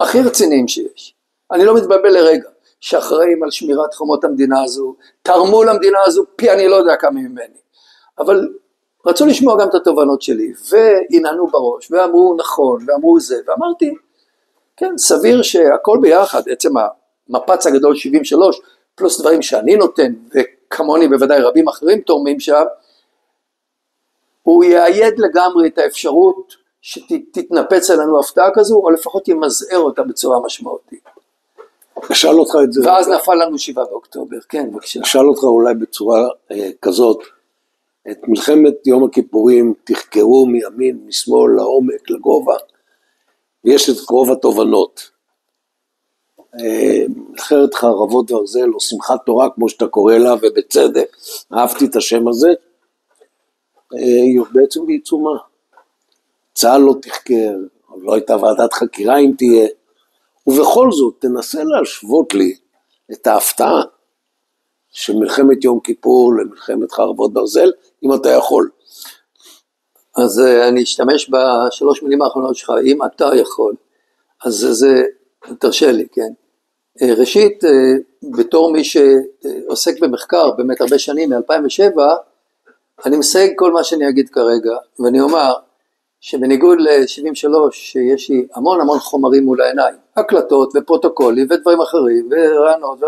הכי רציניים שיש. אני לא מתבלבל לרגע, שאחראים על שמירת חומות המדינה הזו, תרמו למדינה הזו, פי אני לא יודע כמה ממני, אבל רצו לשמוע גם את התובנות שלי, ועיננו בראש, ואמרו נכון, ואמרו זה, ואמרתי, כן, סביר שהכל ביחד, עצם המפץ הגדול 73, פלוס דברים שאני נותן, וכמוני בוודאי רבים אחרים תורמים שם, הוא יאייד לגמרי את האפשרות שתתנפץ עלינו הפתעה כזו, או לפחות ימזער אותה בצורה משמעותית. אשאל אותך את זה. ואז נפל לנו 7 באוקטובר, כן, בבקשה. אשאל אותך אולי בצורה כזאת, את מלחמת יום הכיפורים תחקרו מימין, משמאל, לעומק, לגובה, ויש את רוב התובנות. מלחמת חרבות ברזל או שמחת תורה, כמו שאתה קורא לה, ובצדק, אהבתי את השם הזה, בעצם בעיצומה. צה"ל לא תחקר, לא הייתה ועדת חקירה אם תהיה, ובכל זאת תנסה להשוות לי את ההפתעה של מלחמת יום כיפור למלחמת חרבות ברזל, אם אתה יכול. אז אני אשתמש בשלוש מילים האחרונות שלך, אם אתה יכול, אז זה תרשה לי, כן. ראשית, בתור מי שעוסק במחקר באמת הרבה שנים, מ-2007, אני מסייג כל מה שאני אגיד כרגע, ואני אומר שבניגוד ל-73, שיש לי המון חומרים מול העיניים, הקלטות ופרוטוקולים ודברים אחרים, ורעיונות,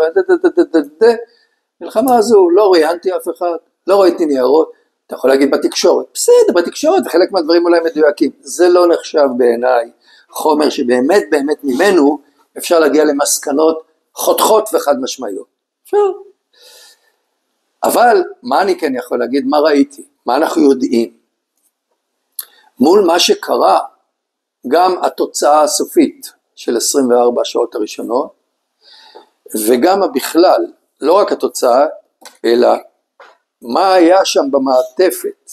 מלחמה הזו, לא ראיינתי אף אחד, לא ראיתי ניירות, אתה יכול להגיד בתקשורת, בסדר, בתקשורת, וחלק מהדברים אולי מדויקים, זה לא נחשב בעיניי חומר שבאמת ממנו אפשר להגיע למסקנות חותכות וחד משמעיות. אפשר. אבל מה אני כן יכול להגיד, מה ראיתי, מה אנחנו יודעים? מול מה שקרה גם התוצאה הסופית של 24 השעות הראשונות, וגם בכלל, לא רק התוצאה, אלא מה היה שם במעטפת,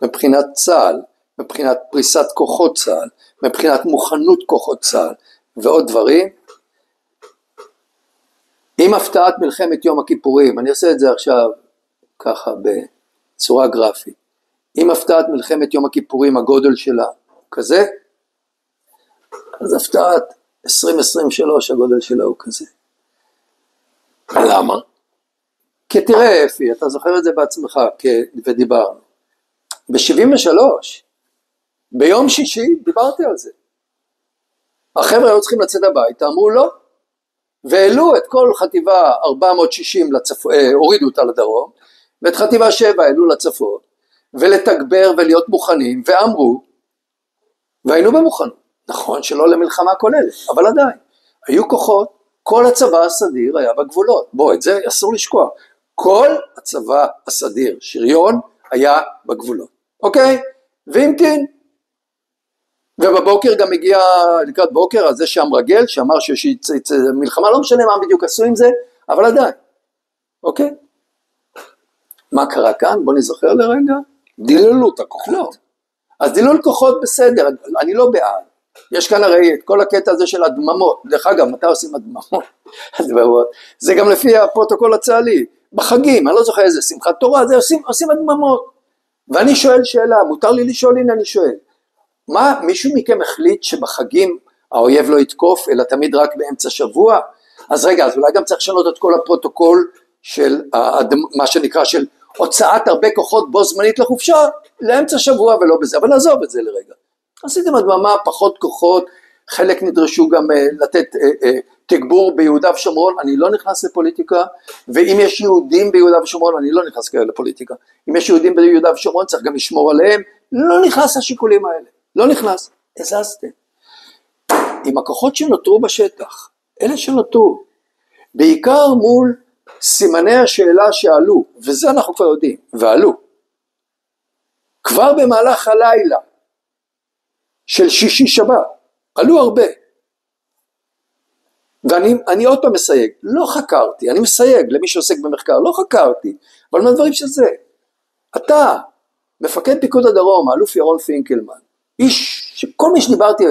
מבחינת צה"ל, מבחינת פריסת כוחות צה"ל, מבחינת מוכנות כוחות צה"ל, ועוד דברים. עם הפתעת מלחמת יום הכיפורים, אני אעשה את זה עכשיו ככה בצורה גרפית, עם הפתעת מלחמת יום הכיפורים הגודל שלה כזה, אז הפתעת 2023 הגודל שלה הוא כזה. למה? כי תראה אפי, אתה זוכר את זה בעצמך ודיברנו. ב-73, ביום שישי דיברתי על זה. החבר'ה היו צריכים לצאת הביתה, אמרו לא, והעלו את כל חטיבה 460 לצפון, הורידו אותה לדרום, ואת חטיבה 7 העלו לצפון, ולתגבר ולהיות מוכנים, ואמרו, והיינו במוכנות, נכון שלא למלחמה כוללת, אבל עדיין, היו כוחות, כל הצבא הסדיר היה בגבולות, בוא את זה אסור לשכוח, כל הצבא הסדיר, שריון, היה בגבולות, אוקיי? והמתין, ובבוקר גם הגיע לקראת בוקר, אז זה שם רגל, שאמר שיש מלחמה, לא משנה מה בדיוק עשו עם זה, אבל עדיין, אוקיי? מה קרה כאן? בוא נזכר לרגע. דיללו את הכוחות. לא. אז דילול כוחות בסדר, אני לא בעד. יש כאן הרי את כל הקטע הזה של הדממות, דרך אגב, מתי עושים הדממות? זה גם לפי הפרוטוקול הצה"לי, בחגים, אני לא זוכר איזה שמחת תורה, זה עושים הדממות. ואני שואל שאלה, מותר לי לשאול, הנה אני שואל. מה, מישהו מכם החליט שבחגים האויב לא יתקוף, אלא תמיד רק באמצע שבוע? אז רגע, אז אולי גם צריך לשנות את כל הפרוטוקול של מה שנקרא של הוצאת הרבה כוחות בו זמנית לחופשה, לאמצע שבוע ולא בזה, אבל נעזוב את זה לרגע. עשיתם הדממה, פחות כוחות, חלק נדרשו גם לתת תגבור ביהודה ושומרון, אני לא נכנס לפוליטיקה, ואם יש יהודים ביהודה ושומרון, אני לא נכנס כאלה לפוליטיקה, אם יש יהודים ביהודה ושומרון, צריך גם לשמור עליהם, לא נכנס לשיקולים האלה, לא נכנס, הזזתם. עם הכוחות שנותרו בשטח, אלה שנותרו, בעיקר מול סימני השאלה שעלו, וזה אנחנו כבר יודעים, ועלו, כבר במהלך הלילה, של שישי שבת, עלו הרבה, ואני עוד פעם מסייג, לא חקרתי, אני מסייג למי שעוסק במחקר, לא חקרתי, אבל מהדברים שזה, אתה, מפקד פיקוד הדרום, האלוף ירון פינקלמן, איש שכל מי שדיברתי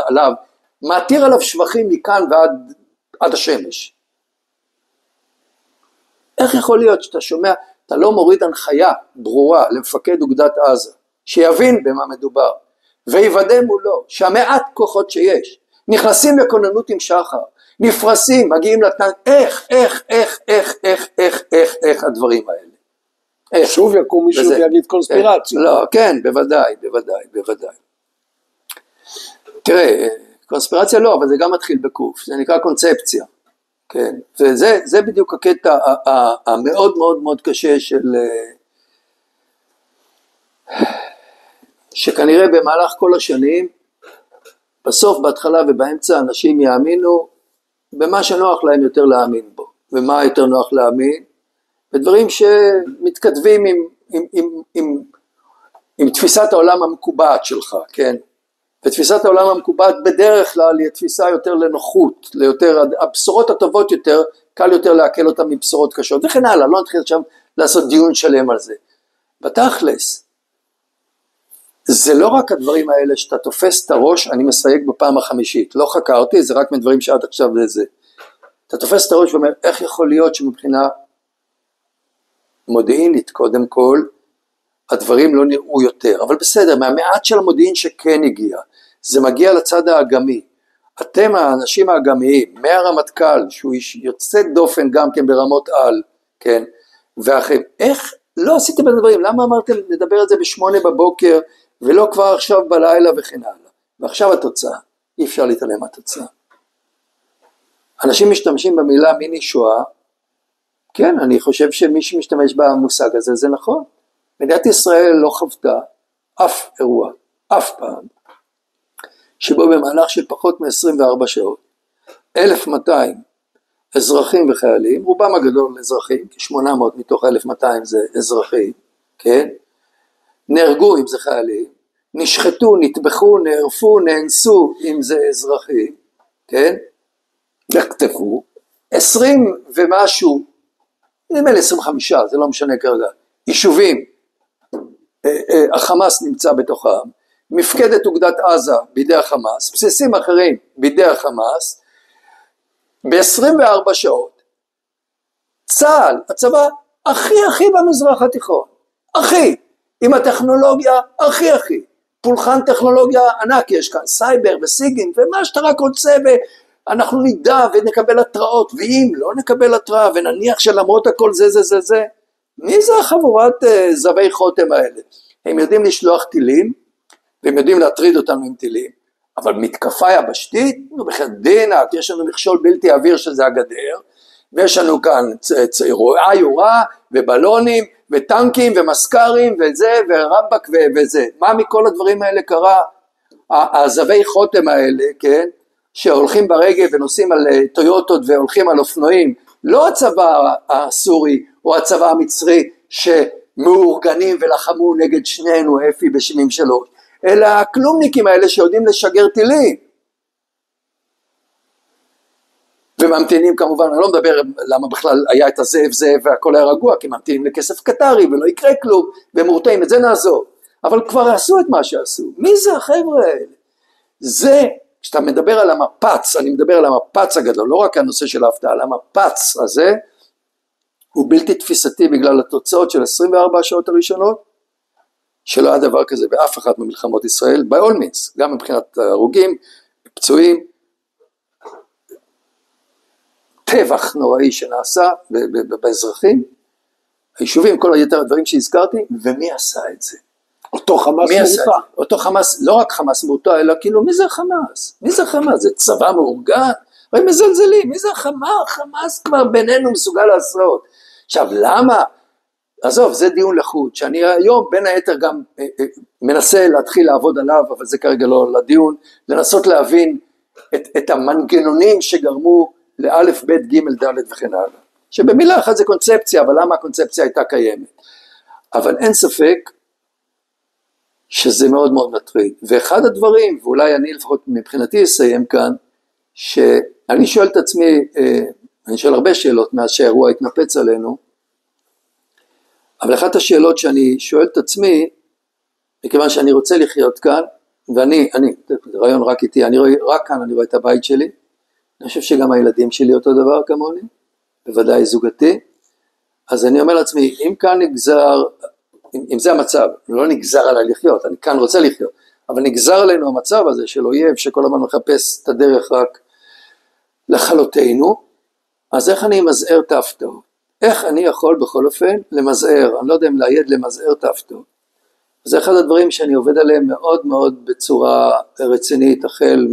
עליו, מעתיר עליו שבחים מכאן ועד השמש, איך יכול להיות שאתה שומע, אתה לא מוריד הנחיה ברורה למפקד אוגדת עזה, שיבין במה מדובר, ויוודא מולו שהמעט כוחות שיש, נכנסים לכוננות עם שחר, נפרסים, מגיעים לתנן, איך הדברים האלה. שוב יקום מישהו ויגיד קונספירציה. לא, כן, בוודאי. תראה, קונספירציה לא, אבל זה גם מתחיל בקוף, זה נקרא קונספציה. כן, וזה בדיוק הקטע המאוד מאוד מאוד קשה שכנראה במהלך כל השנים, בסוף, בהתחלה ובאמצע, אנשים יאמינו במה שנוח להם יותר להאמין בו. ומה יותר נוח להאמין? בדברים שמתכתבים עם תפיסת העולם המקובעת שלך, כן? ותפיסת העולם המקובעת בדרך כלל היא תפיסה יותר לנוחות, הבשורות הטובות יותר, קל יותר להקל אותן מבשורות קשות, וכן הלאה, לא נתחיל עכשיו לעשות דיון שלם על זה. בתכלס, זה לא רק הדברים האלה שאתה תופס את הראש, אני מסייג בפעם החמישית, לא חקרתי, זה רק מדברים שעד עכשיו זה. אתה תופס את הראש ואומר, איך יכול להיות שמבחינה מודיעינית, קודם כל, הדברים לא נראו יותר, אבל בסדר, מהמעט של המודיעין שכן הגיע, זה מגיע לצד האגמי, אתם האנשים האגמיים, מהרמטכ"ל, שהוא יוצא דופן גם כן ברמות על, כן, ואחרים, איך לא עשיתם את הדברים, למה אמרתם נדבר על זה ב8 בבוקר, ולא כבר עכשיו בלילה וכן הלאה, ועכשיו התוצאה, אי אפשר להתעלם מהתוצאה. אנשים משתמשים במילה מיני שואה, כן, אני חושב שמי שמשתמש במושג הזה, זה נכון, מדינת ישראל לא חוותה אף אירוע, אף פעם, שבו במהלך של פחות מ-24 שעות, 1,200 אזרחים וחיילים, רובם הגדול אזרחים, כ-800 מתוך 1,200 זה אזרחים, כן? נהרגו אם זה חיילים, נשחטו, נטבחו, נערפו, נאנסו, אם זה אזרחים, כן? נחטפו. 20 ומשהו, נדמה לי 25, זה לא משנה כרגע, יישובים, החמאס נמצא בתוכם, מפקדת אוגדת עזה בידי החמאס, בסיסים אחרים בידי החמאס, ב-24 שעות, צה"ל, הצבא הכי במזרח התיכון, עם הטכנולוגיה הכי, פולחן טכנולוגיה ענק יש כאן, סייבר וסיגינג ומה שאתה רק רוצה, ואנחנו נדע ונקבל התראות, ואם לא נקבל התראה ונניח שלמרות הכל זה, מי זה החבורת זבי חותם האלה? הם יודעים לשלוח טילים, והם יודעים להטריד אותנו עם טילים, אבל מתקפה יבשתית, בחדינת, יש לנו מכשול בלתי אוויר שזה הגדר, ויש לנו כאן יורה ובלונים וטנקים ומסקרים וזה ורבק וזה. מה מכל הדברים האלה קרה? הזבי חותם האלה, כן, שהולכים ברגל ונוסעים על טויוטות והולכים על אופנועים, לא הצבא הסורי או הצבא המצרי שמאורגנים ולחמו נגד שנינו אפי ב-73, אלא הכלומניקים האלה שיודעים לשגר טילים. וממתינים כמובן, אני לא מדבר למה בכלל היה את הזאב והכל היה רגוע, כי ממתינים לכסף קטרי ולא יקרה כלום, ומורתעים, את זה נעזור. אבל כבר עשו את מה שעשו. מי זה החבר'ה האלה? זה, כשאתה מדבר על המפץ, אני מדבר על המפץ הגדול, לא רק הנושא של ההפתעה, על המפץ הזה, הוא בלתי תפיסתי בגלל התוצאות של 24 השעות הראשונות, שלא היה דבר כזה באף אחת ממלחמות ישראל, by all means, גם מבחינת הרוגים, פצועים, טבח נוראי שנעשה באזרחים, היישובים, כל היתר הדברים שהזכרתי, ומי עשה את זה? אותו חמאס מורתע. אותו חמאס, לא רק חמאס מורתע, אלא כאילו מי זה חמאס? מי זה חמאס? זה צבא מאורגן? הרי מזלזלים, מי זה חמאס? חמאס כבר בינינו מסוגל לעשות. עכשיו למה? עזוב, זה דיון לחוד, שאני היום בין היתר גם מנסה להתחיל לעבוד עליו, אבל זה כרגע לא לדיון, לנסות להבין את המנגנונים שגרמו לאלף, בית, ג', ד' וכן הלאה. שבמילה אחת זה קונספציה, אבל למה הקונספציה הייתה קיימת? אבל אין ספק שזה מאוד מאוד מטריד. ואחד הדברים, ואולי אני לפחות מבחינתי אסיים כאן, שאני שואל את עצמי, אני שואל הרבה שאלות מאז שהאירוע התנפץ עלינו, אבל אחת השאלות שאני שואל את עצמי, מכיוון שאני רוצה לחיות כאן, ואני, זה רעיון רק איתי, רק כאן אני רואה את הבית שלי, אני חושב שגם הילדים שלי אותו דבר כמוני, בוודאי זוגתי, אז אני אומר לעצמי, אם כאן נגזר, אם זה המצב, לא נגזר עליי לחיות, אני כאן רוצה לחיות, אבל נגזר עלינו המצב הזה של אויב שכל הזמן מחפש את הדרך רק לחלותנו, אז איך אני מזהר את ההפתעות? איך אני יכול בכל אופן למזהר, אני לא יודע אם להיד למזהר את ההפתעות. זה אחד הדברים שאני עובד עליהם מאוד מאוד בצורה רצינית, החל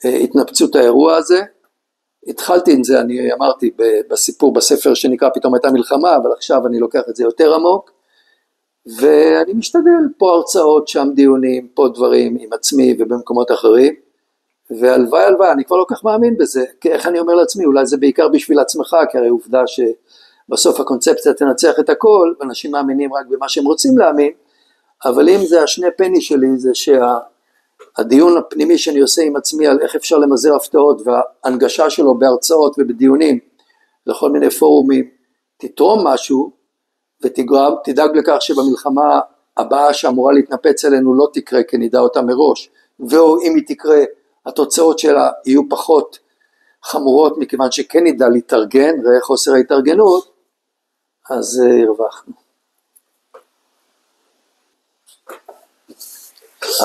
מהתנפצות האירוע הזה. התחלתי עם זה, אני אמרתי בסיפור, בספר שנקרא פתאום הייתה מלחמה, אבל עכשיו אני לוקח את זה יותר עמוק, ואני משתדל, פה הרצאות, שם דיונים, פה דברים עם עצמי ובמקומות אחרים, והלוואי, אני כבר לא כך מאמין בזה, כי איך אני אומר לעצמי, אולי זה בעיקר בשביל עצמך, כי הרי עובדה שבסוף הקונספציה תנצח את הכל, ואנשים מאמינים רק במה שהם רוצים להאמין, אבל אם זה השני פני שלי, זה שהדיון הפנימי שאני עושה עם עצמי, על איך אפשר למזער הפתעות, וההנגשה שלו בהרצאות ובדיונים, לכל מיני פורומים, תתרום משהו, ותדאג לכך שבמלחמה הבאה שאמורה להתנפץ אלינו לא תקרה, כי נדע אותה מראש, ואם היא תקרה, התוצאות שלה יהיו פחות חמורות, מכיוון שכן נדע להתארגן, ראה חוסר ההתארגנות, אז הרווחנו.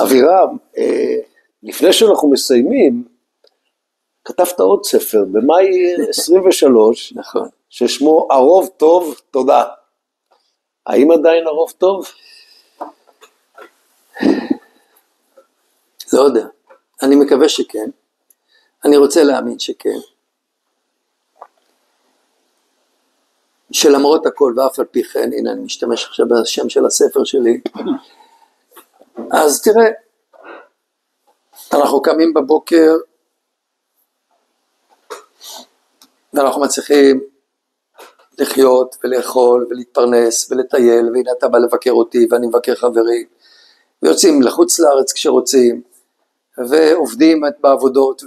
אבירם, לפני שאנחנו מסיימים, כתבת עוד ספר, במאי 23, נכון. ששמו הרוב טוב, תודה. האם עדיין הרוב טוב? לא יודע. אני מקווה שכן, אני רוצה להאמין שכן, שלמרות הכל ואף על פי כן, הנה אני משתמש עכשיו בשם של הספר שלי, אז תראה, אנחנו קמים בבוקר, ואנחנו מצליחים לחיות ולאכול ולהתפרנס ולטייל, והנה אתה בא לבקר אותי ואני מבקר חברים, ויוצאים לחוץ לארץ כשרוצים, ועובדים בעבודות,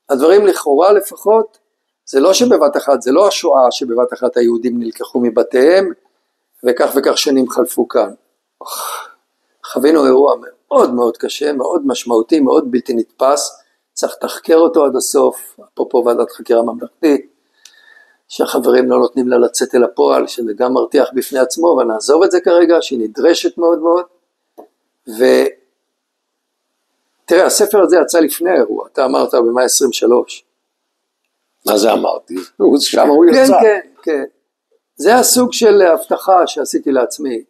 והדברים לכאורה לפחות, זה לא שבבת אחת, זה לא השואה שבבת אחת היהודים נלקחו מבתיהם, וכך וכך שנים חלפו כאן. חווינו אירוע מאוד מאוד קשה, מאוד משמעותי, מאוד בלתי נתפס, צריך לתחקר אותו עד הסוף, אפרופו ועדת חקירה ממלכתית, שהחברים לא נותנים לה לצאת אל הפועל, שזה גם מרתיח בפני עצמו, ונעזוב את זה כרגע, שהיא נדרשת מאוד מאוד, ותראה, הספר הזה יצא לפני האירוע, אתה אמרת במאי 23. מה זה אמרתי? שם הוא כן, יצא. כן, כן. זה הסוג של הבטחה שעשיתי לעצמי,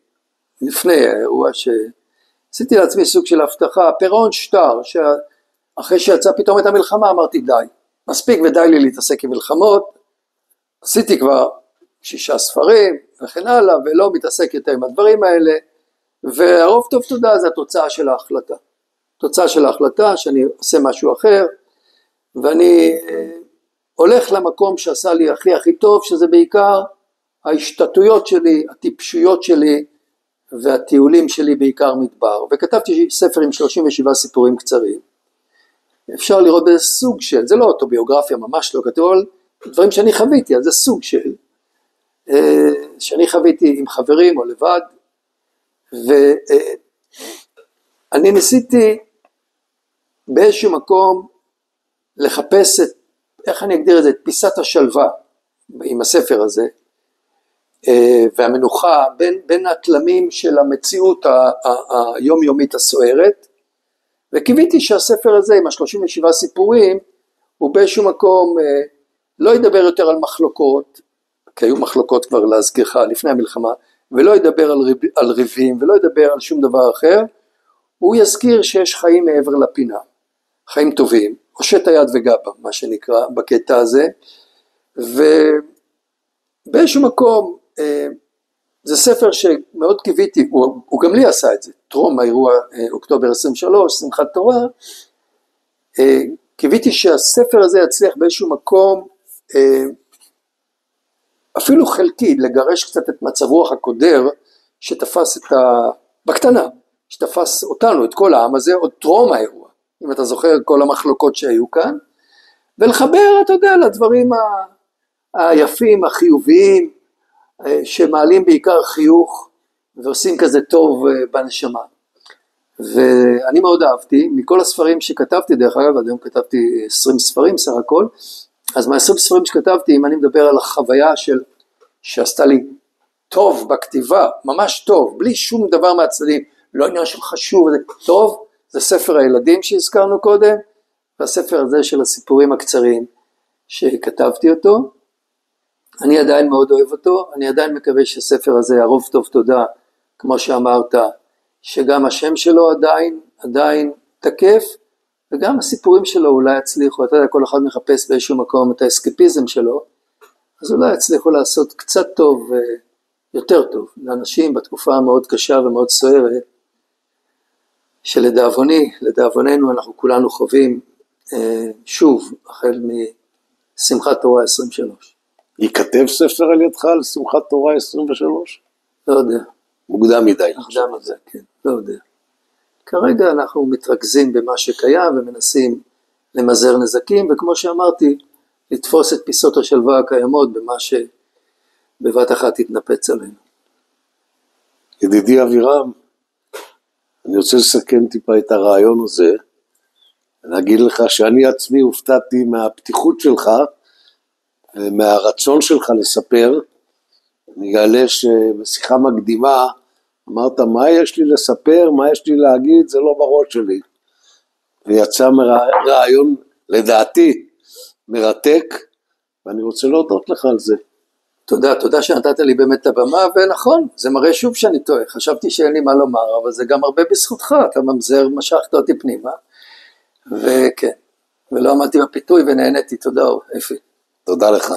לפני האירוע שעשיתי לעצמי סוג של הבטחה, פירעון שטר, שאחרי שיצא פתאום את המלחמה אמרתי די, מספיק ודי לי להתעסק עם מלחמות, עשיתי כבר 6 ספרים וכן הלאה, ולא מתעסק יותר עם הדברים האלה, והרוב טוב תודה זה התוצאה של ההחלטה. תוצאה של ההחלטה שאני עושה משהו אחר, ואני הולך למקום שעשה לי הכי הכי טוב, שזה בעיקר ההשתתויות שלי, הטיפשויות שלי, והטיולים שלי בעיקר מדבר, וכתבתי ספר עם 37 סיפורים קצרים. אפשר לראות באיזה סוג של, זה לא אוטוביוגרפיה, ממש לא כתוב, אבל דברים שאני חוויתי, אז זה סוג של, שאני חוויתי עם חברים או לבד, ואני ניסיתי באיזשהו מקום לחפש את, איך אני אגדיר את זה, את פיסת השלווה עם הספר הזה, והמנוחה בין התלמים של המציאות היומיומית הסוערת, וקיוויתי שהספר הזה עם ה-37 סיפורים, הוא באיזשהו מקום לא ידבר יותר על מחלוקות, כי היו מחלוקות כבר להזכירך לפני המלחמה, ולא ידבר על ריבים, ולא ידבר על שום דבר אחר, הוא יזכיר שיש חיים מעבר לפינה, חיים טובים, הושט היד וגבה, מה שנקרא, בקטע הזה, ובאיזשהו מקום, זה ספר שמאוד קיוויתי, הוא גם לי עשה את זה, טרום האירוע אוקטובר 23, שמחת תורה, קיוויתי שהספר הזה יצליח באיזשהו מקום, אפילו חלקי, לגרש קצת את מצב רוח הקודר, שתפס בקטנה, שתפס אותנו, את כל העם הזה, עוד טרום האירוע, אם אתה זוכר כל המחלוקות שהיו כאן, ולחבר, אתה יודע, לדברים היפים, החיוביים, שמעלים בעיקר חיוך, ועושים כזה טוב בנשמה. ואני מאוד אהבתי, מכל הספרים שכתבתי, דרך אגב, עד היום כתבתי 20 ספרים סך הכל, אז מה-20 ספרים שכתבתי, אם אני מדבר על החוויה שעשתה לי טוב בכתיבה, ממש טוב, בלי שום דבר מהצדדים, לא עניין של חשוב, זה טוב, זה ספר הילדים שהזכרנו קודם, והספר הזה של הסיפורים הקצרים שכתבתי אותו, אני עדיין מאוד אוהב אותו, אני עדיין מקווה שהספר הזה, הרוב טוב תודה, כמו שאמרת, שגם השם שלו עדיין תקף, וגם הסיפורים שלו אולי יצליחו, אתה יודע, כל אחד מחפש באיזשהו מקום את האסקפיזם שלו, אז אולי יצליחו לעשות קצת טוב, יותר טוב, לאנשים בתקופה המאוד קשה ומאוד סוערת, לדאבוננו אנחנו כולנו חווים, שוב, החל משמחת תורה 23. ייכתב ספר על ידך על שמחת תורה 23? לא יודע. מוקדם מדי. מוקדם מדי, כן, לא יודע. כרגע אנחנו מתרכזים במה שקיים ומנסים למזער נזקים, וכמו שאמרתי, לתפוס את פיסות השלווה הקיימות במה שבבת אחת יתנפץ עלינו. ידידי אבירם, אני רוצה לסכם טיפה את הרעיון הזה, להגיד לך שאני עצמי הופתעתי מהפתיחות שלך, ומהרצון שלך לספר. אני אגלה שבשיחה מקדימה, אמרת מה יש לי לספר, מה יש לי להגיד, זה לא בראש שלי. ויצא רעיון לדעתי מרתק, ואני רוצה להודות לך על זה. תודה שנתת לי באמת את הבמה, ונכון, זה מראה שוב שאני טועה, חשבתי שאין לי מה לומר, אבל זה גם הרבה בזכותך, אתה ממזר, משכת אותי פנימה, וכן, ולא עמדתי בפיתוי ונהניתי, תודה אפי. תודה לך.